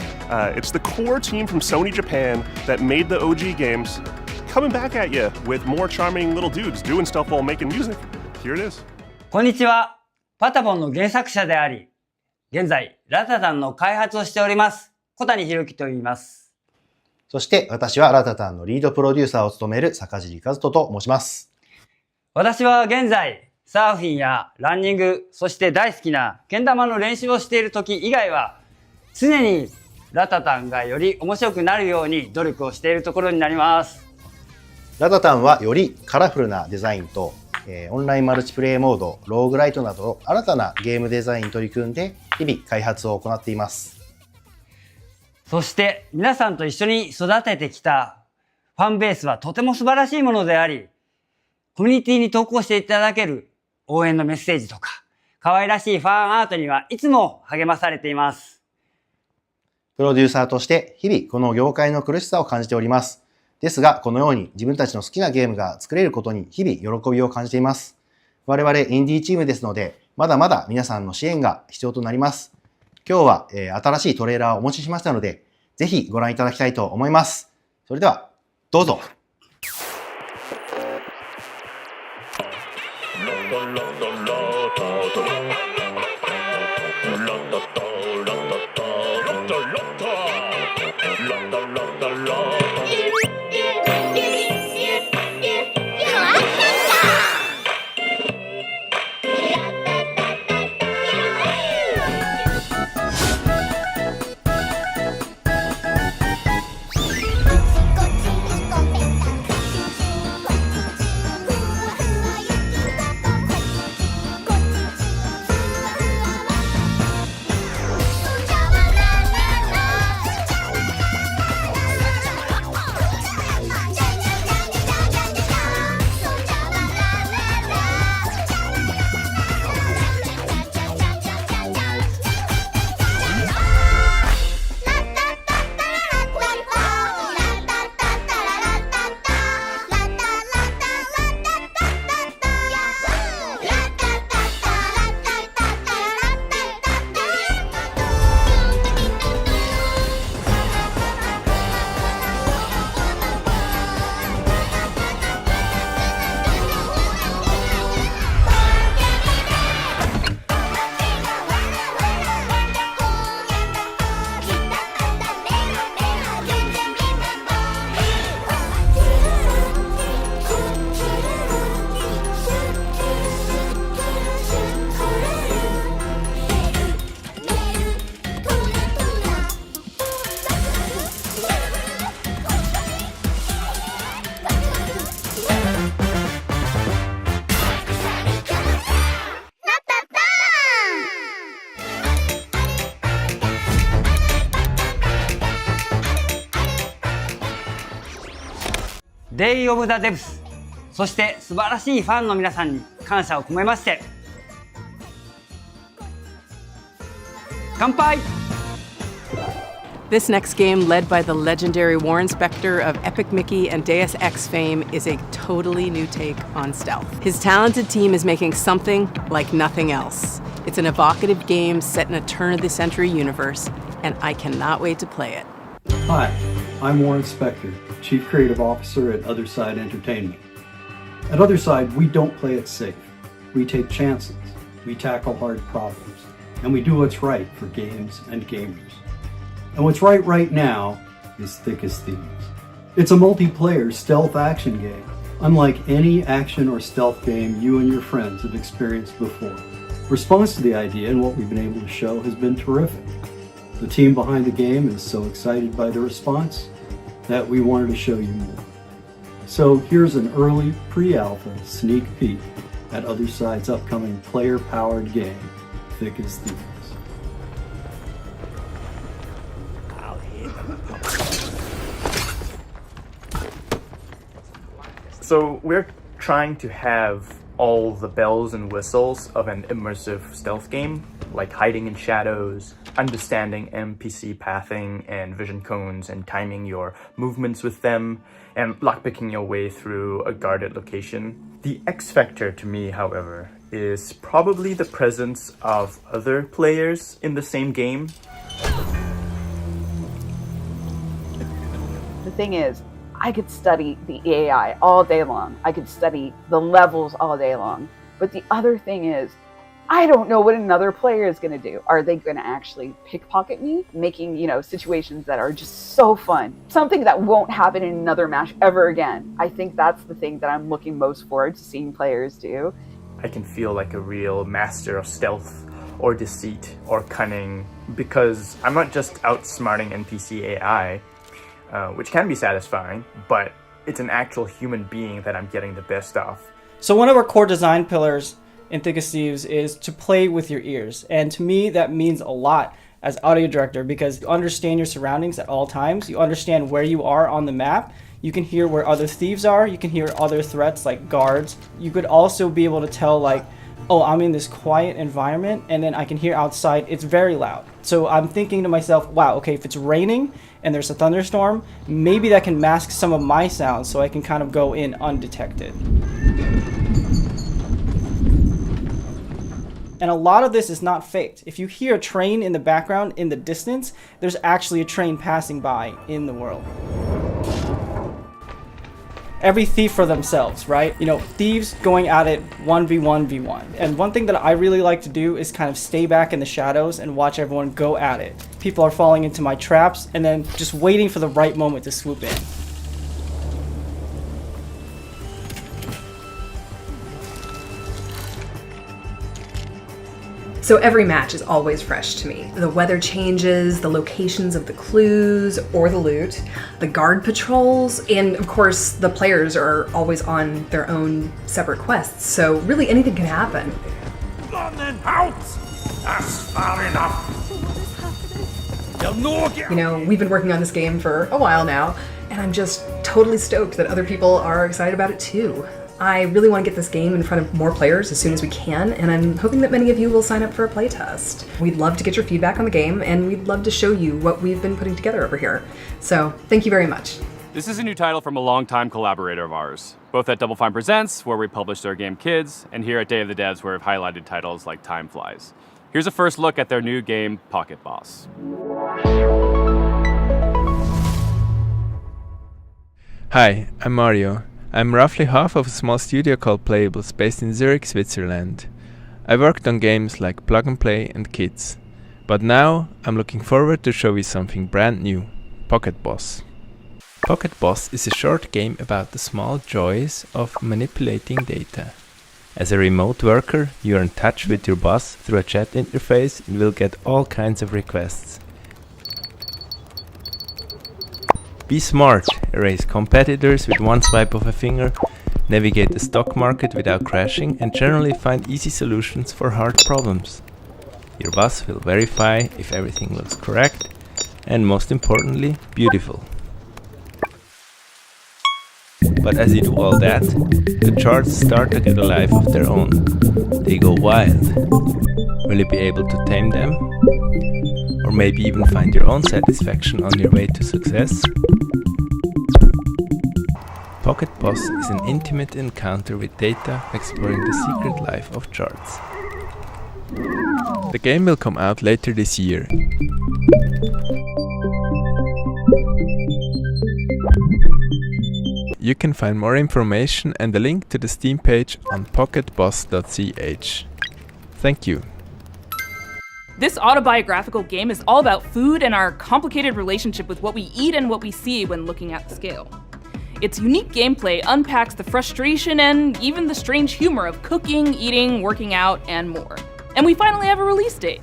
Speaker 4: It's the core team from Sony Japan that made the OG games coming back at you with more charming little dudes doing stuff while making music. Here it is.
Speaker 21: こんにちは。パタポンの原作者であり、現在、ラタタンの開発をしております、小谷博樹と言います。
Speaker 22: そして私はラタタンのリードプロデューサーを務める坂尻和人と申します。
Speaker 21: 私は現在、サーフィンやランニング、そして大好きなけん玉の練習をしている時以外は、常にラタタンがより面白くなるように努力をしているところになります。
Speaker 22: ラタタンはよりカラフルなデザインと、オンラインマルチプレイモード、ローグライトなど新たなゲームデザインに取り組んで日々開発を行っています。
Speaker 21: そして皆さんと一緒に育ててきたファンベースはとても素晴らしいものであり、コミュニティに投稿していただける応援のメッセージとか、可愛らしいファンアートにはいつも励まされています。
Speaker 22: プロデューサーとして日々この業界の苦しさを感じております。ですが、このように自分たちの好きなゲームが作れることに日々喜びを感じています。我々インディーチームですので、まだまだ皆さんの支援が必要となります。今日は、新しいトレーラーをお持ちしましたので、ぜひご覧いただきたいと思います。それでは、どうぞ。
Speaker 21: デイオブザデブス、そして素晴らしいファンの皆さんに感謝を込めまして、乾杯!
Speaker 19: This next game, led by the legendary Warren Spector of Epic Mickey and Deus Ex fame, is a totally new take on stealth. His talented team is making something like nothing else. It's an evocative game set in a turn-of-the-century universe, and I cannot wait to play it.
Speaker 1: Hi, I'm Warren Spector, Chief Creative Officer at Otherside Entertainment. At Otherside, we don't play it safe. We take chances, we tackle hard problems, and we do what's right for games and gamers. And what's right now is Thick as Thieves. It's a multiplayer stealth action game, unlike any action or stealth game you and your friends have experienced before. Response to the idea and what we've been able to show has been terrific. The team behind the game is so excited by the response that we wanted to show you more. So here's an early pre-alpha sneak peek at Otherside's upcoming player-powered game, Thick as Thieves.
Speaker 11: So we're trying to have all the bells and whistles of an immersive stealth game, like hiding in shadows, understanding NPC pathing and vision cones and timing your movements with them, and lockpicking your way through a guarded location. The X factor to me, however, is probably the presence of other players in the same game.
Speaker 23: The thing is, I could study the AI all day long. I could study the levels all day long. But the other thing is, I don't know what another player is going to do. Are they going to actually pickpocket me? Making, situations that are just so fun. Something that won't happen in another match ever again. I think that's the thing that I'm looking most forward to seeing players do.
Speaker 11: I can feel like a real master of stealth or deceit or cunning because I'm not just outsmarting NPC AI, which can be satisfying, but it's an actual human being that I'm getting the best of.
Speaker 24: So one of our core design pillars in Thick as Thieves is to play with your ears. And to me, that means a lot as audio director because you understand your surroundings at all times. You understand where you are on the map. You can hear where other thieves are. You can hear other threats like guards. You could also be able to tell oh, I'm in this quiet environment, and then I can hear outside, it's very loud. So I'm thinking to myself, wow, okay, if it's raining and there's a thunderstorm, maybe that can mask some of my sounds so I can kind of go in undetected. And a lot of this is not faked. If you hear a train in the background in the distance, there's actually a train passing by in the world. Every thief for themselves, right? You know, thieves going at it 1v1v1. And one thing that I really like to do is kind of stay back in the shadows and watch everyone go at it. People are falling into my traps and then just waiting for the right moment to swoop in.
Speaker 3: So every match is always fresh to me. The weather changes, the locations of the clues or the loot, the guard patrols, and of course the players are always on their own separate quests, so really anything can happen.
Speaker 5: That's far enough.
Speaker 3: You know, we've been working on this game for a while now, and I'm just totally stoked that other people are excited about it too. I really want to get this game in front of more players as soon as we can, and I'm hoping that many of you will sign up for a playtest. We'd love to get your feedback on the game, and we'd love to show you what we've been putting together over here. So, thank you very much.
Speaker 8: This is a new title from a longtime collaborator of ours, both at Double Fine Presents, where we published their game Kids, and here at Day of the Devs, where we've highlighted titles like Time Flies. Here's a first look at their new game, Pocket Boss.
Speaker 7: Hi, I'm Mario. I'm roughly half of a small studio called Playables based in Zurich, Switzerland. I worked on games like Plug and Play and Kids. But now I'm looking forward to show you something brand new, Pocket Boss. Pocket Boss is a short game about the small joys of manipulating data. As a remote worker, you are in touch with your boss through a chat interface and will get all kinds of requests. Be smart, erase competitors with one swipe of a finger, navigate the stock market without crashing, and generally find easy solutions for hard problems. Your boss will verify if everything looks correct, and most importantly, beautiful. But as you do all that, the charts start to get a life of their own. They go wild. Will you be able to tame them? Or maybe even find your own satisfaction on your way to success? Pocket Boss is an intimate encounter with data exploring the secret life of charts. The game will come out later this year. You can find more information and a link to the Steam page on pocketboss.ch. Thank you.
Speaker 12: This autobiographical game is all about food and our complicated relationship with what we eat and what we see when looking at the scale. Its unique gameplay unpacks the frustration and even the strange humor of cooking, eating, working out, and more. And we finally have a release date.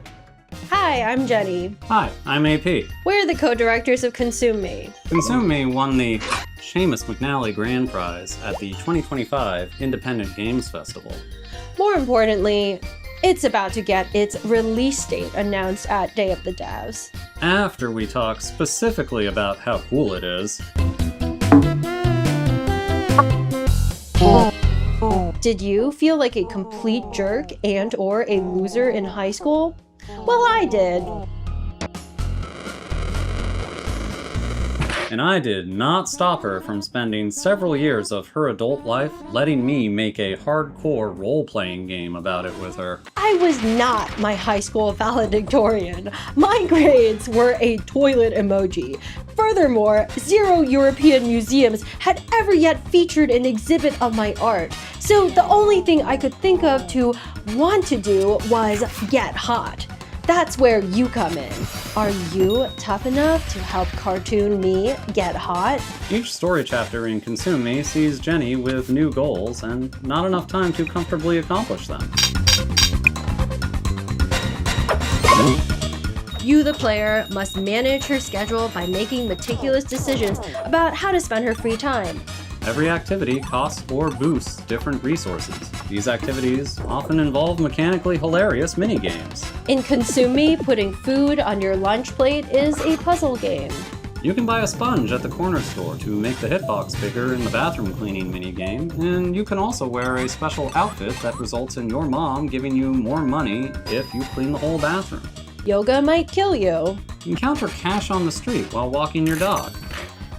Speaker 25: Hi, I'm Jenny.
Speaker 26: Hi, I'm AP.
Speaker 25: We're the co-directors of Consume Me.
Speaker 26: Consume Me won the Seamus McNally Grand Prize at the 2025 Independent Games Festival.
Speaker 25: More importantly, it's about to get its release date announced at Day of the Devs.
Speaker 26: After we talk specifically about how cool it is.
Speaker 25: Did you feel like a complete jerk and/or a loser in high school? Well, I did.
Speaker 26: And I did not stop her from spending several years of her adult life letting me make a hardcore role-playing game about it with her.
Speaker 25: I was not my high school valedictorian. My grades were a toilet emoji. Furthermore, 0 European museums had ever yet featured an exhibit of my art. So the only thing I could think of to want to do was get hot. That's where you come in. Are you tough enough to help cartoon me get hot?
Speaker 26: Each story chapter in Consume Me sees Jenny with new goals and not enough time to comfortably accomplish them.
Speaker 25: You, the player, must manage her schedule by making meticulous decisions about how to spend her free time.
Speaker 26: Every activity costs or boosts different resources. These activities often involve mechanically hilarious minigames.
Speaker 25: In Consume Me, putting food on your lunch plate is a puzzle game.
Speaker 26: You can buy a sponge at the corner store to make the hitbox bigger in the bathroom cleaning minigame, and you can also wear a special outfit that results in your mom giving you more money if you clean the whole bathroom.
Speaker 25: Yoga might kill you.
Speaker 26: Encounter cash on the street while walking your dog.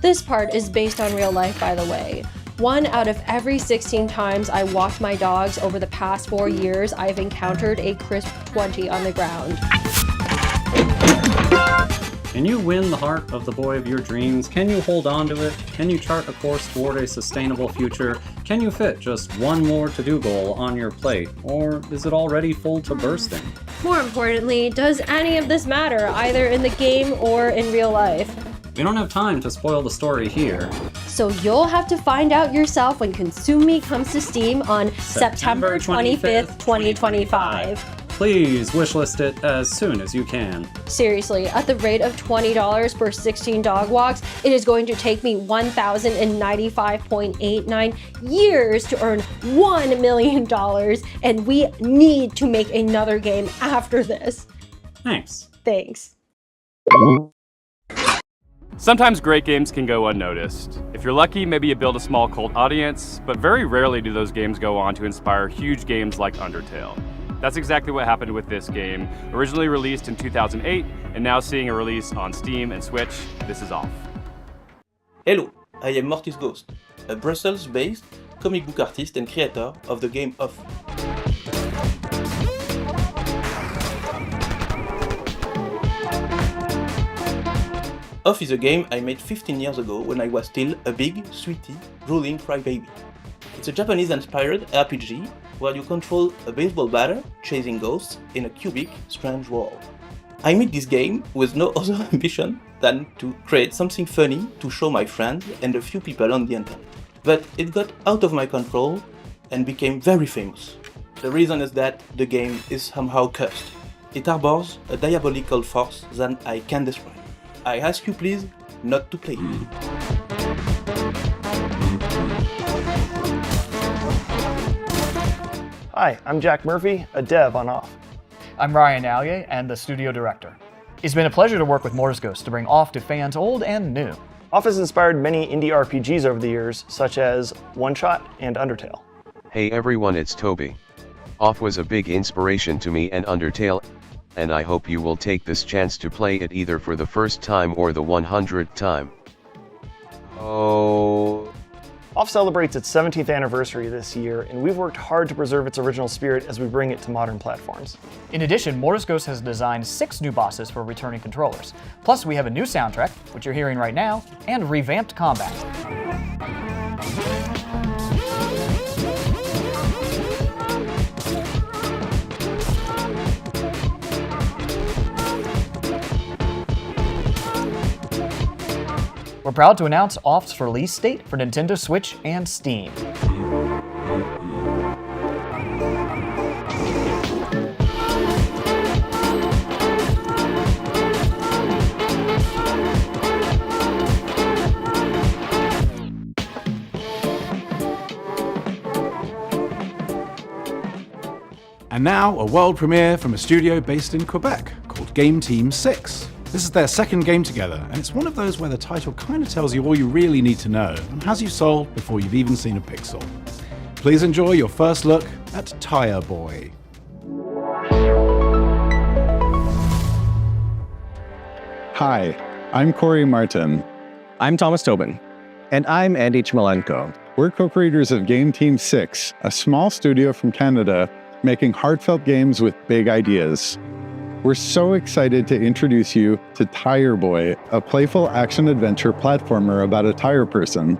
Speaker 25: This part is based on real life, by the way. 1 out of every 16 times I walked my dogs over the past 4 years, I've encountered a crisp 20 on the ground.
Speaker 26: Can you win the heart of the boy of your dreams? Can you hold on to it? Can you chart a course toward a sustainable future? Can you fit just one more to-do goal on your plate? Or is it already full to bursting?
Speaker 25: More importantly, does any of this matter, either in the game or in real life?
Speaker 26: We don't have time to spoil the story here.
Speaker 25: So you'll have to find out yourself when Consume Me comes to Steam on September 25th, 2025.
Speaker 26: Please wishlist it as soon as you can.
Speaker 25: Seriously, at the rate of $20 per 16 dog walks, it is going to take me 1,095.89 years to earn $1 million, and we need to make another game after this.
Speaker 26: Thanks.
Speaker 25: Thanks.
Speaker 8: Sometimes great games can go unnoticed. If you're lucky, maybe you build a small cult audience, but very rarely do those games go on to inspire huge games like Undertale. That's exactly what happened with this game. Originally released in 2008, and now seeing a release on Steam and Switch, this is Off.
Speaker 2: Hello, I am Mortis Ghost, a Brussels-based comic book artist and creator of the game Off. Off is a game I made 15 years ago when I was still a big, sweetie, drooling crybaby. It's a Japanese-inspired RPG where you control a baseball batter chasing ghosts in a cubic, strange world. I made this game with no other ambition than to create something funny to show my friends and a few people on the internet. But it got out of my control and became very famous. The reason is that the game is somehow cursed. It harbors a diabolical force that I can't describe. I ask you please not to play it.
Speaker 6: Hi, I'm Jack Murphy, a dev on Off.
Speaker 9: I'm Ryan Allier and the studio director. It's been a pleasure to work with Mortis Ghost to bring Off to fans old and new.
Speaker 6: Off has inspired many indie RPGs over the years, such as One Shot and Undertale.
Speaker 13: Hey everyone, it's Toby. Off was a big inspiration to me and Undertale, and I hope you will take this chance to play it either for the first time or the 100th time. Oh.
Speaker 6: Off celebrates its 17th anniversary this year, and we've worked hard to preserve its original spirit as we bring it to modern platforms.
Speaker 9: In addition, Mortis Ghost has designed 6 new bosses for returning controllers. Plus, we have a new soundtrack, which you're hearing right now, and revamped combat. We're proud to announce Off's release date for Nintendo Switch and Steam.
Speaker 14: And now, a world premiere from a studio based in Quebec called Game Team 6. This is their second game together, and it's one of those where the title kind of tells you all you really need to know and has you sold before you've even seen a pixel. Please enjoy your first look at Tire Boy.
Speaker 16: Hi, I'm Corey Martin.
Speaker 27: I'm Thomas Tobin. And I'm Andy Chmalenko.
Speaker 16: We're co-creators of Game Team 6, a small studio from Canada making heartfelt games with big ideas. We're so excited to introduce you to Tire Boy, a playful action-adventure platformer about a tire person.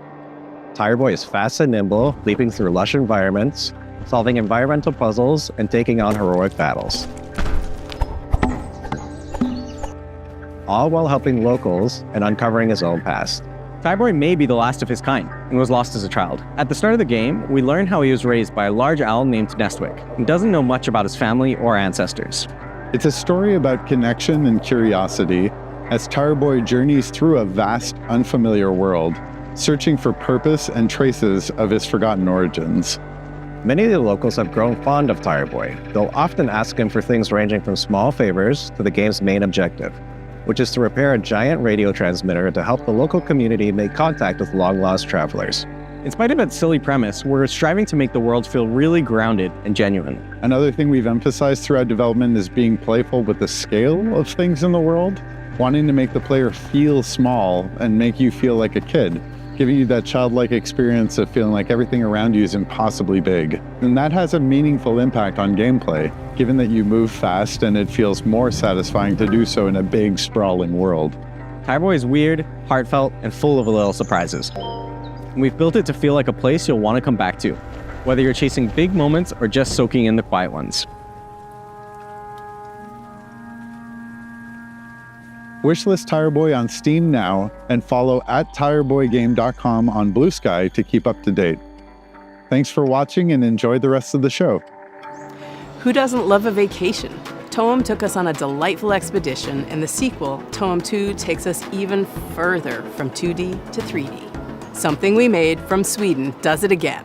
Speaker 27: Tire Boy is fast and nimble, leaping through lush environments, solving environmental puzzles, and taking on heroic battles. All while helping locals and uncovering his own past.
Speaker 28: Tire Boy may be the last of his kind, and was lost as a child. At the start of the game, we learn how he was raised by a large owl named Nestwick, and doesn't know much about his family or ancestors.
Speaker 16: It's a story about connection and curiosity as Tire Boy journeys through a vast, unfamiliar world, searching for purpose and traces of his forgotten origins.
Speaker 27: Many of the locals have grown fond of Tire Boy. They'll often ask him for things ranging from small favors to the game's main objective. which is to repair a giant radio transmitter to help the local community make contact with long-lost travelers. In spite of its silly premise, we're striving to make the world feel really grounded and genuine.
Speaker 16: Another thing we've emphasized throughout development is being playful with the scale of things in the world, wanting to make the player feel small and make you feel like a kid, giving you that childlike experience of feeling like everything around you is impossibly big. And that has a meaningful impact on gameplay, given that you move fast and it feels more satisfying to do so in a big, sprawling world.
Speaker 27: Tireboy is weird, heartfelt, and full of little surprises. And we've built it to feel like a place you'll want to come back to, whether you're chasing big moments or just soaking in the quiet ones.
Speaker 16: Wishlist Tireboy on Steam now and follow @tireboygame.com on Blue Sky to keep up to date. Thanks for watching and enjoy the rest of the show.
Speaker 19: Who doesn't love a vacation? Toem took us on a delightful expedition, and the sequel, Toem 2, takes us even further from 2D to 3D. Something we made from Sweden does it again.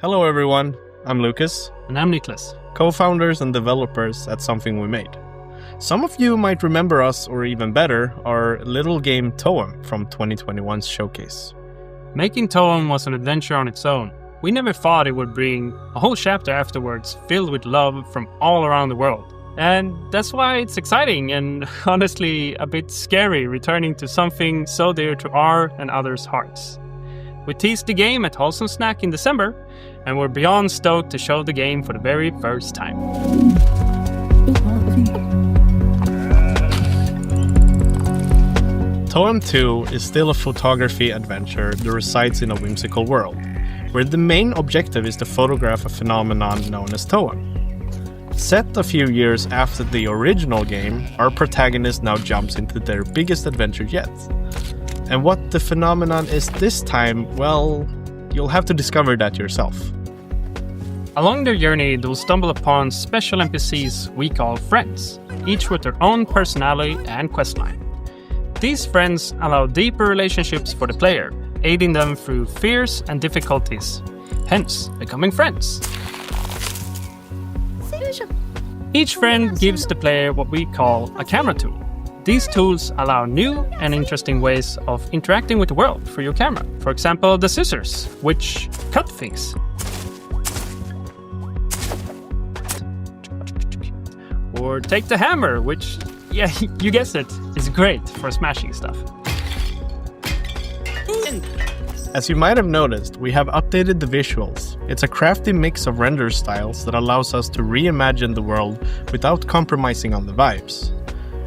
Speaker 4: Hello everyone, I'm Lucas.
Speaker 10: And I'm Niklas.
Speaker 4: Co-founders and developers at Something We Made. Some of you might remember us, or even better, our little game Toem from 2021's showcase.
Speaker 10: Making Toem was an adventure on its own. We never thought it would bring a whole chapter afterwards filled with love from all around the world. And that's why it's exciting and honestly a bit scary returning to something so dear to our and others' hearts. We teased the game at Wholesome Snack in December, and we're beyond stoked to show the game for the very first time.
Speaker 4: Toem 2 is still a photography adventure that resides in a whimsical world, where the main objective is to photograph a phenomenon known as Toem. Set a few years after the original game, our protagonist now jumps into their biggest adventure yet. And what the phenomenon is this time, well, you'll have to discover that yourself.
Speaker 10: Along their journey, they'll stumble upon special NPCs we call friends, each with their own personality and questline. These friends allow deeper relationships for the player, aiding them through fears and difficulties, hence becoming friends. Each friend gives the player what we call a camera tool. These tools allow new and interesting ways of interacting with the world through your camera. For example, the scissors, which cut things. Or take the hammer, which, yeah, you guessed it, is great for smashing stuff.
Speaker 4: As you might have noticed, we have updated the visuals. It's a crafty mix of render styles that allows us to reimagine the world without compromising on the vibes.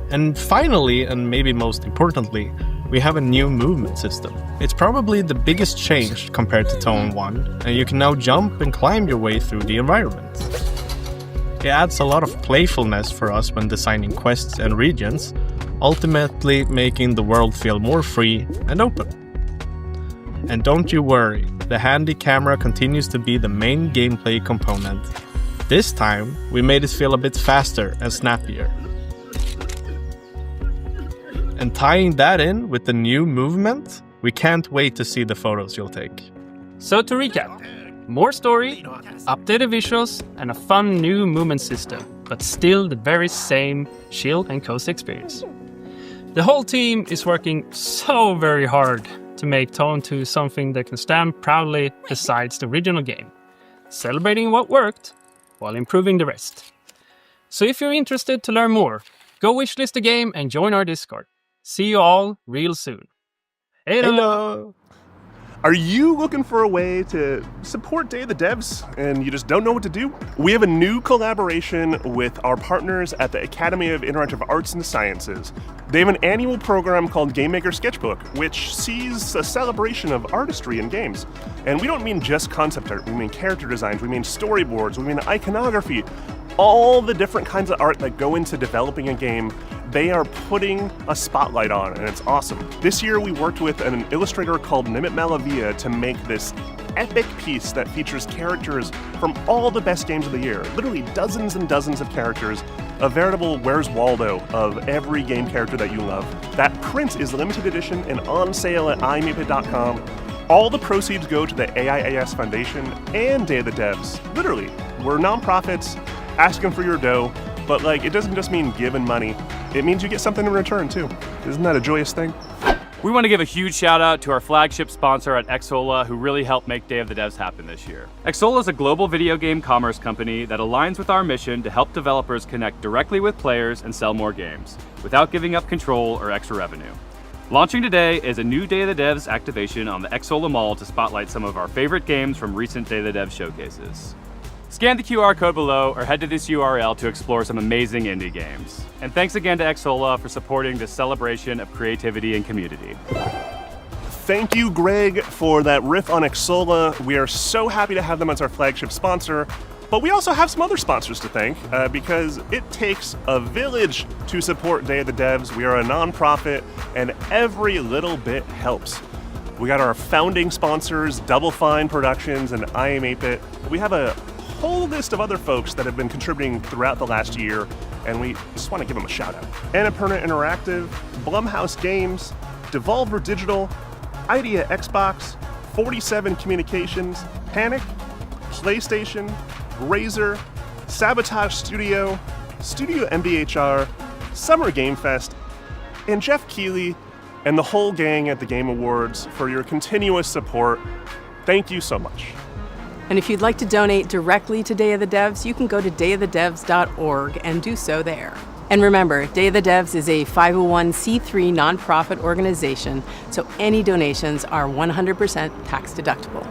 Speaker 4: And finally, and maybe most importantly, we have a new movement system. It's probably the biggest change compared to Toem 1, and you can now jump and climb your way through the environment. It adds a lot of playfulness for us when designing quests and regions, ultimately making the world feel more free and open. And don't you worry, the handy camera continues to be the main gameplay component. This time, we made it feel a bit faster and snappier. And tying that in with the new movement, we can't wait to see the photos you'll take.
Speaker 10: So to recap, more story, updated visuals, and a fun new movement system, but still the very same chill and cozy experience. The whole team is working so very hard to make Toem 2 something that can stand proudly besides the original game, celebrating what worked while improving the rest. So if you're interested to learn more, go wishlist the game and join our Discord. See you all real soon.
Speaker 15: Hello! Are you looking for a way to support Day of the Devs and you just don't know what to do? We have a new collaboration with our partners at the Academy of Interactive Arts and Sciences. They have an annual program called Game Maker Sketchbook, which sees a celebration of artistry in games. And we don't mean just concept art, we mean character designs, we mean storyboards, we mean iconography, all the different kinds of art that go into developing a game. They are putting a spotlight on, and it's awesome. This year we worked with an illustrator called Nimit Malavia to make this epic piece that features characters from all the best games of the year. Literally dozens and dozens of characters, a veritable Where's Waldo of every game character that you love. That print is limited edition and on sale at iMeepit.com. All the proceeds go to the AIAS Foundation and Day of the Devs. Literally, we're nonprofits asking for your dough, but it doesn't just mean giving money. it means you get something in return too. Isn't that a joyous thing?
Speaker 8: We want to give a huge shout out to our flagship sponsor at Xsola, who really helped make Day of the Devs happen this year. Xsola is a global video game commerce company that aligns with our mission to help developers connect directly with players and sell more games, without giving up control or extra revenue. Launching today is a new Day of the Devs activation on the Xsola Mall to spotlight some of our favorite games from recent Day of the Devs showcases. Scan the QR code below or head to this URL to explore some amazing indie games. And thanks again to Xsola for supporting this celebration of creativity and community.
Speaker 15: Thank you, Greg, for that riff on Xsola. We are so happy to have them as our flagship sponsor. But we also have some other sponsors to thank because it takes a village to support Day of the Devs. We are a nonprofit and every little bit helps. We got our founding sponsors, Double Fine Productions and I Am 8-Bit. We have a whole list of other folks that have been contributing throughout the last year, and we just want to give them a shout out. Annapurna Interactive, Blumhouse Games, Devolver Digital, Idea Xbox, 47 Communications, Panic, PlayStation, Razer, Sabotage Studio, Studio MBHR, Summer Game Fest, and Geoff Keighley and the whole gang at the Game Awards for your continuous support. Thank you so much.
Speaker 19: And if you'd like to donate directly to Day of the Devs, you can go to dayofthedevs.org and do so there. And remember, Day of the Devs is a 501c3 nonprofit organization, so any donations are 100% tax deductible.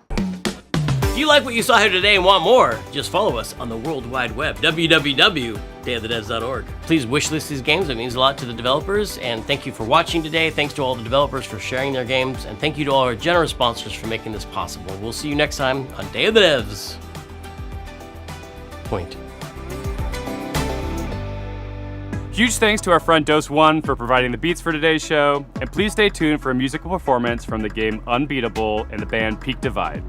Speaker 1: If you like what you saw here today and want more, just follow us on the World Wide Web, www.dayofthedevs.org. Please wishlist these games, it means a lot to the developers, and thank you for watching today. Thanks to all the developers for sharing their games, and thank you to all our generous sponsors for making this possible. We'll see you next time on Day of the Devs. Point.
Speaker 8: Huge thanks to our friend Dose One for providing the beats for today's show, and please stay tuned for a musical performance from the game Unbeatable and the band Peak Divide.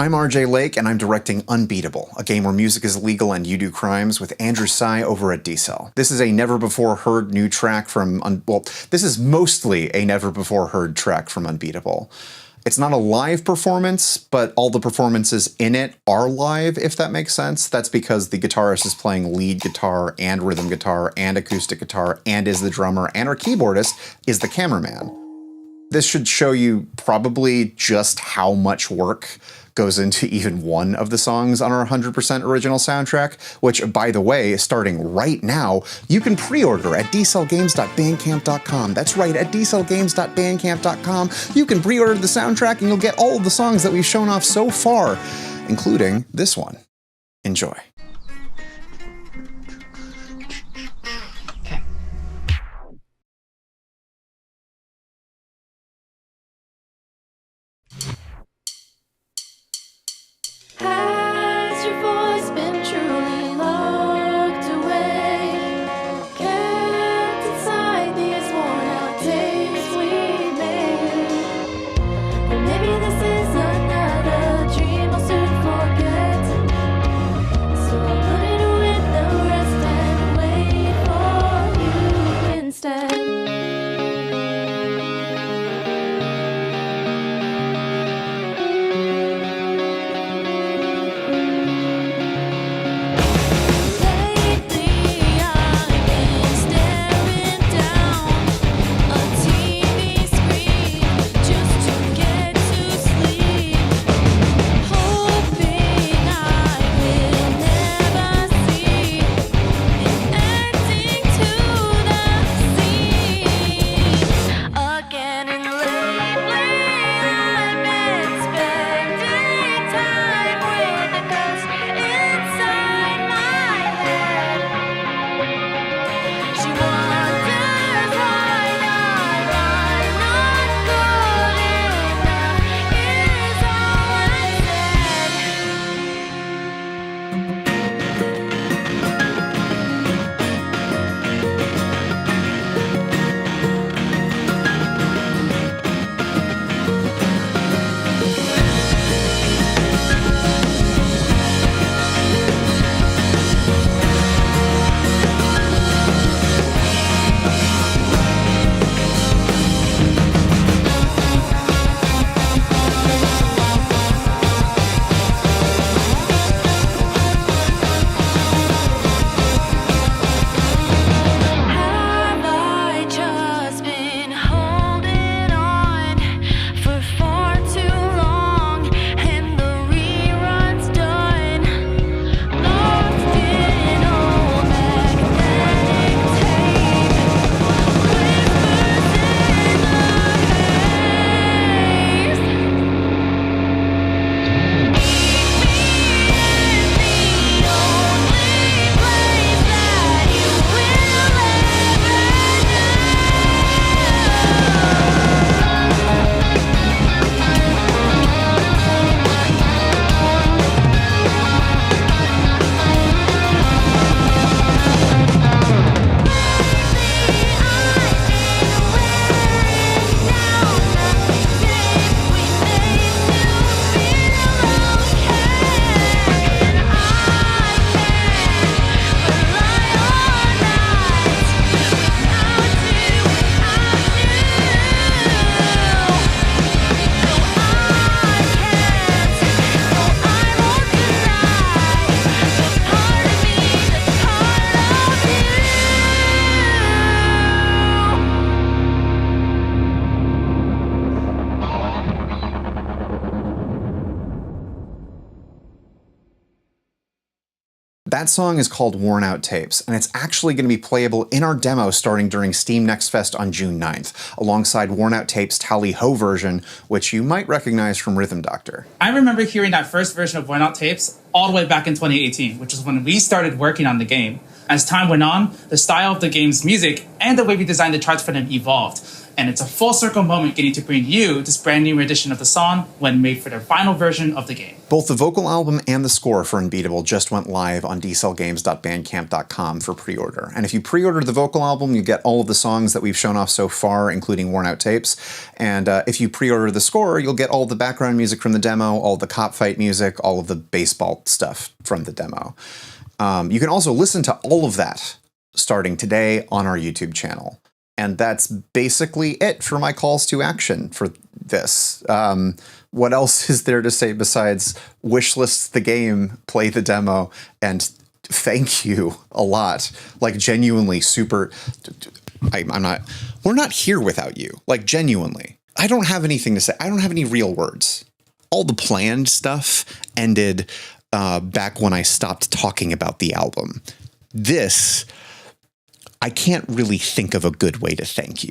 Speaker 11: I'm RJ Lake, and I'm directing Unbeatable, a game where music is legal and you do crimes, with Andrew Tsai over at D-Cell. This is a never-before-heard new track from, this is mostly a never-before-heard track from Unbeatable. It's not a live performance, but all the performances in it are live, if that makes sense. That's because the guitarist is playing lead guitar and rhythm guitar and acoustic guitar and is the drummer, and our keyboardist is the cameraman. This should show you probably just how much work goes into even one of the songs on our 100% original soundtrack, which, by the way, starting right now, you can pre-order at dcellgames.bandcamp.com. That's right, at dcellgames.bandcamp.com. You can pre-order the soundtrack and you'll get all of the songs that we've shown off so far, including this one. Enjoy.
Speaker 17: Has your voice been truly locked away? Kept inside these worn-out days we made? But maybe this is another dream I'll soon forget. So
Speaker 11: That song is called Worn Out Tapes, and it's actually going to be playable in our demo starting during Steam Next Fest on June 9th, alongside Worn Out Tapes' Tally Ho version, which you might recognize from Rhythm Doctor.
Speaker 3: I remember hearing that first version of Worn Out Tapes all the way back in 2018, which is when we started working on the game. As time went on, the style of the game's music and the way we designed the charts for them evolved. And it's a full circle moment getting to bring you this brand new rendition of the song when made for their final version of the game.
Speaker 11: Both the vocal album and the score for Unbeatable just went live on dcellgames.bandcamp.com for pre-order. And if you pre-order the vocal album, you get all of the songs that we've shown off so far, including Worn Out Tapes. And if you pre-order the score, you'll get all the background music from the demo, all the cop fight music, all of the baseball stuff from the demo. You can also listen to all of that starting today on our YouTube channel. And that's basically it for my calls to action for this. What else is there to say besides wishlist the game, play the demo, and thank you a lot. Like, genuinely super... We're not here without you. Like, genuinely. I don't have anything to say. I don't have any real words. All the planned stuff ended back when I stopped talking about the album. This... I can't really think of a good way to thank you,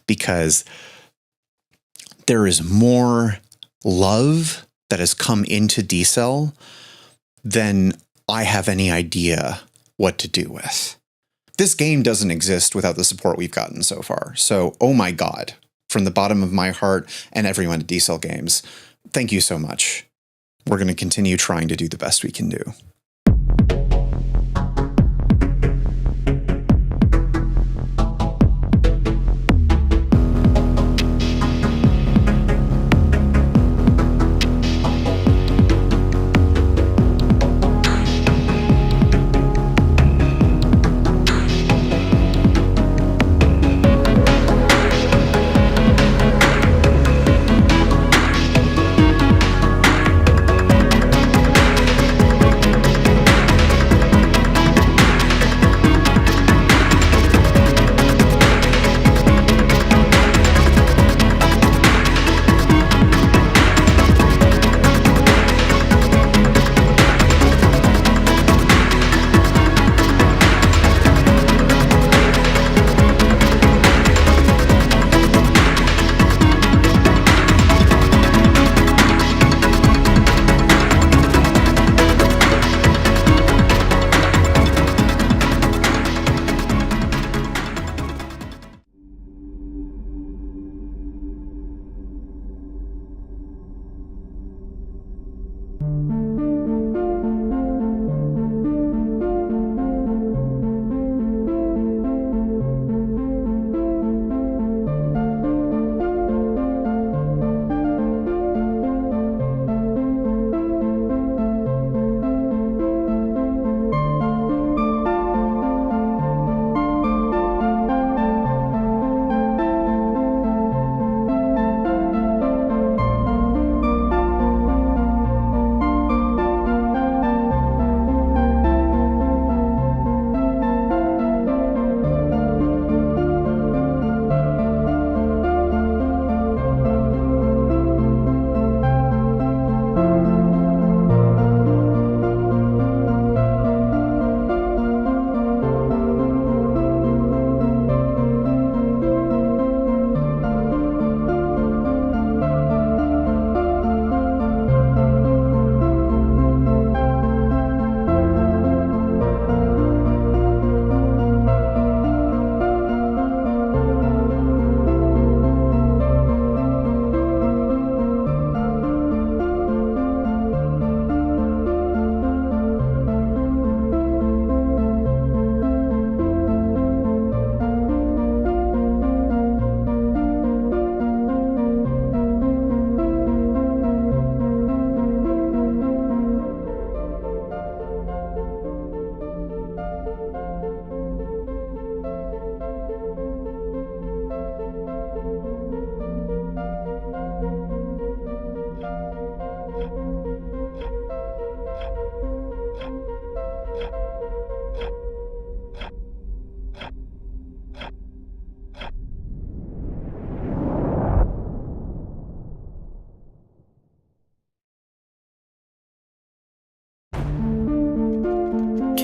Speaker 11: because there is more love that has come into D-Cell than I have any idea what to do with. This game doesn't exist without the support we've gotten so far. So, oh my God, from the bottom of my heart and everyone at D-Cell Games, thank you so much. We're going to continue trying to do the best we can do.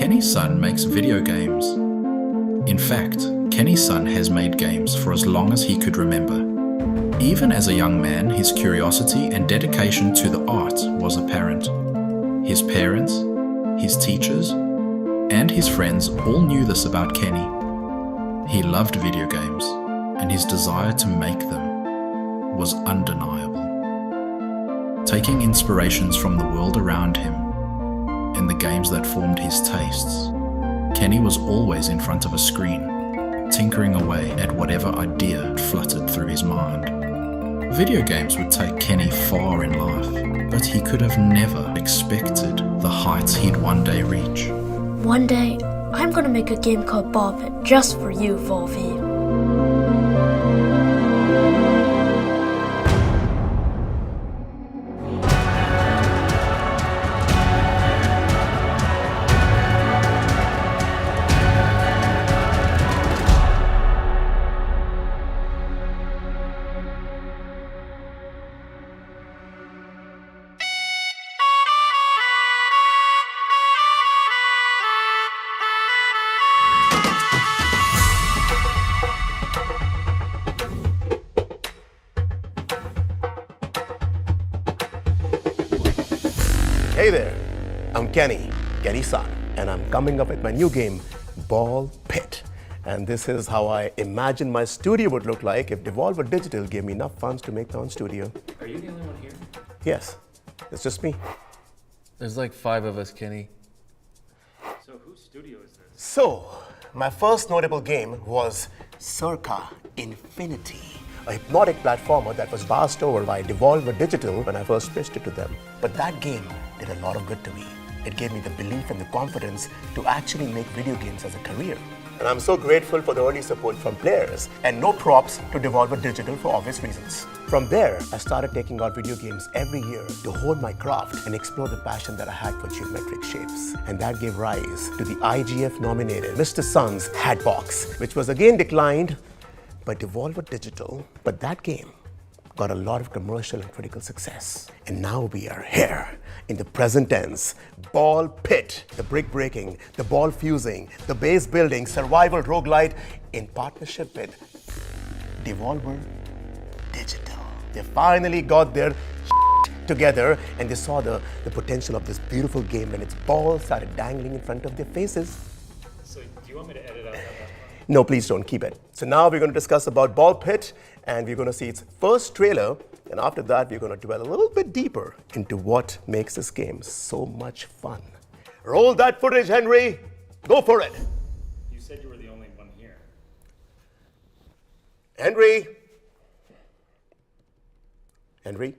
Speaker 5: Kenny's son makes video games. In fact, Kenny's son has made games for as long as he could remember. Even as a young man, his curiosity and dedication to the art was apparent. His parents, his teachers, and his friends all knew this about Kenny. He loved video games, and his desire to make them was undeniable. Taking inspirations from the world around him and the games that formed his tastes, Kenny was always in front of a screen, tinkering away at whatever idea fluttered through his mind. Video games would take Kenny far in life, but he could have never expected the heights he'd one day reach.
Speaker 7: One day, I'm gonna make a game called Ball Pit just for you, Volvi.
Speaker 18: Hey there, I'm Kenny's son, and I'm coming up with my new game, Ball Pit. And this is how I imagine my studio would look like if Devolver Digital gave me enough funds to make my own studio.
Speaker 20: Are you the only one here?
Speaker 18: Yes, it's just me.
Speaker 20: There's like 5 of us, Kenny. So whose studio is this?
Speaker 18: So, my first notable game was Circa Infinity, a hypnotic platformer that was passed over by Devolver Digital when I first pitched it to them. But that game did a lot of good to me. It gave me the belief and the confidence to actually make video games as a career. And I'm so grateful for the early support from players, and no props to Devolver Digital for obvious reasons. From there, I started taking out video games every year to hone my craft and explore the passion that I had for geometric shapes. And that gave rise to the IGF-nominated Mr. Sun's Hatbox, which was again declined by Devolver Digital, but that game got a lot of commercial and critical success. And now we are here in the present tense. Ball Pit, the brick breaking, the ball fusing, the base building, survival roguelite in partnership with Devolver Digital. They finally got their together and they saw the potential of this beautiful game when its balls started dangling in front of their faces.
Speaker 20: So do you want me to edit out that last part?
Speaker 18: No, please don't, keep it. So now we're going to discuss about Ball Pit, and we're going to see its first trailer, and after that we're going to dwell a little bit deeper into what makes this game so much fun. Roll that footage, Henry. Go for it.
Speaker 20: You said you were the only one here.
Speaker 18: Henry. Henry.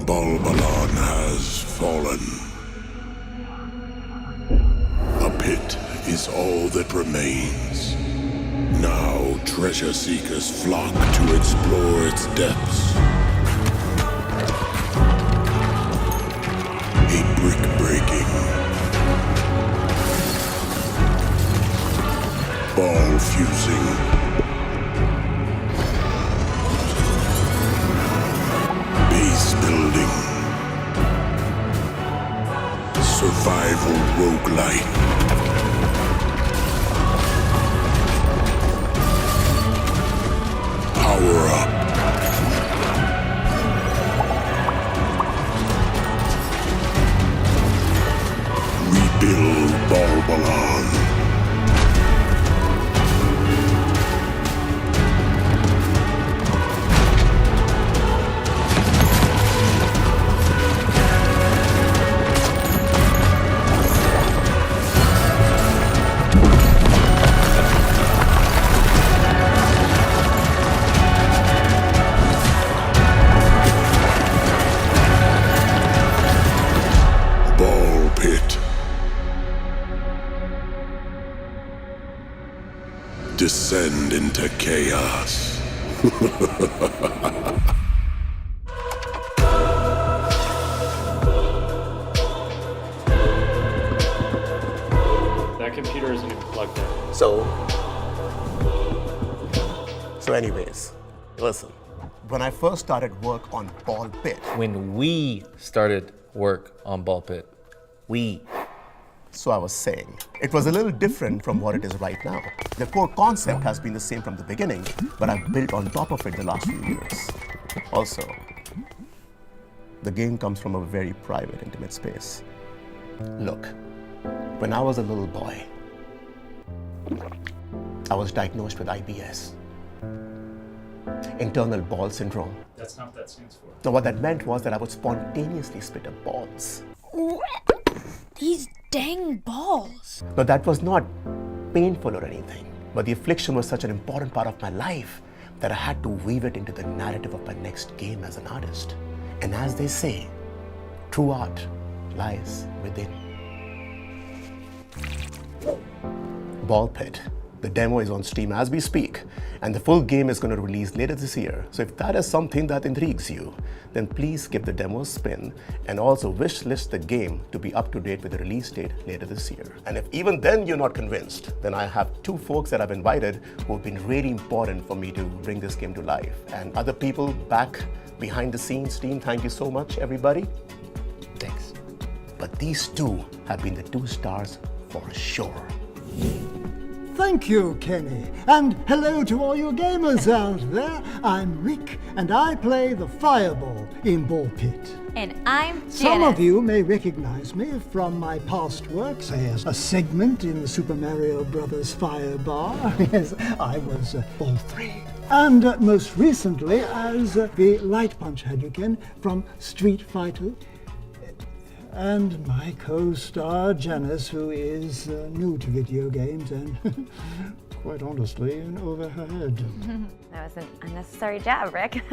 Speaker 21: Balbalan has fallen. A pit is all that remains. Now treasure seekers flock to explore its depths. A brick breaking, ball fusing, base building, survival roguelite. Power up. Rebuild Balbalan. Descend into chaos.
Speaker 20: That computer isn't even plugged in.
Speaker 18: So anyways, listen. when I first started work on Ball Pit.
Speaker 20: When we started work on Ball Pit.
Speaker 18: So I was saying, it was a little different from what it is right now. The core concept has been the same from the beginning, but I've built on top of it the last few years. Also, the game comes from a very private, intimate space. Look, when I was a little boy, I was diagnosed with IBS, internal ball syndrome.
Speaker 2: That's not what that stands for.
Speaker 18: Now, what that meant was that I would spontaneously spit up balls.
Speaker 7: These dang balls.
Speaker 18: Now, that was not painful or anything, but the affliction was such an important part of my life that I had to weave it into the narrative of my next game as an artist. And as they say, true art lies within. Ball Pit. The demo is on Steam as we speak, and the full game is going to release later this year. So if that is something that intrigues you, then please give the demo a spin and also wish list the game to be up to date with the release date later this year. And if even then you're not convinced, then I have two folks that I've invited who have been really important for me to bring this game to life. And other people back behind the scenes, team, thank you so much, everybody. Thanks. But these two have been the two stars for sure.
Speaker 12: Thank you, Kenny. And hello to all you gamers out there. I'm Rick, and I play the Fireball in Ball Pit.
Speaker 13: And I'm Janice.
Speaker 12: Some of you may recognize me from my past work, say as a segment in the Super Mario Bros. Fire Bar. Yes, I was Ball 3. And most recently as the Light Punch Hadouken from Street Fighter. And my co-star, Janice, who is new to video games and, quite honestly, in over her head.
Speaker 13: That was an unnecessary jab, Rick.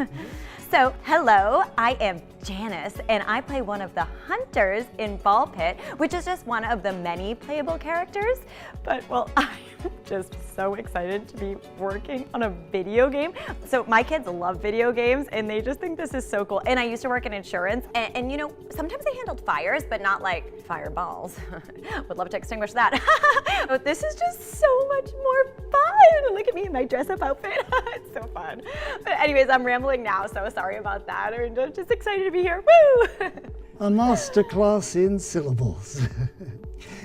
Speaker 13: So, hello, I am Janice, and I play one of the hunters in Ball Pit, which is just one of the many playable characters. But, well, I'm just so excited to be working on a video game. So my kids love video games, and they just think this is so cool. And I used to work in insurance, and you know, sometimes I handled fires, but not like fireballs. Would love to extinguish that. But this is just so much more fun. Look at me in my dress-up outfit. It's so fun. But anyways, I'm rambling now, so sorry about that. I'm just excited to be here. Woo!
Speaker 12: A masterclass in syllables.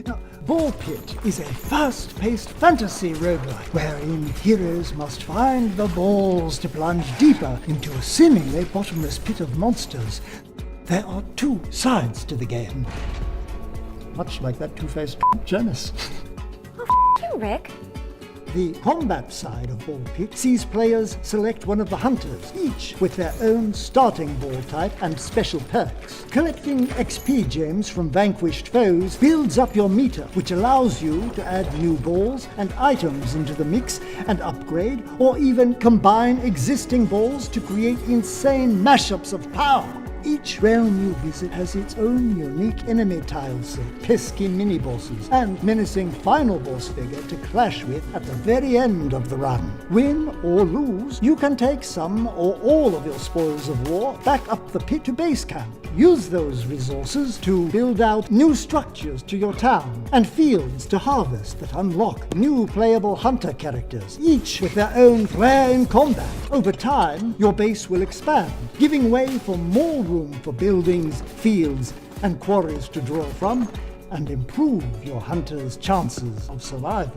Speaker 12: Now, Ball Pit is a fast-paced fantasy roguelike wherein heroes must find the balls to plunge deeper into a seemingly bottomless pit of monsters. There are two sides to the game, much like that two-faced Janice.
Speaker 13: Oh, you, Rick.
Speaker 12: The combat side of Ball Pit sees players select one of the hunters, each with their own starting ball type and special perks. Collecting XP gems from vanquished foes builds up your meter, which allows you to add new balls and items into the mix and upgrade, or even combine existing balls to create insane mashups of power. Each realm you visit has its own unique enemy tile set, pesky mini-bosses, and menacing final boss figure to clash with at the very end of the run. Win or lose, you can take some or all of your spoils of war back up the pit to base camp. Use those resources to build out new structures to your town and fields to harvest that unlock new playable hunter characters, each with their own flair in combat. Over time, your base will expand, giving way for more room for buildings, fields, and quarries to draw from, and improve your hunters' chances of survival.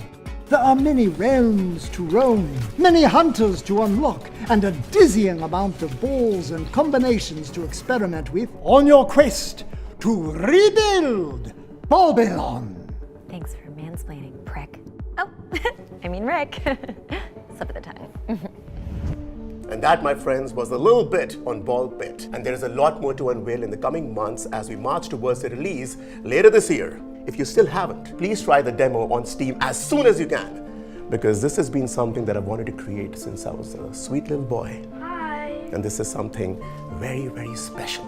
Speaker 12: There are many realms to roam, many hunters to unlock, and a dizzying amount of balls and combinations to experiment with on your quest to rebuild Babylon.
Speaker 13: Thanks for mansplaining, prick. Oh, I mean Rick. Slip of the tongue.
Speaker 18: And that, my friends, was a little bit on Ball Pit. And there is a lot more to unveil in the coming months as we march towards the release later this year. If you still haven't, please try the demo on Steam as soon as you can, because this has been something that I've wanted to create since I was a sweet little boy. Hi. And this is something very, very special.